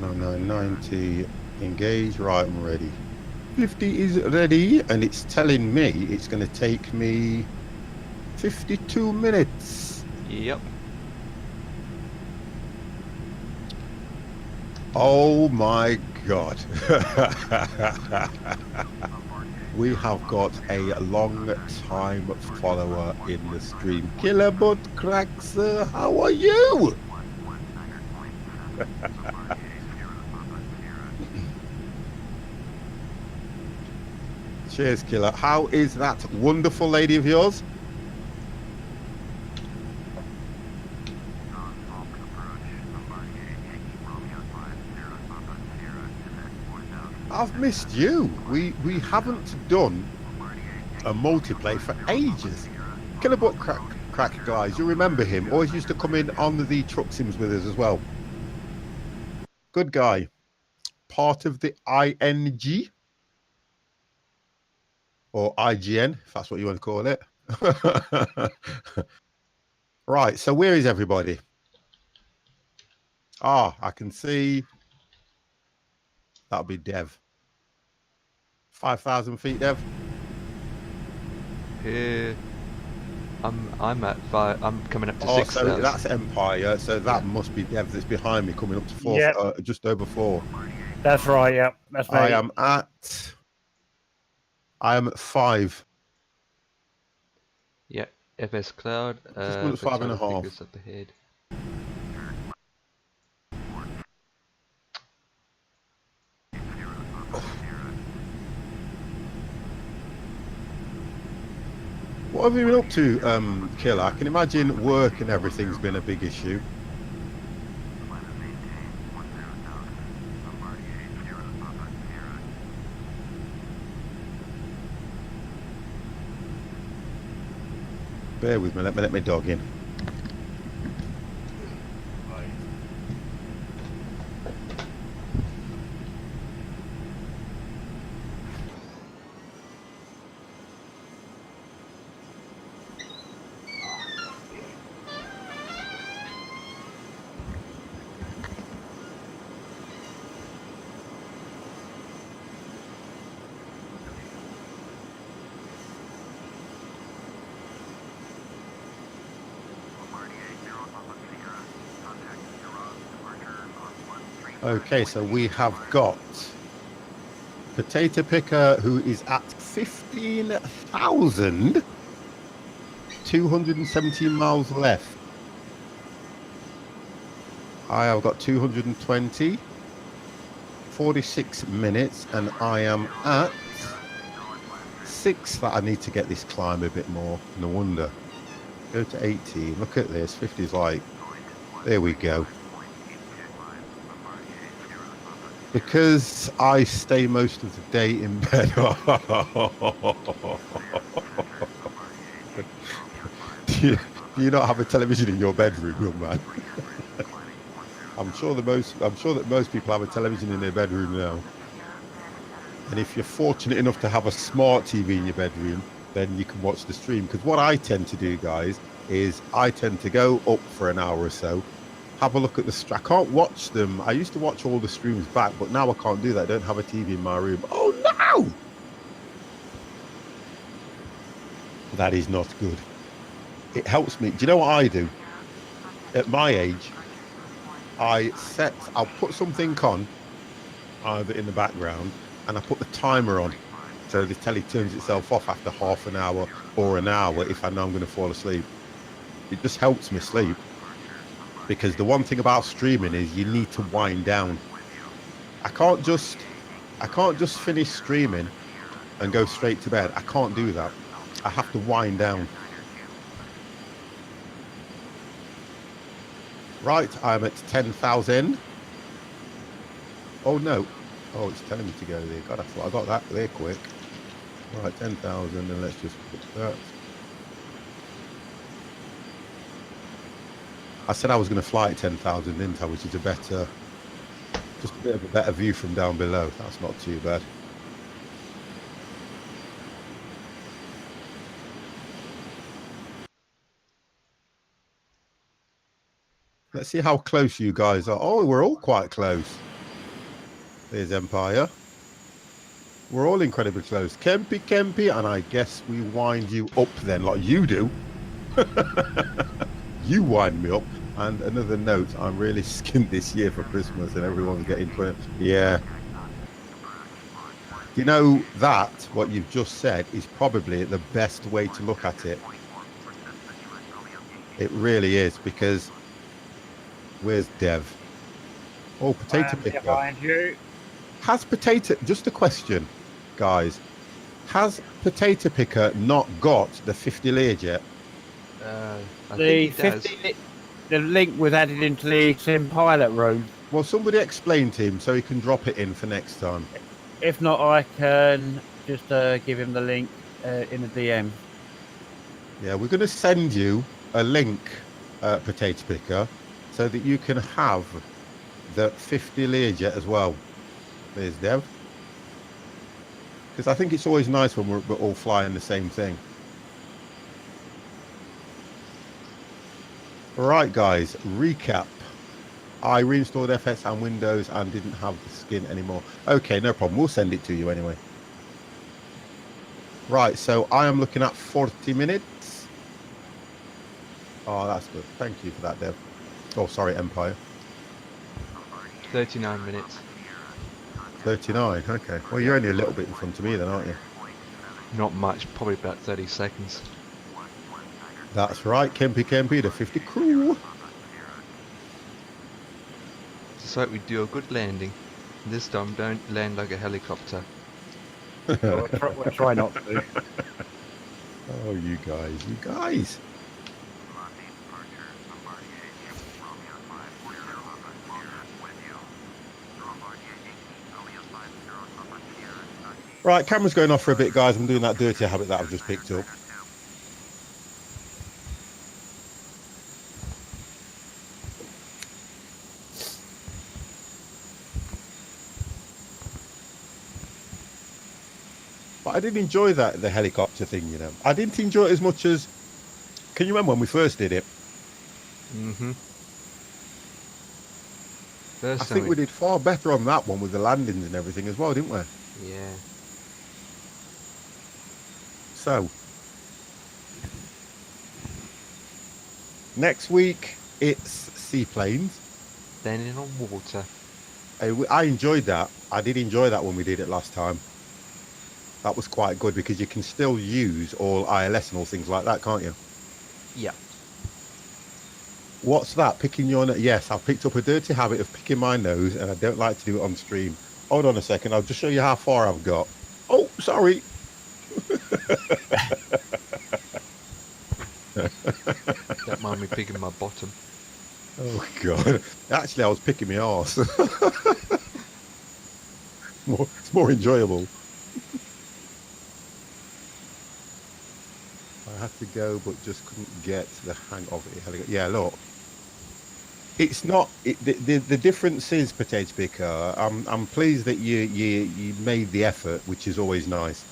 $109.90, engage. Right, I'm ready. 50 is ready, and it's telling me it's going to take me 52 minutes. Yep. Oh my God. We have got a long time follower in the stream. Killer Butt Cracks, how are you? Cheers, Killer. How is that wonderful lady of yours? I've missed you. We haven't done a multiplayer for ages. Killer Butt Crack guys, you remember him? Always used to come in on the truck sims with us as well. Good guy. Part of the ING or IGN, if that's what you want to call it. Right, so where is everybody? Ah, I can see. That'll be Dev. 5,000 feet, Dev. Here. I'm at 5. I'm coming up to Oh, 6,000. so that's Empire. So that must be Dev that's behind me, coming up to 4. Yep. Just over 4. That's right. Yep, that's me. I am at 5. Yeah. FS Cloud. Just under 5.5. Figures up ahead. What have you been up to, Killer? I can imagine work and everything's been a big issue. Bear with me, let me let my dog in. Okay, so we have got Potato Picker, who is at 15,217 miles left. I have got 220, 46 minutes, and I am at 6 that I need to get this climb a bit more. No wonder. Go to 18. Look at this. 50 is like, there we go. Because I stay most of the day in bed. do you not have a television in your bedroom, young man? I'm sure that most people have a television in their bedroom now. And if you're fortunate enough to have a smart TV in your bedroom, then you can watch the stream. Because what I tend to do, guys, is I tend to go up for an hour or so, have a look at the I can't watch them. I used to watch all the streams back, but now I can't do that. I don't have a TV in my room. Oh no! That is not good. It helps me. Do you know what I do? At my age, I'll put something on either in the background, and I put the timer on. So the telly turns itself off after half an hour or an hour if I know I'm going to fall asleep. It just helps me sleep. Because the one thing about streaming is you need to wind down. I can't just finish streaming and go straight to bed. I can't do that. I have to wind down. Right, I'm at 10,000. Oh no. Oh, it's telling me to go there. God, I thought I got that there quick. Right, 10,000, and let's just put that. I said I was going to fly at 10,000, didn't I? Which is just a bit of a better view from down below. That's not too bad. Let's see how close you guys are. Oh, we're all quite close. There's Empire. We're all incredibly close. Kempy, and I guess we wind you up then, like you do. You wind me up. And another note, I'm really skint this year for Christmas and everyone's getting 20. Yeah. You know, that, what you've just said, is probably the best way to look at it. It really is, because where's Dev? Oh, potato picker. Behind you. Has potato, just a question, guys. Has potato picker not got the 50 Learjet? I The think he does. 50, the link was added into the sim pilot room. Well, somebody explain to him so he can drop it in for next time. If not, I can just give him the link in the DM. Yeah, we're going to send you a link, potato picker, so that you can have the 50 Learjet as well. There's Dev. Because I think it's always nice when we're all flying the same thing. Right, guys, recap. I reinstalled FS and Windows and didn't have the skin anymore. Okay, no problem. We'll send it to you anyway. Right, so I am looking at 40 minutes. Oh, that's good. Thank you for that, Dev. Oh, sorry, Empire. 39 minutes. 39, okay. Well, you're only a little bit in front of me then, aren't you? Not much, probably about 30 seconds. That's right, Kempy, the 50 crew. Just hope we do a good landing. This time, don't land like a helicopter. We'll try not to. Oh, you guys. Right, camera's going off for a bit, guys. I'm doing that dirty habit that I've just picked up. But I did enjoy the helicopter thing, you know. I didn't enjoy it as much as... Can you remember when we first did it? Mm-hmm. I think we did far better on that one with the landings and everything as well, didn't we? Yeah. So, next week it's seaplanes. Landing on water. I enjoyed that. I did enjoy that when we did it last time. That was quite good because you can still use all ILS and all things like that, can't you? Yeah. What's that? Picking your nose? Yes, I've picked up a dirty habit of picking my nose and I don't like to do it on stream. Hold on a second, I'll just show you how far I've got. Oh, sorry. Don't mind me picking my bottom. Oh, God. Actually, I was picking my arse. It's more enjoyable. I had to go, but just couldn't get the hang of it. Yeah, look. It's not... the difference is, Potato Picker, I'm pleased that you made the effort, which is always nice.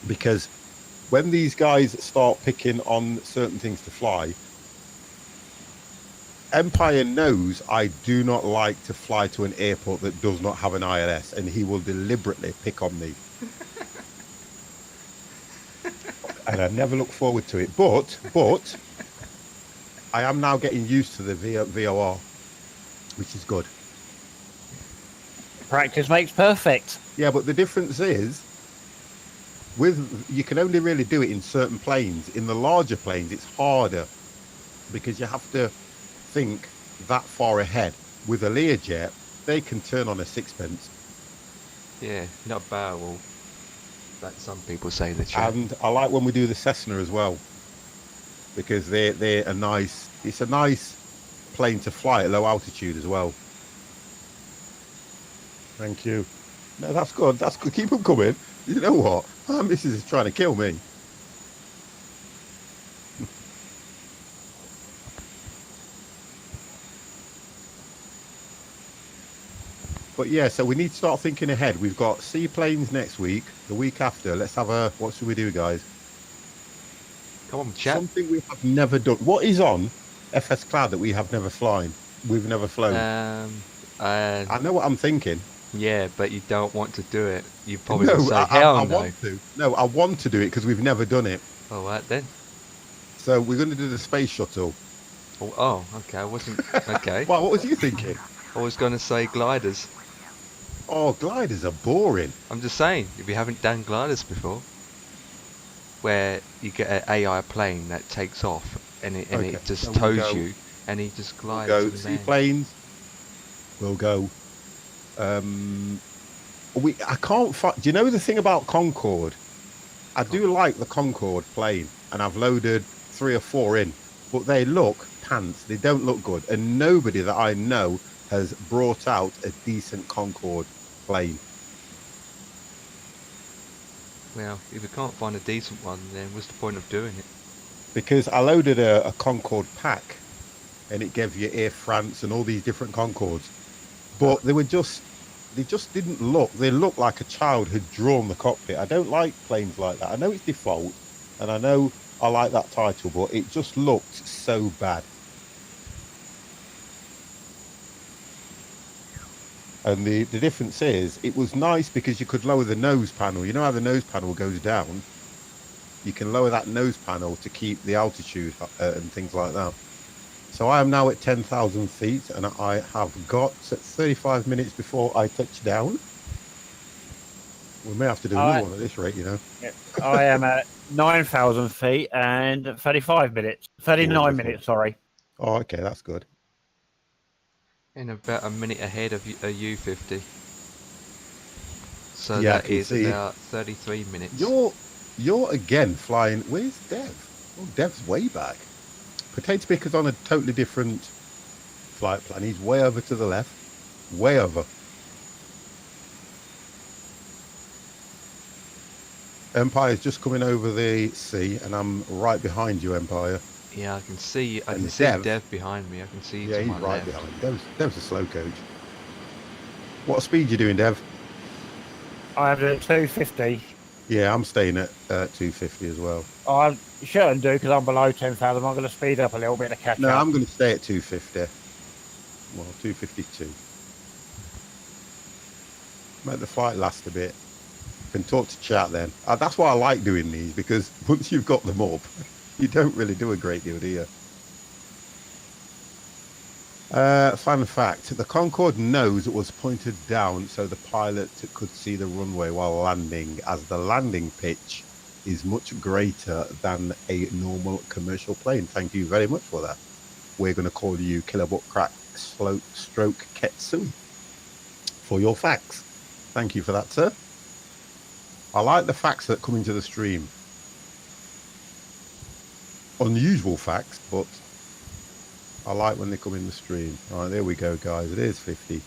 Because when these guys start picking on certain things to fly, Empire knows I do not like to fly to an airport that does not have an ILS, and he will deliberately pick on me. And I never look forward to it. But I am now getting used to the VOR, which is good. Practice makes perfect. Yeah, but the difference is, you can only really do it in certain planes. In the larger planes, it's harder because you have to think that far ahead. With a Learjet, they can turn on a sixpence. Yeah, not a barrel. Like some people say the chat. And I like when we do the Cessna as well, because they're a nice. It's a nice plane to fly at low altitude as well. Thank you. No, that's good. That's good. Keep them coming. You know what? My missus is trying to kill me. But yeah, so we need to start thinking ahead. We've got seaplanes next week, the week after. Let's have a... What should we do, guys? Come on, chat. Something we have never done. What is on FS Cloud that we have never flown? We've never flown. I know what I'm thinking. Yeah, but you don't want to do it. You probably No, will say, I hell no. want to. No, I want to do it because we've never done it. All right then. So we're going to do the space shuttle. Oh, okay. I wasn't. Okay. Well, what was you thinking? I was going to say gliders. Oh, gliders are boring. I'm just saying, if you haven't done gliders before, where you get an AI plane that takes off and it Okay, just so we'll tows go- you and he just We'll glides go and lands. seaplanes. We'll go. I can't find. Do you know the thing about Concorde? I do like the Concorde plane, and I've loaded 3 or 4 in, but they look pants. They don't look good, and nobody that I know has brought out a decent Concorde plane. Well, if you can't find a decent one, then what's the point of doing it? Because I loaded a Concorde pack, and it gave you Air France and all these different Concordes, but they just didn't look. They looked like a child had drawn the cockpit. I don't like planes like that. I know it's default, and I know I like that title, but it just looked so bad. And the difference is, it was nice because you could lower the nose panel. You know how the nose panel goes down? You can lower that nose panel to keep the altitude and things like that. So I am now at 10,000 feet, and I have got 35 minutes before I touch down. We may have to do another one at this rate, you know. I am at 9,000 feet and 35 minutes. 39 Wonderful. minutes, sorry. Oh, okay, that's good. In about a minute ahead of a U-50. So Yeah, I that can is see. about 33 minutes. You're again flying. Where's Dev? Oh, Dev's way back. Potato Picker's on a totally different flight plan. He's way over to the left. Way over. Empire's just coming over the sea, and I'm right behind you, Empire. Yeah, I can see. I And can see Dev- Dev behind me. I can see Yeah, to he's my right left. behind. Dev's a slow coach. What speed you doing, Dev? I have a 250. Yeah, I'm staying at 250 as well. I shouldn't do because I'm below 10,000. I'm going to speed up a little bit to catch No, up. I'm going to stay at 250. Well, 252. Make the flight last a bit. Can talk to chat then. That's why I like doing these, because once you've got them up, you don't really do a great deal, do you? Fun fact, the Concorde nose was pointed down so the pilot could see the runway while landing, as the landing pitch is much greater than a normal commercial plane. Thank you very much for that. We're going to call you Kilobutt Crack Stroke Ketsui for your facts. Thank you for that, sir. I like the facts that come into the stream. Unusual facts, but I like when they come in the stream. All right, there we go, guys. It is 50.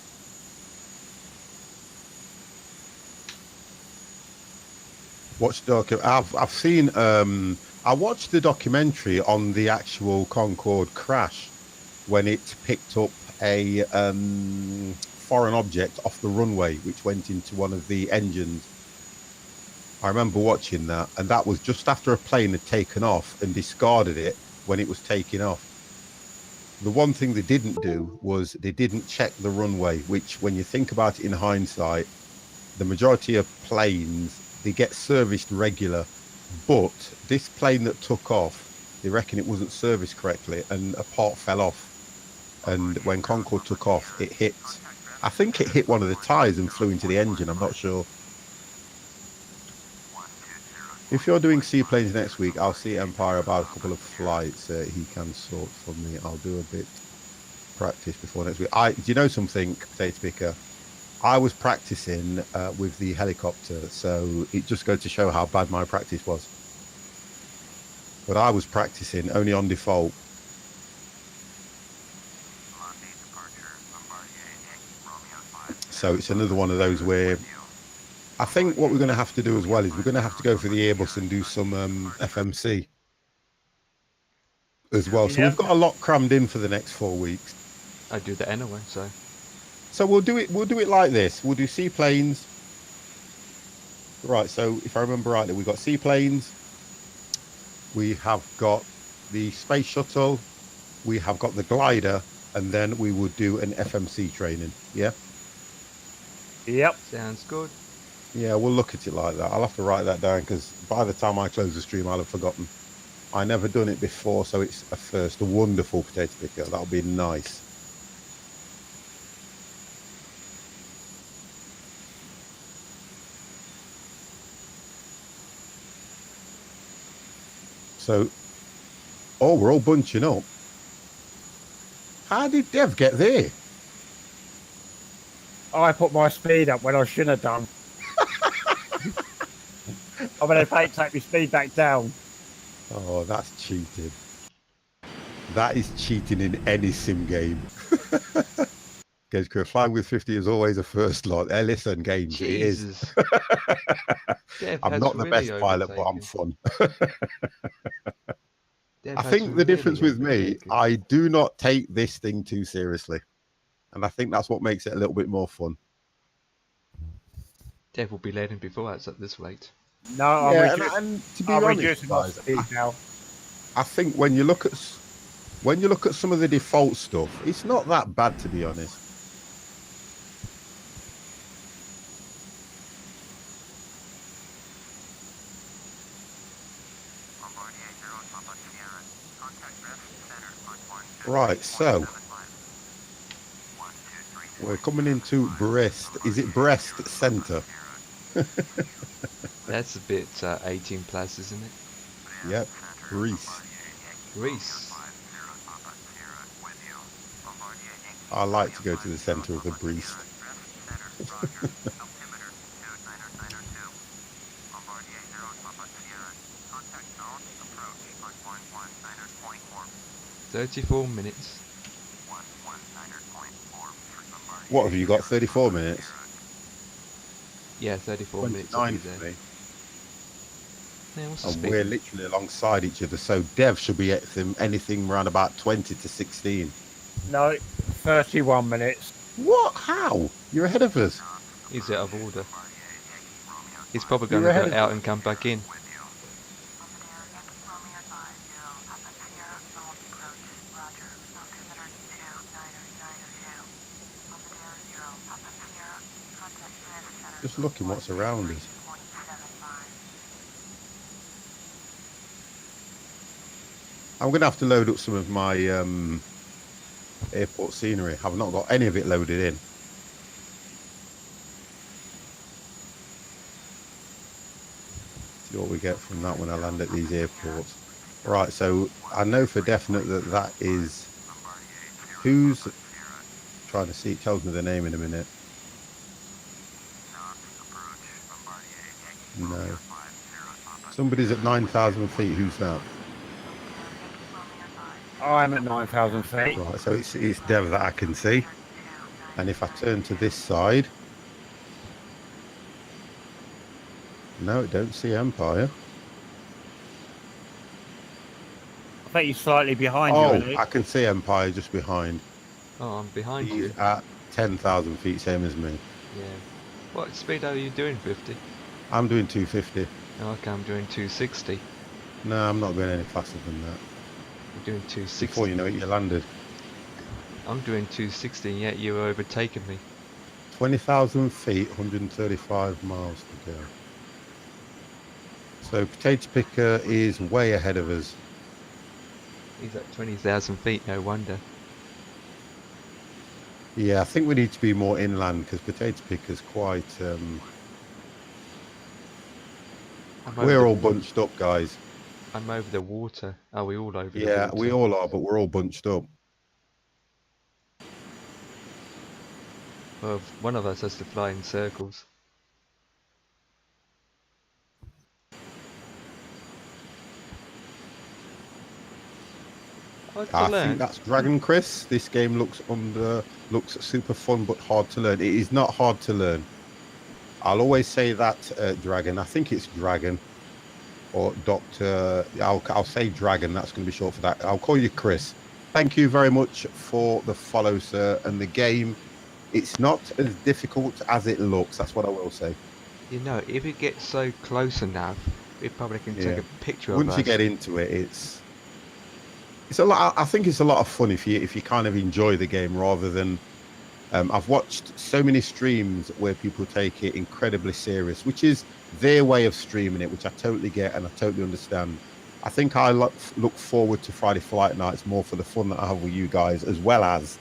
Watched I've seen. I watched the documentary on the actual Concorde crash when it picked up a foreign object off the runway, which went into one of the engines. I remember watching that, and that was just after a plane had taken off and discarded it when it was taking off. The one thing they didn't do was they didn't check the runway, which, when you think about it in hindsight, the majority of planes, they get serviced regular, but this plane that took off, they reckon it wasn't serviced correctly and a part fell off. And when Concorde took off, it hit, I think it hit one of the tyres and flew into the engine. I'm not sure. If you're doing seaplanes next week, I'll see Empire about a couple of flights he can sort for me. I'll do a bit practice before next week. Do you know something, Potato Picker? I was practicing with the helicopter, so it just goes to show how bad my practice was. But I was practicing only on default. So it's another one of those where I think what we're going to have to do as well is we're going to have to go for the Airbus and do some FMC as well. So we've got a lot crammed in for the next 4 weeks. I do that anyway, so. So we'll do it like this. We'll do seaplanes. Right, so if I remember rightly, we've got seaplanes. We have got the space shuttle. We have got the glider, and then we would do an FMC training. Yeah? Yep. Sounds good. Yeah, we'll look at it like that. I'll have to write that down, because by the time I close the stream, I'll have forgotten. I never done it before, so it's a first. A wonderful potato picker. That'll be nice. So, oh, we're all bunching up. How did Dev get there? I put my speed up when I shouldn't have done. I'm going to take my speed back down. Oh, that's cheating. That is cheating in any sim game. Games crew, flying with 50 is always a first lot. Listen, games, Jesus. it is. I'm not the best pilot, but I'm fun. I think the difference with me, I do not take this thing too seriously. And I think that's what makes it a little bit more fun. Dev will be leading before us at this rate. No, I'm and to be honest, guys, I think when you look at some of the default stuff, it's not that bad, to be honest. Right, so we're coming into Brest. Is it Brest Centre? That's a bit 18 plus, isn't it? Yep, Greece. Greece. I like to go to the centre of the Brest. $34 minutes. What have you got? 34 minutes? Yeah, 34 minutes. For me. Yeah, what's the and speed? we're literally alongside each other, so Dev should be at anything around about 20 to 16. No, 31 minutes. What? How? You're ahead of us. He's out of order. He's probably going to go out and come back in. Just looking what's around us. I'm going to have to load up some of my airport scenery. I've not got any of it loaded in. See what we get from that when I land at these airports. Right, so I know for definite that that is... Who's... Trying to see, it tells me the name in a minute. No. Somebody's at 9,000 feet. Who's that? I'm at 9,000 feet. Right, so it's Dev that I can see. And if I turn to this side... No, I don't see Empire. I think he's slightly behind you. Oh, I can see Empire just behind. Oh, I'm behind He's you. at 10,000 feet, same as me. Yeah. What speed are you doing, 50? I'm doing 250. Oh, okay, I'm doing 260. No, I'm not going any faster than that. I'm doing 260. Before you know it, you landed. I'm doing 260, and yet you're overtaking me. 20,000 feet, 135 miles to go. So Potato Picker is way ahead of us. He's at 20,000 feet, no wonder. Yeah, I think we need to be more inland because Potato Picker's quite... We're all bunched up, guys. I'm over the water. Are we all over the water? Yeah, we all are, but we're all bunched up. Well, one of us has to fly in circles. I think that's Dragon, Chris. This game looks super fun but hard to learn. It is not hard to learn. I'll always say that, Dragon. I think it's Dragon or Doctor. I'll say Dragon. That's going to be short for that. I'll call you Chris. Thank you very much for the follow, sir. And the game, it's not as difficult as it looks. That's what I will say. You know, if it gets so close enough, we probably can take a picture of us. Once you get into it, it's a lot. I think it's a lot of fun if you kind of enjoy the game rather than. I've watched so many streams where people take it incredibly serious, which is their way of streaming it, which I totally get and I totally understand. I think I look forward to Friday flight nights more for the fun that I have with you guys, as well as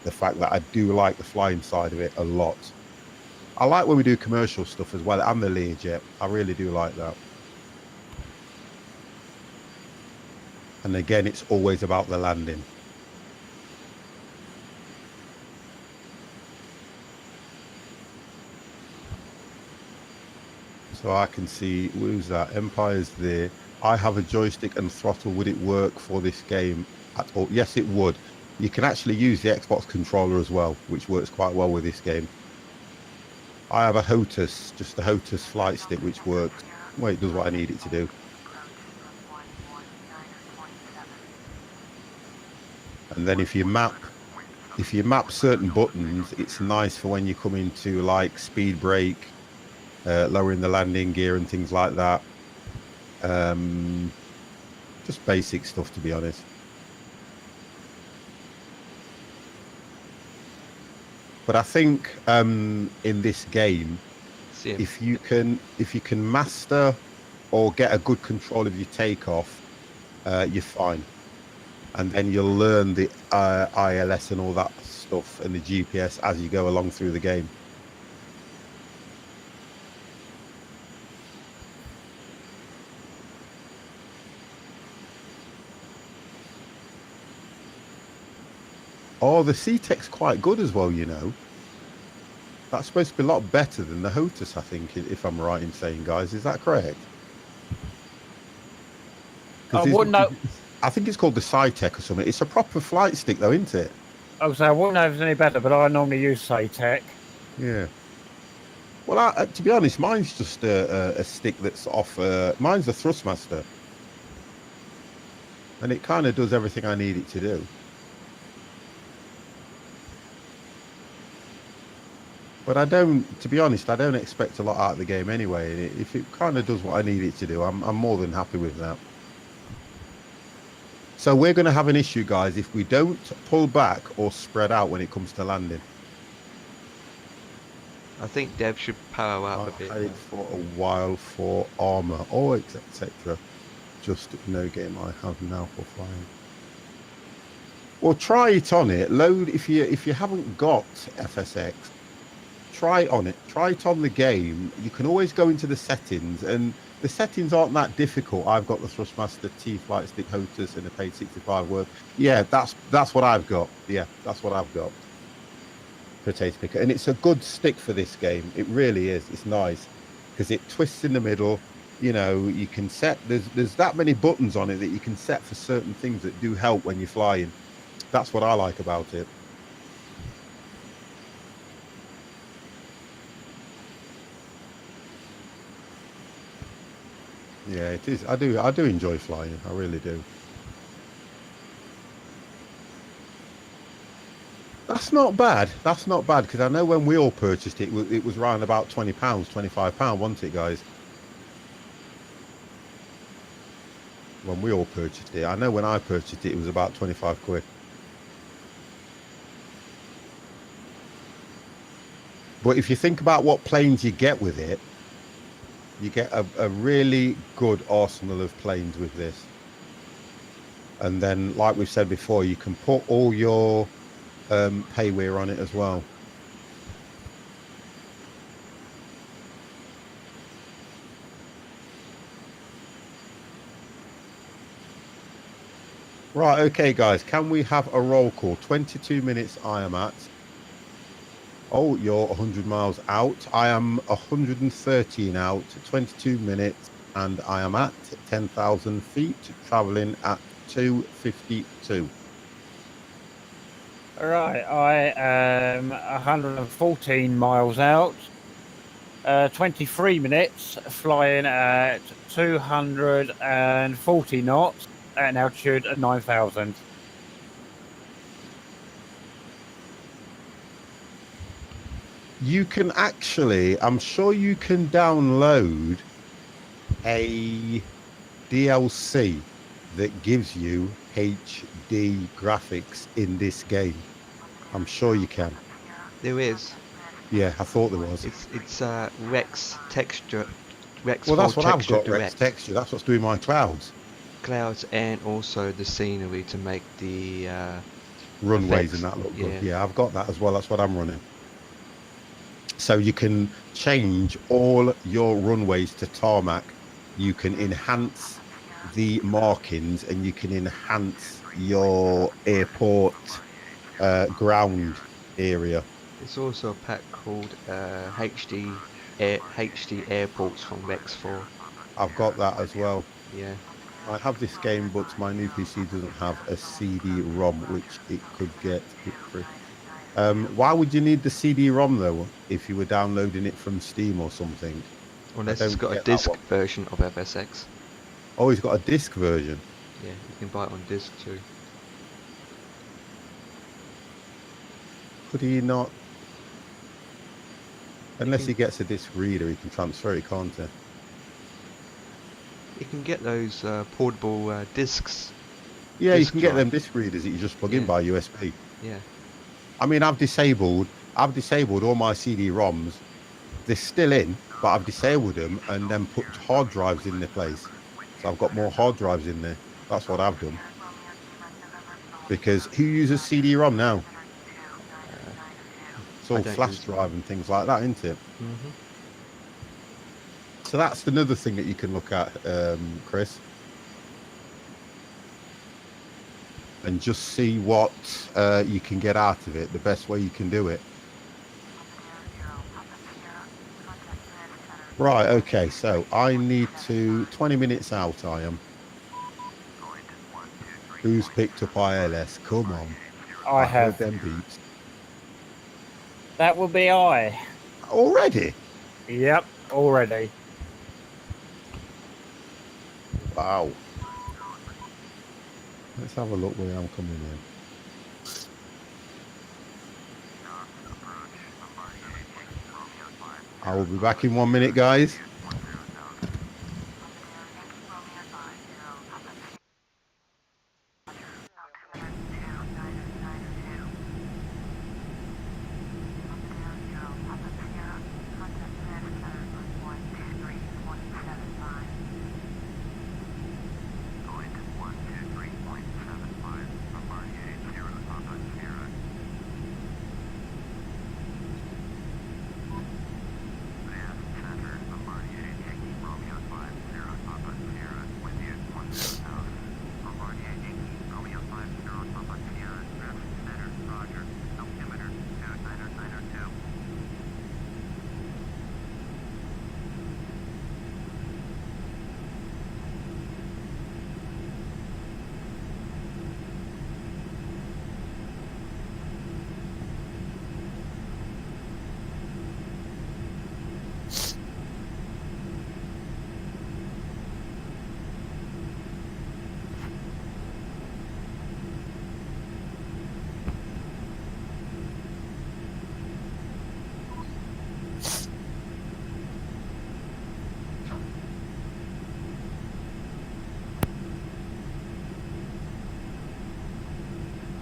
the fact that I do like the flying side of it a lot. I like when we do commercial stuff as well, and the Learjet. I really do like that. And again, it's always about the landing. So I can see, who's that? Empire's there. I have a joystick and throttle. Would it work for this game at all? Yes, it would. You can actually use the Xbox controller as well, which works quite well with this game. I have a HOTAS, just a HOTAS flight stick, which works. Well, it does what I need it to do. And then if you map certain buttons, it's nice for when you come into like speed brake, lowering the landing gear and things like that. Just basic stuff, to be honest. But I think in this game, if you can master or get a good control of your takeoff, you're fine. And then you'll learn the ILS and all that stuff and the GPS as you go along through the game. Oh, the C-Tech's quite good as well, you know. That's supposed to be a lot better than the HOTAS, I think, if I'm right in saying, guys. Is that correct? I wouldn't know. I think it's called the Sci-Tech or something. It's a proper flight stick, though, isn't it? I was saying, I wouldn't know if it's any better, but I normally use Sci-Tech. Yeah. Well, to be honest, mine's just a stick that's off. Mine's a Thrustmaster. And it kind of does everything I need it to do. But I don't, to be honest, I don't expect a lot out of the game anyway. And if it kind of does what I need it to do, I'm more than happy with that. So we're going to have an issue, guys, if we don't pull back or spread out when it comes to landing. I think Dev should power up a bit. I played for a while for armor, or etc. Just no game I have now for flying. Well, try it on it. Load if you haven't got FSX. Try it on it. Try it on the game. You can always go into the settings, and the settings aren't that difficult. I've got the Thrustmaster T flight stick HOTAS and a paid 65 work. Yeah, that's what I've got. Yeah, that's what I've got. Potato picker, and it's a good stick for this game. It really is. It's nice because it twists in the middle. You know, you can set. There's that many buttons on it that you can set for certain things that do help when you're flying. That's what I like about it. Yeah, it is. I do enjoy flying. I really do. That's not bad. That's not bad because I know when we all purchased it, it was around about £20, £25, wasn't it, guys? When we all purchased it, I know when I purchased it, it was about 25 quid. But if you think about what planes you get with it, you get a really good arsenal of planes with this. And then, like we've said before, you can put all your payware on it as well. Right, okay, guys, can we have a roll call? 22 minutes I am at. Oh, you're 100 miles out. I am 113 out, 22 minutes, and I am at 10,000 feet, traveling at 252. All right, I am 114 miles out, 23 minutes, flying at 240 knots at an altitude of 9,000. You can actually, I'm sure you can download a DLC that gives you HD graphics in this game. I'm sure you can. There is. Yeah, I thought there was. It's Rex texture. Rex. Well, that's what I've texture got. direct. Rex texture. That's what's doing my clouds. clouds and also the scenery to make the Runways effects. and that look good. Yeah. Yeah, I've got that as well. That's what I'm running. So you can change all your runways to tarmac. You can enhance the markings and you can enhance your airport ground area. There's also a pack called HD Airports from Rex 4. I've got that as well. Yeah. I have this game, but my new PC doesn't have a CD-ROM, which it could get it free. Why would you need the CD-ROM though, if you were downloading it from Steam or something? Unless I it's don't got a get that disc one. version of FSX. Oh, he's got a disc version. Yeah, you can buy it on disc too. Could he not? Unless can- he gets a disc reader, he can transfer it, can't he? You can get those portable discs. Yeah, you Disc can get drive. them disc readers that you just plug in Yeah. by USB. Yeah. I mean, I've disabled all my CD-ROMs. They're still in, but I've disabled them and then put hard drives in their place. So I've got more hard drives in there. That's what I've done. Because who uses CD-ROM now? It's I all don't flash use drive and things like that, isn't it? Mm-hmm. So that's another thing that you can look at, Chris. And just see what you can get out of it, the best way you can do it. Right, okay, so I need to... 20 minutes out, I am. Who's picked up ILS? Come on. I heard have. them beats. That will be I. Already? Yep, already. Wow. Let's have a look where I'm coming in. I will be back in 1 minute, guys.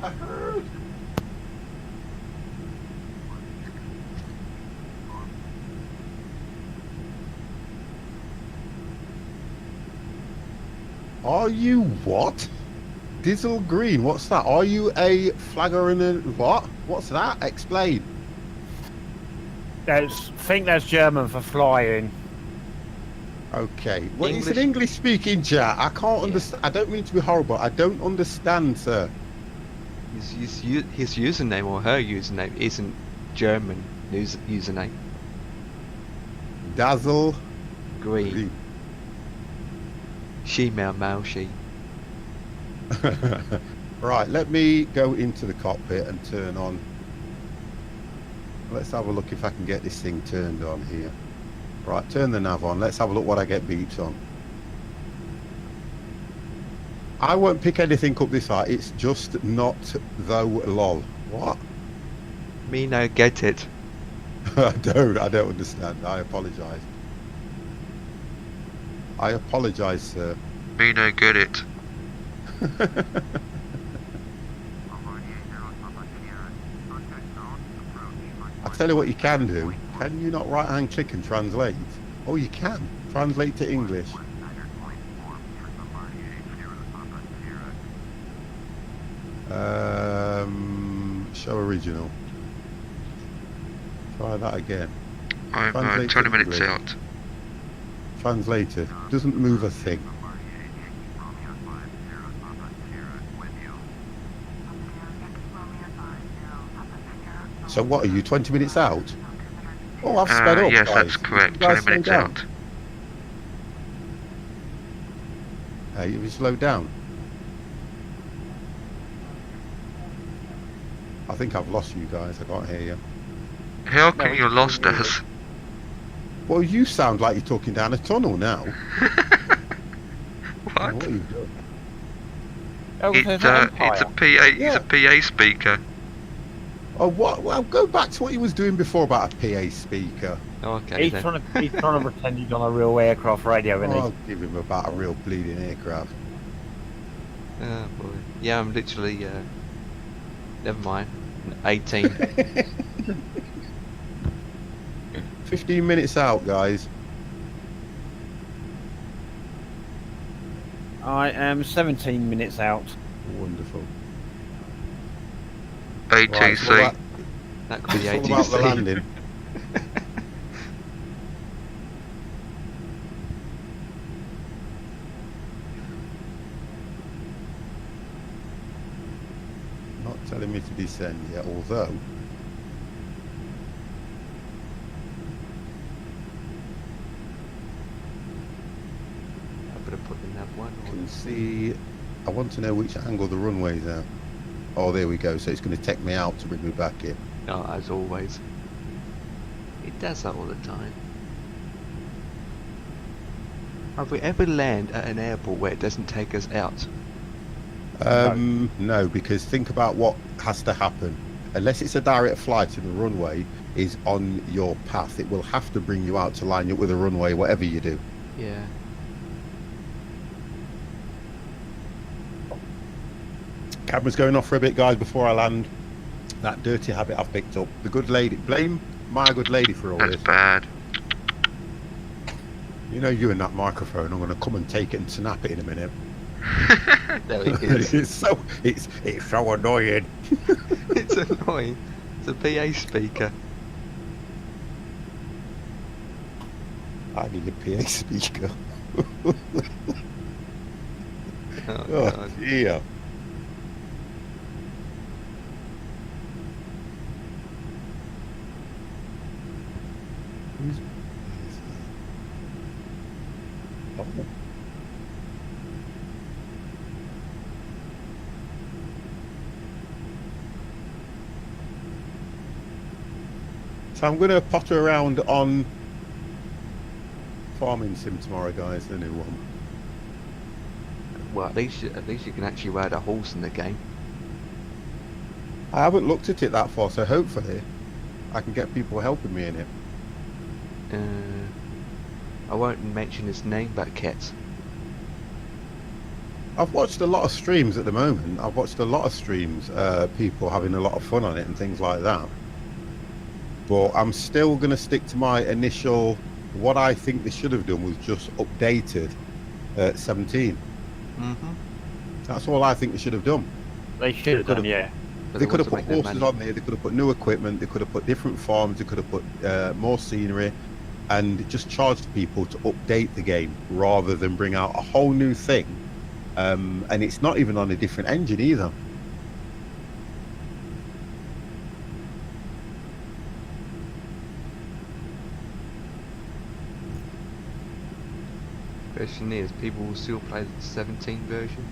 I heard. Are you what? Diesel green, what's that? Are you a flagger in a what? What's that? Explain. I think that's German for flying. Okay. Well, it's an English- English speaking chat. I can't understand. I don't mean to be horrible. I don't understand, sir. His username or her username isn't German username. Dazzle Green. green. She Mao Mao she. Right, let me go into the cockpit and turn on. Let's have a look if I can get this thing turned on here. Right, turn the nav on. Let's have a look what I get beeps on. I won't pick anything up this high. It's just not though lol. What? Me no get it. I don't understand. I apologise. I apologise, sir. Me no get it. I tell you what you can do. Can you not right hand click and translate? Oh, you can. Translate to English. Show original. Try that again. I'm Translate 20 to minutes English. out. Translated. Doesn't move a thing. So what are you, 20 minutes out? Oh, I've sped up, Yes, guys. that's correct. You guys 20 minutes slow down. out. Hey, you slow down. I think I've lost you guys. I can't hear you. How No, come we you can lost hear you. us? Well, you sound like you're talking down a tunnel now. What? What are you doing? Oh, It's there's a Empire. PA. It's a PA speaker. Oh, what? Well, go back to what he was doing before about a PA speaker. Oh, okay He's then. trying to pretend he's on a real aircraft radio, Oh, isn't I'll give him about a real bleeding aircraft. Oh boy. Yeah, I'm literally. Never mind. 18. 15 minutes out, guys. he? I am 17 minutes out. Wonderful. ATC. Right, That could be it's all about the ATC. landing. Not telling me to descend yet, although I better put in that one. I can see. I want to know which angle the runway's at. Oh, there we go. So it's going to take me out to bring me back in. Oh, as always. It does that all the time. Have we ever landed at an airport where it doesn't take us out? No, because think about what has to happen. Unless it's a direct flight and the runway is on your path, it will have to bring you out to line up with the runway, whatever you do. Yeah. Camera's going off for a bit, guys, before I land. That dirty habit I've picked up. The good lady, blame my good lady for all That's this. bad. You know, you and that microphone, I'm going to come and take it and snap it in a minute. There it is. it's so annoying. It's annoying. It's a PA speaker. I need a PA speaker. Oh, Oh God. dear. Who's oh. So I'm going to potter around on Farming Sim tomorrow, guys, the new one. Well, at least you can actually ride a horse in the game. I haven't looked at it that far, so hopefully I can get people helping me in it. I won't mention his name, but Kets. I've watched a lot of streams at the moment. I've watched a lot of streams, people having a lot of fun on it and things like that. But I'm still going to stick to my initial, what I think they should have done was just updated 17. Mm-hmm. That's all I think they should have done. They should have done, yeah. They could have put horses on there, they could have put new equipment, they could have put different farms, they could have put more scenery, and just charged people to update the game rather than bring out a whole new thing. And it's not even on a different engine either. Question is, people will still play the 17 version?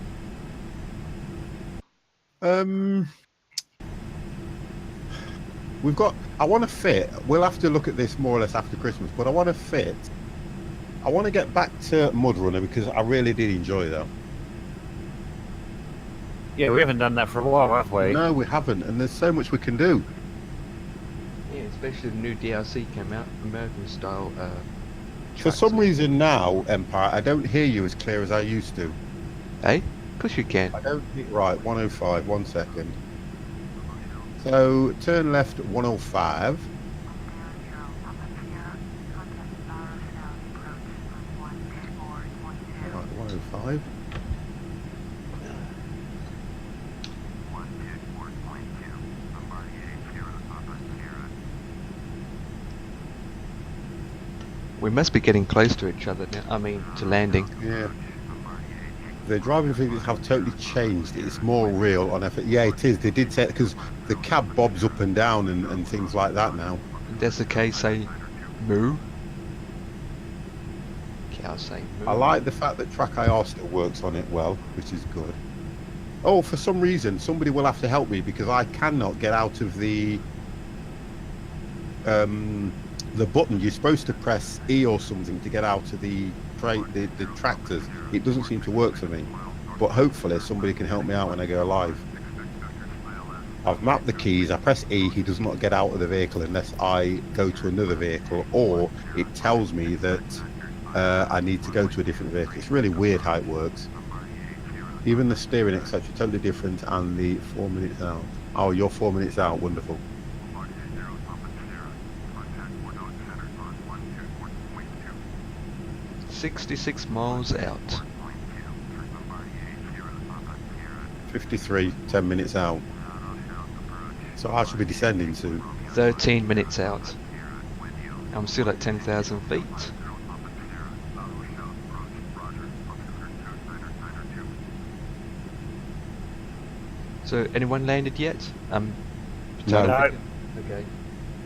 We've got, I want to fit, we'll have to look at this more or less after Christmas, but I want to fit, I want to get back to Mud Runner because I really did enjoy that. Yeah, we haven't done that for a while, have we? No, we haven't, and there's so much we can do. Yeah, especially the new DLC came out, American style. For some reason now, Empire, I don't hear you as clear as I used to. Hey, of course you can. I don't think, right, 105, 1 second. So, turn left 105. Right, 105. We must be getting close to each other now. I mean, to landing. Yeah. The driving figures have totally changed. It's more real on FSX. Yeah, it is. They did say, because the cab bobs up and down and things like that now. If that's the case, say moo. Cow say moo. I like the fact that Track IR still works on it well, which is good. Oh, for some reason, somebody will have to help me because I cannot get out of the button. You're supposed to press E or something to get out of the tractors. It doesn't seem to work for me, but hopefully somebody can help me out when I go live. I've mapped the keys, I press E, he does not get out of the vehicle unless I go to another vehicle, or it tells me that I need to go to a different vehicle. It's really weird how it works. Even the steering, etc., totally different, and the 4 minutes out. Oh, you're 4 minutes out, wonderful. $66 miles out. 53, 10 minutes out. So I should be descending soon. 13 minutes out. I'm still at 10,000 feet. So, anyone landed yet? No. Okay.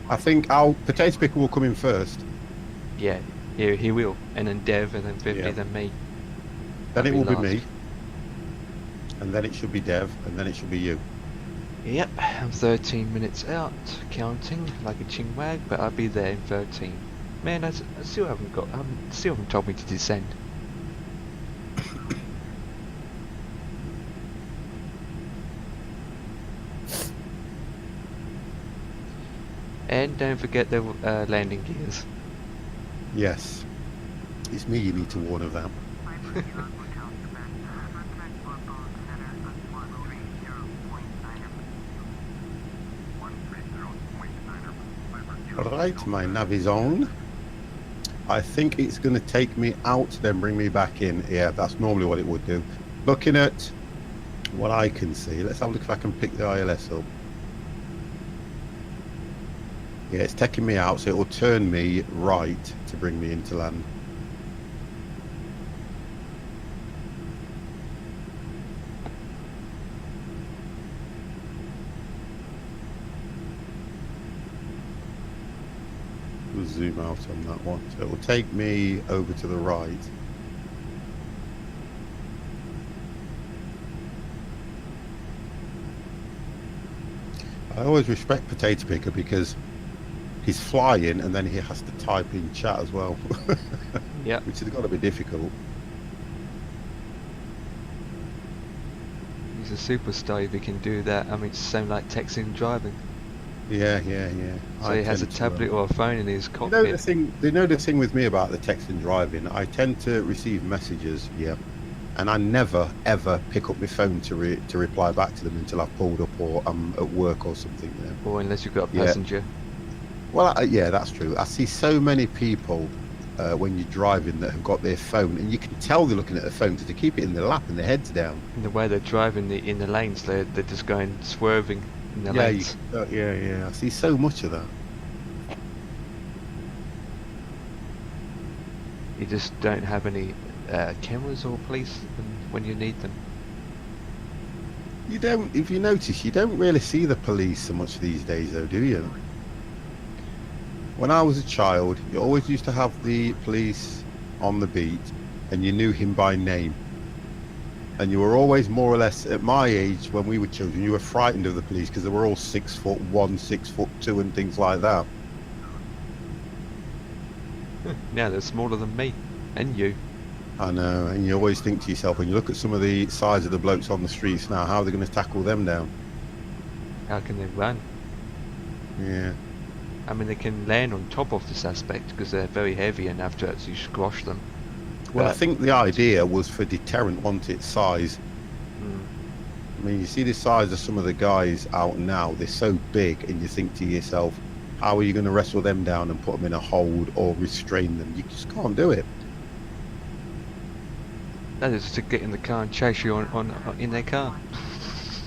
I think our potato picker will come in first. Yeah, he will. And then Dev, and then 50, Yeah. then me. Then I'll it will be last. me. And then it should be Dev, and then it should be you. Yep, I'm 13 minutes out, counting like a chinwag, but I'll be there in 13. Man, I still haven't told me to descend. And don't forget the landing gears. Yes. It's me you need to warn of that. Right, my nav is on. I think it's going to take me out, then bring me back in. Yeah, that's normally what it would do. Looking at what I can see, let's have a look if I can pick the ILS up. Yeah, it's taking me out, so it will turn me right to bring me into land. We'll zoom out on that one. So it will take me over to the right. I always respect Potato Picker because he's flying and then he has to type in chat as well. Yeah. Which has got to be difficult. He's a superstar if he can do that. I mean, it's the same like texting and driving. Yeah. So he has a tablet or a phone in his You cockpit. know the thing with me about the text and driving, I tend to receive messages, yeah, and I never ever pick up my phone to reply back to them until I've pulled up or I'm at work or something, you know. Or unless you've got a Yeah. passenger. Well, yeah, that's true. I see so many people when you're driving that have got their phone, and you can tell they're looking at the phone because they keep it in their lap and their head's down. And the way they're driving in the lanes, they're just going swerving in the Yeah, lanes. yeah. I see so much of that. You just don't have any cameras or police when you need them. You don't, if you notice, you don't really see the police so much these days, though, do you? When I was a child, you always used to have the police on the beat, and you knew him by name. And you were always more or less, at my age, when we were children, you were frightened of the police because they were all 6'1", 6'2", and things like that. Now they're smaller than me and you. I know, and you always think to yourself, when you look at some of the size of the blokes on the streets now, how are they going to tackle them down? How can they run? Yeah. I mean, they can land on top of the suspect because they're very heavy enough to actually squash them. Well, I But- think the idea was for deterrent, wasn't it? Size. I mean, you see the size of some of the guys out now, they're so big, and you think to yourself, how are you going to wrestle them down and put them in a hold or restrain them? You just can't do it. That is to get in the car and chase you in their car.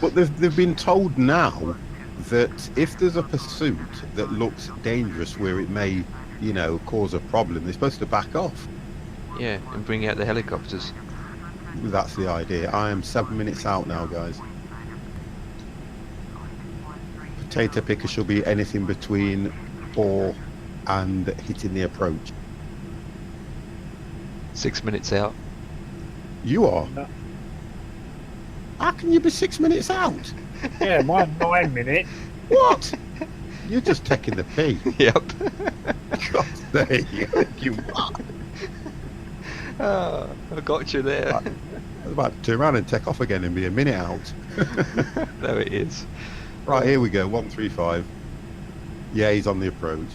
But they've been told now that if there's a pursuit that looks dangerous where it may you know, cause a problem. They're supposed to back off. Yeah, and bring out the helicopters. That's the idea. I am 7 minutes out now, guys. Potato picker should be anything between 4 and hitting the approach. 6 minutes out. You are? No. How can you be 6 minutes out? Yeah, mine's 9 minutes. What? You're just taking the pee. Yep. God's sake, you what? Oh, I got you there. I was about to turn around and take off again and be a minute out. There it is. Right, here we go, 135. Yeah, he's on the approach.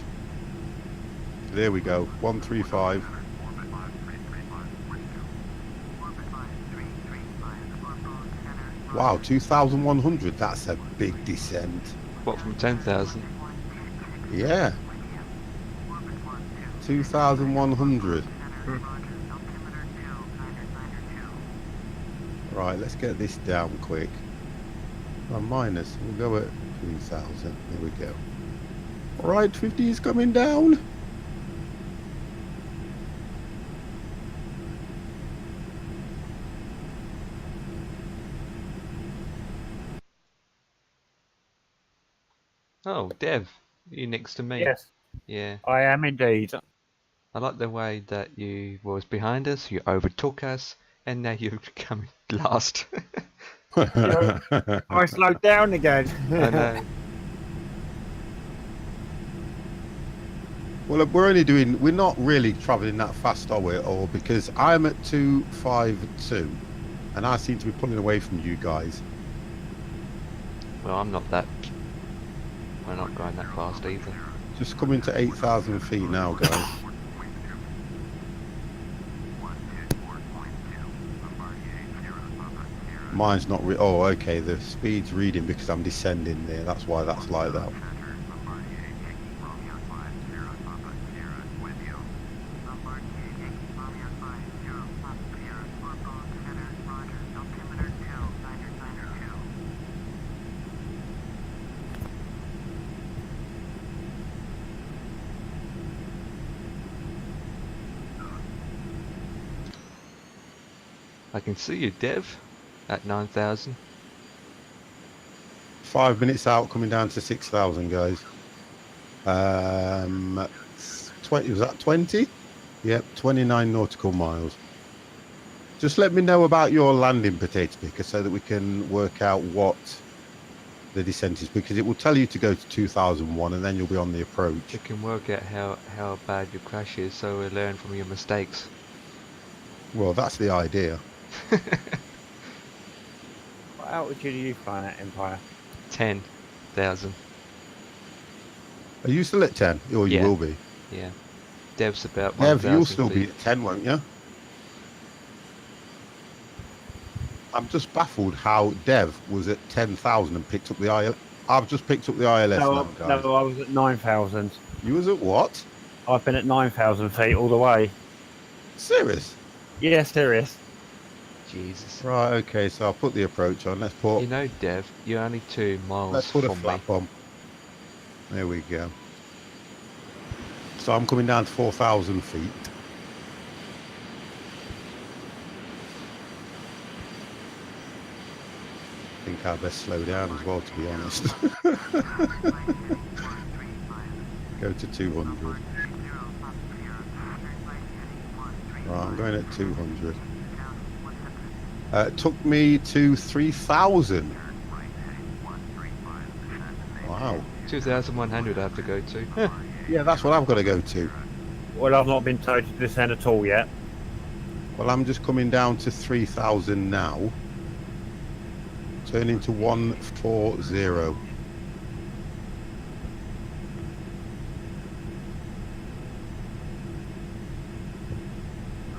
There we go, 135. Wow, 2,100, that's a big descent. What, from 10,000? Yeah. 2,100. Right, let's get this down quick. Minus, we'll go at 3,000. There we go. Alright, 50 is coming down. Oh, Dev, you next to me. Yes, Yeah. I am indeed. I like the way that you was behind us, you overtook us, and now you're coming last. I slowed down again. I know. Well, we're not really travelling that fast, are we? Or because I'm at 252 and I seem to be pulling away from you guys. Well, I'm not that. We're not going that fast either. Just coming to 8,000 feet now, guys. Mine's not oh, okay, the speed's reading because I'm descending there. That's why that's like that. I can see you, Dev, at 9,000. 5 minutes out, coming down to 6,000, guys. 20, was that 20? Yep, 29 nautical miles. Just let me know about your landing, potato picker, so that we can work out what the descent is, because it will tell you to go to 2001 and then you'll be on the approach. You can work out how bad your crash is, so we learn from your mistakes. Well, that's the idea. What altitude are you flying at, Empire? 10,000. Are you still at 10? Or you Yeah. will be? Yeah. Dev's about Dev, 1,000 you'll still be feet. at 10, won't you? I'm just baffled how Dev was at 10,000 and picked up the ILS. I've just picked up the ILS now, guys. No, I was at 9,000. You was at what? I've been at 9,000 feet all the way. Serious? Yeah, serious. Jesus. Right, okay, so I'll put the approach on. Let's put You know, Dev, you're only 2 miles a from me. flap on. There we go. So I'm coming down to 4,000 feet. I think I'd best slow down as well, to be honest. Go to 200. Right, I'm going at 200. It took me to 3,000. Wow. 2,100 I have to go to. Yeah, that's what I've got to go to. Well, I've not been told to descend at all yet. Well, I'm just coming down to 3,000 now. Turning to 140.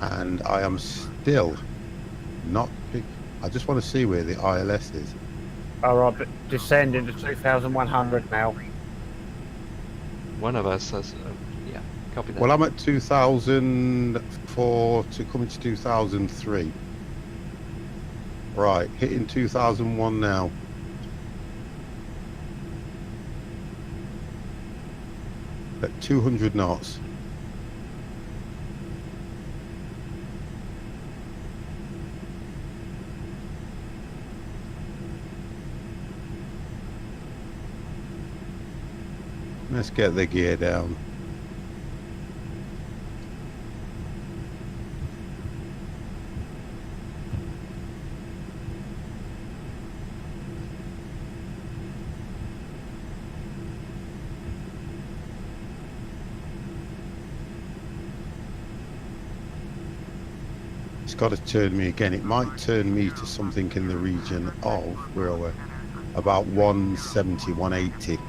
And I am still not I just want to see where the ILS is. Alright, but descending to 2,100 now. One of us has... yeah, copy that. Well, I'm at 2004 to coming to 2003. Right, hitting 2001 now. At 200 knots. Let's get the gear down. It's got to turn me again. It might turn me to something in the region of, where are we? About 170, 180.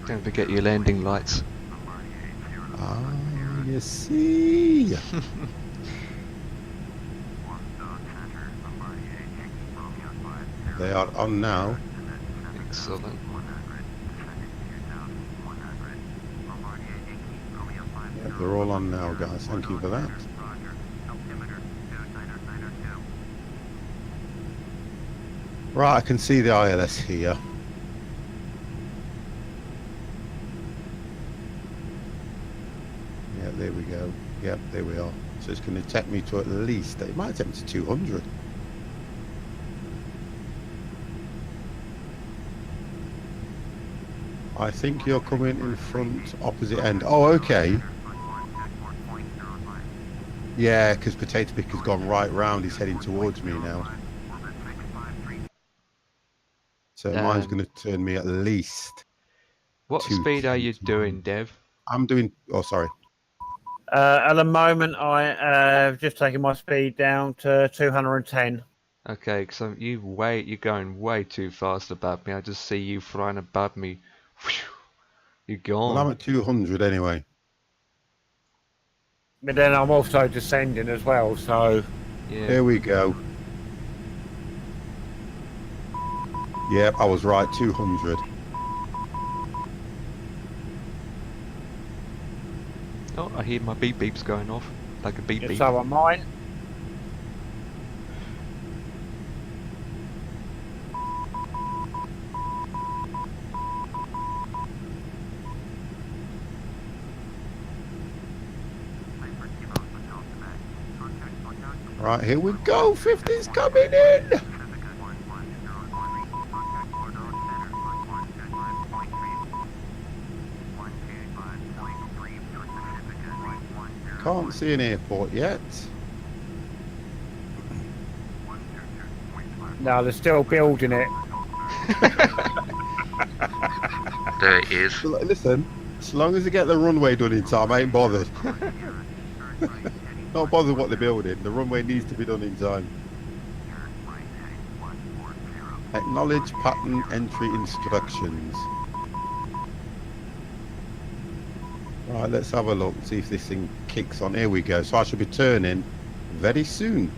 Don't forget your landing lights. Ah, you see. They are on now. Excellent. Yeah, they're all on now, guys. Thank you for that. Right, I can see the ILS here. Yeah, there we go. Yep, there we are. So it's going to take me to at least, it might take me to 200. I think you're coming in front, opposite end. Oh, okay. Yeah, because Potato Picker's gone right round. He's heading towards me now. So mine's going to turn me at least. What speed are you doing, Dev? I'm doing, oh, sorry. At the moment, I have just taken my speed down to 210. Okay, so you're going way too fast above me. I just see you flying above me. You're gone. Well, I'm at 200 anyway. But then I'm also descending as well, so... Yeah. There we go. Yep, I was right, 200. Oh, I hear my beep beeps going off. Like a beep beep. So are mine. Right, here we go. 50's coming in. Can't see an airport yet. No, they're still building it. There it is. Listen, as long as they get the runway done in time, I ain't bothered. Not bothered what they're building. The runway needs to be done in time. Acknowledge pattern entry instructions. Right, let's have a look, see if this thing kicks on. Here we go. So I should be turning very soon.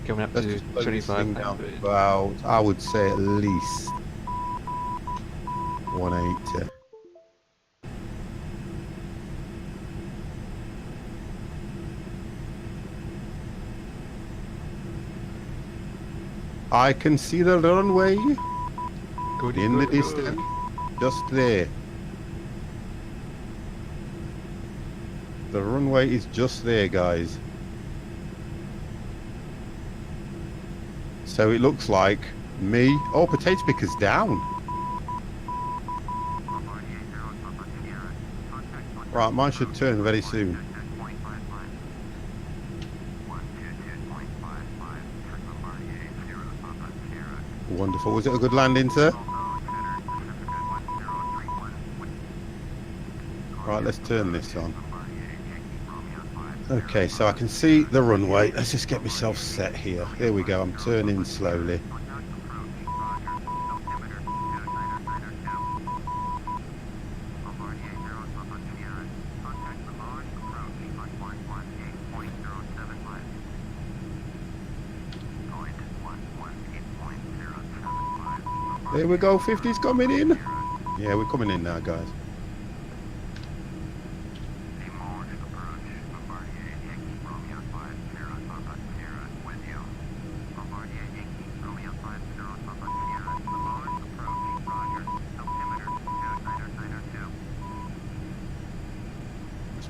Coming up Let's to just slow this thing down 2500. about, I would say at least 180. I can see the runway in the distance, just there. The runway is just there, guys. So it looks like me. Oh, Potato Picker's down. Right, mine should turn very soon. Wonderful. Was it a good landing, sir? Right, let's turn this on. Okay, so I can see the runway. Let's just get myself set here. There we go. I'm turning slowly. There we go. 50's coming in. Yeah, we're coming in now, guys.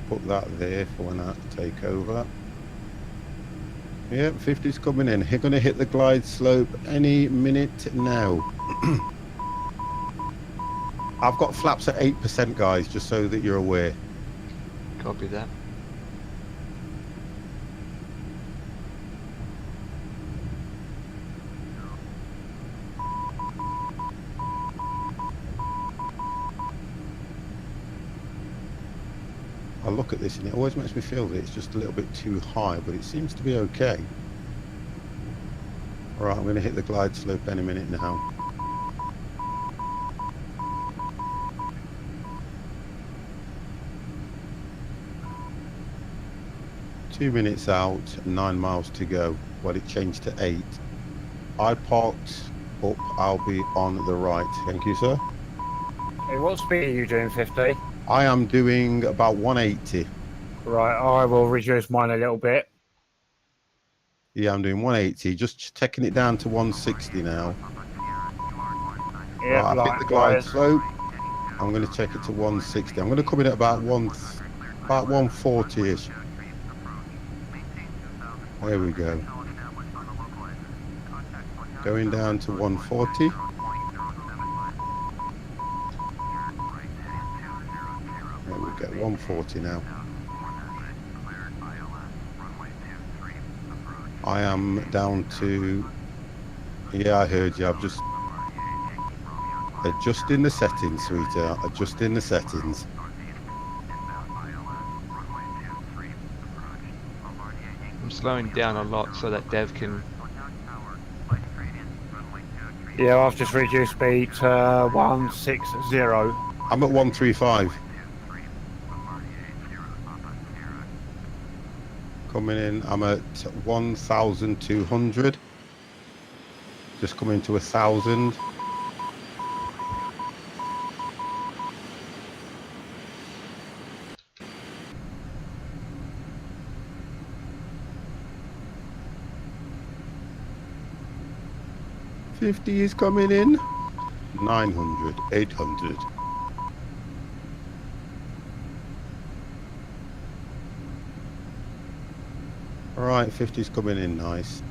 Put that there for when I have to take over. Yep, 50's coming in. He's going to hit the glide slope any minute now. I've got flaps at 8%, guys, just so that you're aware. Copy that. I look at this and it always makes me feel that it's just a little bit too high, but it seems to be okay. Alright, I'm going to hit the glide slope any minute now. Two minutes out, 9 miles to go. Well, it changed to 8. I parked up, I'll be on the right. Thank you, sir. Hey, what speed are you doing, 50? I am doing about 180. Right, I will reduce mine a little bit. Yeah, I'm doing 180. Just taking it down to 160 now. Yeah, Right, I've hit the glide slope. I'm going to take it to 160. I'm going to come in at about 140-ish. There we go. Going down to 140. There we go, 140 now. I am down to... Yeah, I heard you. I'm just adjusting the settings, sweetheart. Adjusting the settings. I'm slowing down a lot so that Dev can... Yeah, I've just reduced speed to 160. I'm at 135. Coming in, I'm at 1,200. Just coming to 1,000. $50 is coming in. 900, 800. Alright, 50's coming in nice.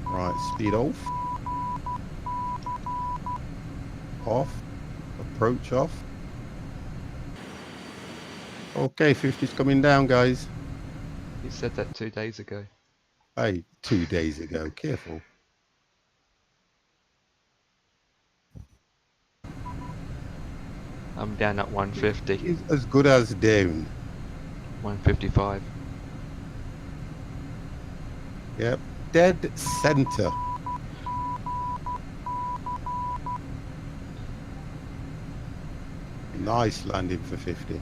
Right, speed off. Off. Approach off. Okay, 50's coming down, guys. You said that 2 days ago. Hey, 2 days ago. Careful. I'm down at 150. He's as good as down. 155. Yep. Dead center. Nice landing for 50.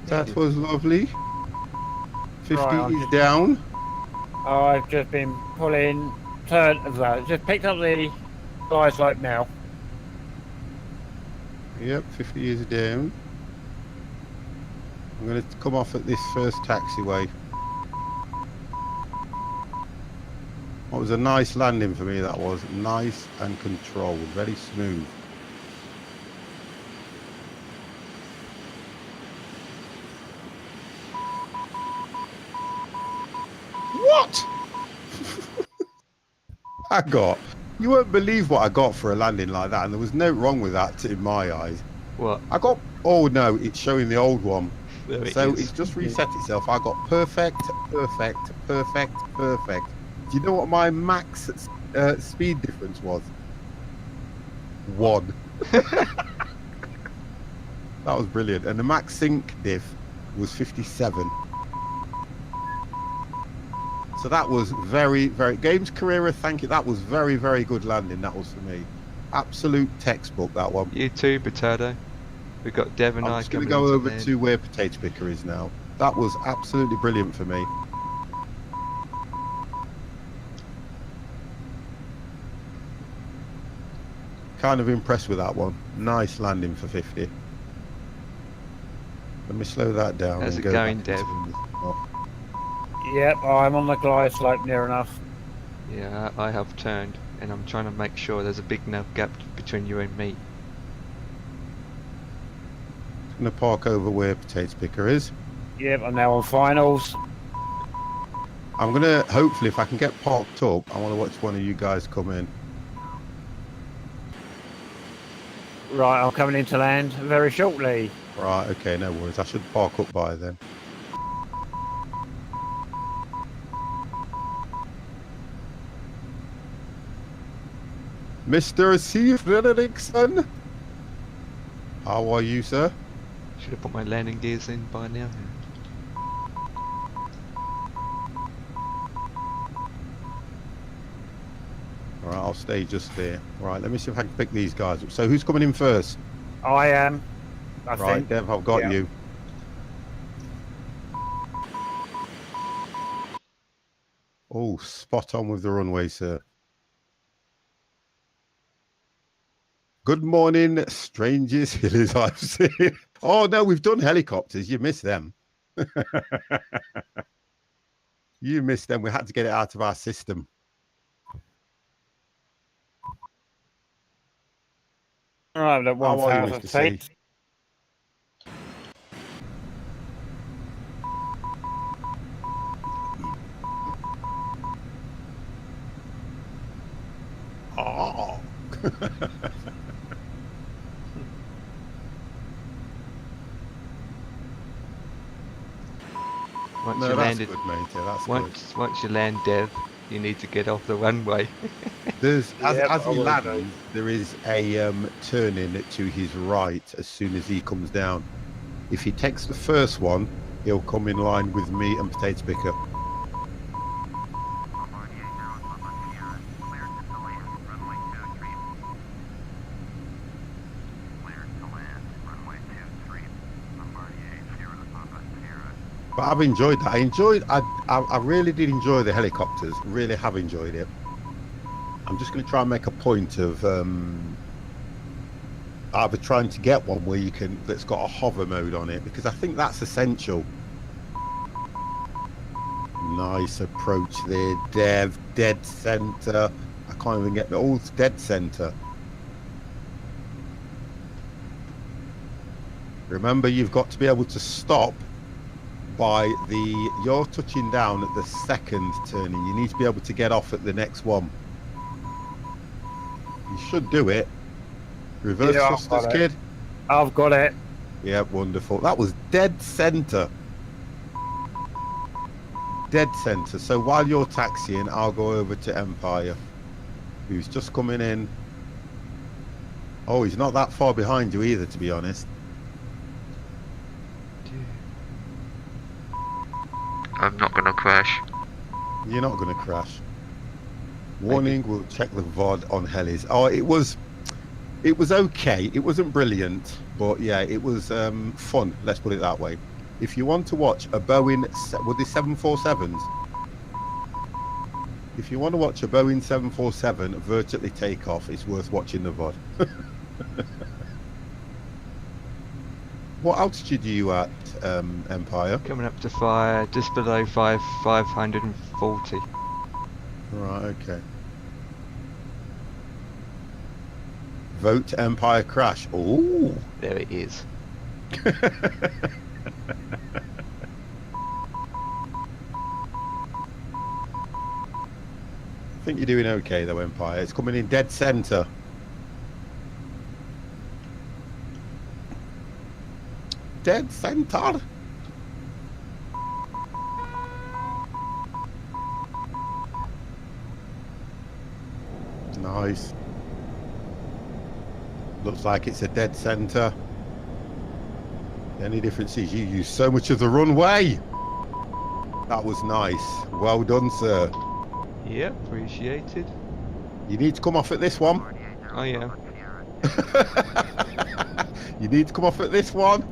That was lovely. 50 Right, is down. I've just been pulling, just picked up the glide slope now. Yep, 50 is down. I'm going to come off at this first taxiway. That was a nice landing for me, that was. Nice and controlled, very smooth. What? I got. You won't believe what I got for a landing like that, and there was no wrong with that in my eyes. What? I got. Oh no, it's showing the old one. There it So is. it's just reset itself. I got perfect, perfect, perfect, perfect. Do you know what my max speed difference was? 1. That was brilliant. And the max sync diff was 57. So that was very, very... Games Carrera, thank you. That was very, very good landing. That was for me. Absolute textbook, that one. You too, Potato. We've got Dev and I'm I just going coming to go into over the to where Potato Picker is now. That was absolutely brilliant for me. Kind of impressed with that one. Nice landing for 50. Let me slow that down. How's and it go going, back Dev? into- oh, Yep, I'm on the glide slope near enough. Yeah, I have turned, and I'm trying to make sure there's a big enough gap between you and me. I'm going to park over where Potato Picker is. Yep, I'm now on finals. I'm gonna hopefully, if I can get parked up, I want to watch one of you guys come in. Right, I'm coming into land very shortly. Right, okay, no worries. I should park up by then. Mr. C. Fredrickson, how are you, sir? Should have put my landing gears in by now. All right, I'll stay just there. Right, let me see if I can pick these guys up. So who's coming in first? I am. I Right, think. Dev, I've got Yeah. you. Oh, spot on with the runway, sir. Good morning, strangest hillies I've seen. Oh, no, we've done helicopters. You missed them. You missed them. We had to get it out of our system. Right, at How are you, 1,000 Mr. C? feet. Oh. Once No, you that's landed, good, mate. Yeah, that's good. once you land, Dev, you need to get off the runway. There's Yep, as I he will lands, do. there is a turning to his right as soon as he comes down. If he takes the first one, he'll come in line with me and Potato Picker. But I've enjoyed that. I really did enjoy the helicopters. Really have enjoyed it. I'm just going to try and make a point of either trying to get one where you can, that's got a hover mode on it, because I think that's essential. Nice approach there, Dev. Dead center. I can't even get the all dead center. Remember, you've got to be able to stop by you're touching down at the second turning. You need to be able to get off at the next one. You should do it. Reverse Yeah, I've thrusters, got it. kid. I've got it. Yeah, wonderful. That was dead center. Dead center. So while you're taxiing, I'll go over to Empire, who's just coming in. Oh, he's not that far behind you either, to be honest. I'm not gonna crash. You're not going to crash. Warning, we'll check the VOD on helis. Oh, it was okay. It wasn't brilliant, but yeah, it was fun. Let's put it that way. If you want to watch a Boeing, were they 747s? If you want to watch a Boeing 747 vertically take off, it's worth watching the VOD. What altitude are you at, Empire? Coming up to fire, just below 540. Right, okay. Vote Empire crash. Ooh. There it is. I think you're doing okay though, Empire. It's coming in dead center. Dead center. Nice. Looks like it's a dead center. The only difference is you use so much of the runway. That was nice. Well done, sir. Yeah, appreciated. You need to come off at this one. Oh yeah. You need to come off at this one.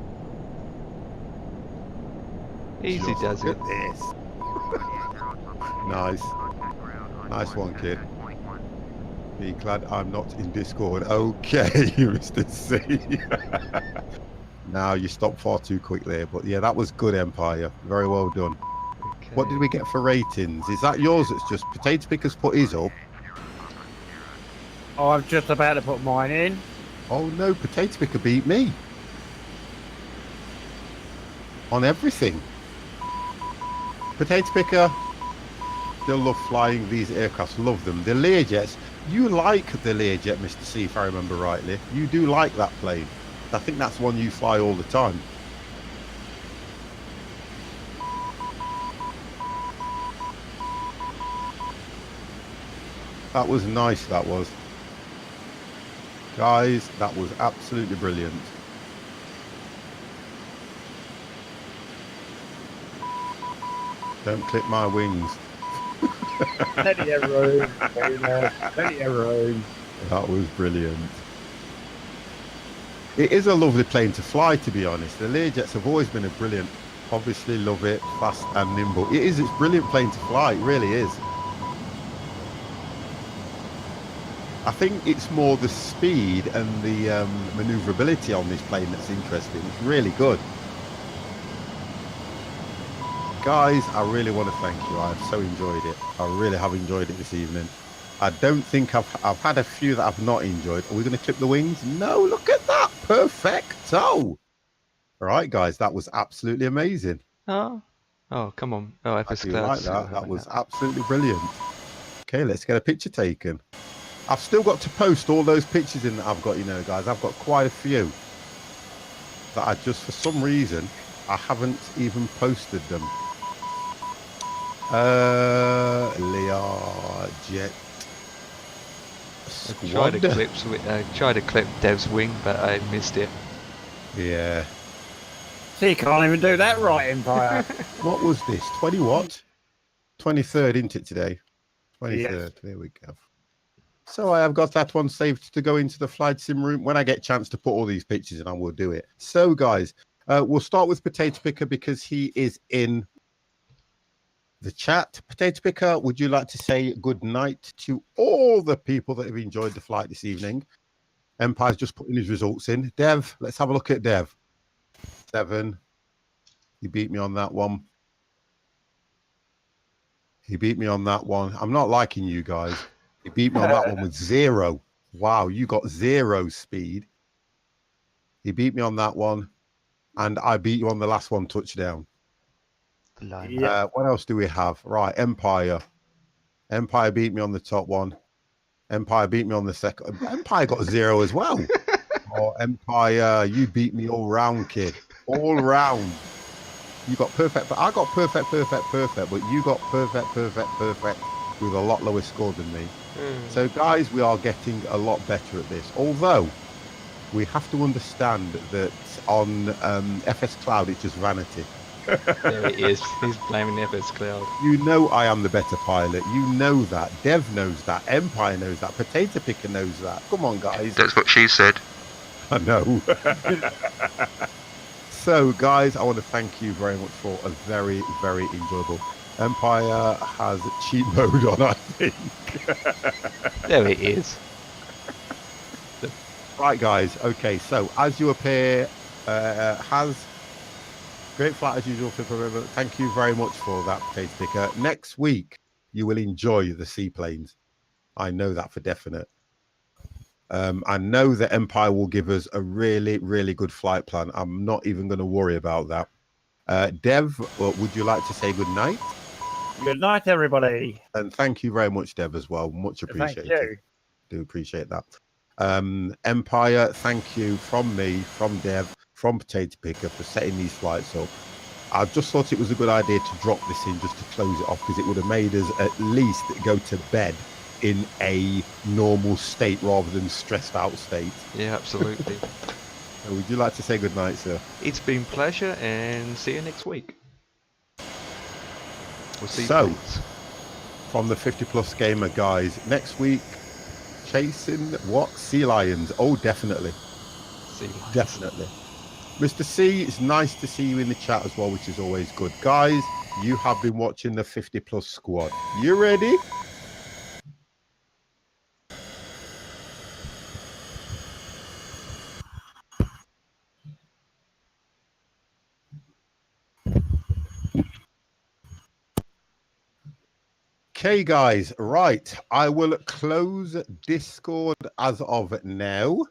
Easy Just does look it. at this. Nice. Nice one, kid. Be glad I'm not in Discord. Okay, Mr. C. Now you stopped far too quick there, but yeah, that was good, Empire. Very well done. Okay. What did we get for ratings? Is that yours? That's just Potato Picker's put his up. Oh, I'm just about to put mine in. Oh no, Potato Picker beat me on everything. Potato Picker, still love flying these aircrafts. Love them. The Learjets. You like the Learjet, Mr. C, if I remember rightly. You do like that plane. I think that's one you fly all the time. That was nice, that was. Guys, that was absolutely brilliant. Don't clip my wings. Plenty of room. Plenty of room. That was brilliant. It is a lovely plane to fly, to be honest. The Learjets have always been a brilliant, obviously love it, fast and nimble. It's a brilliant plane to fly, it really is. I think it's more the speed and the maneuverability on this plane that's interesting. It's really good. Guys, I really want to thank you. I've so enjoyed it. I really have enjoyed it this evening. I don't think I've had a few that I've not enjoyed. Are we going to clip the wings? No, look at that. Perfecto. All right, guys, that was absolutely amazing. Oh, come on. Oh, I FS do Cloud. like that. That was absolutely brilliant. Okay, let's get a picture taken. I've still got to post all those pictures in that I've got, you know, guys. I've got quite a few that I just, for some reason, I haven't even posted them. Learjet Tried Squad. tried to clip Dev's wing, but I missed it. Yeah. See, you can't even do that right, Empire. What was this? 20 what? 23rd, isn't it, today? 23rd. Yes. There we go. So I have got that one saved to go into the flight sim room. When I get a chance to put all these pictures in, I will do it. So, guys, we'll start with Potato Picker because he is in the chat. Potato Picker, would you like to say good night to all the people that have enjoyed the flight this evening? Empire's just putting his results in. Dev, let's have a look at Dev. 7. He beat me on that one. He beat me on that one. I'm not liking you guys. He beat me on that one with 0. Wow, you got 0 speed. He beat me on that one. And I beat you on the last one, touchdown. Yeah. What else do we have? Right, Empire. Empire beat me on the top one. Empire beat me on the second. Empire got 0 as well. Oh, Empire, you beat me all round, kid. All round. You got perfect, but I got perfect, but you got perfect with a lot lower score than me. So, guys, we are getting a lot better at this. Although, we have to understand that on FS Cloud, it's just vanity. There he is. He's blaming FS Cloud. You know I am the better pilot. You know that. Dev knows that. Empire knows that. Potato Picker knows that. Come on, guys. That's what she said. I know. So, guys, I want to thank you very much for a very, very enjoyable. Empire has cheat mode on, I think. There he is. Right, guys. Okay, so as you appear, has great flight as usual. Thank you very much for that, Potato Picker. Next week, you will enjoy the seaplanes. I know that for definite. I know that Empire will give us a really, really good flight plan. I'm not even going to worry about that. Dev, would you like to say good night? Good night, everybody. And thank you very much, Dev, as well. Much appreciated. Thank you. Do appreciate that. Empire, thank you from me, from Dev, from Potato Picker for setting these flights up. I just thought it was a good idea to drop this in just to close it off because it would have made us at least go to bed in a normal state rather than stressed out state. Yeah, absolutely. So would you like to say good night, sir? It's been a pleasure and see you next week. We'll see So, you please. from the 50 Plus Gamer guys, next week, chasing what? Sea lions. Oh, definitely. See you. Definitely. Mr. C, it's nice to see you in the chat as well, which is always good. Guys, you have been watching the 50 Plus Squad. You ready? Okay, guys, right. I will close Discord as of now.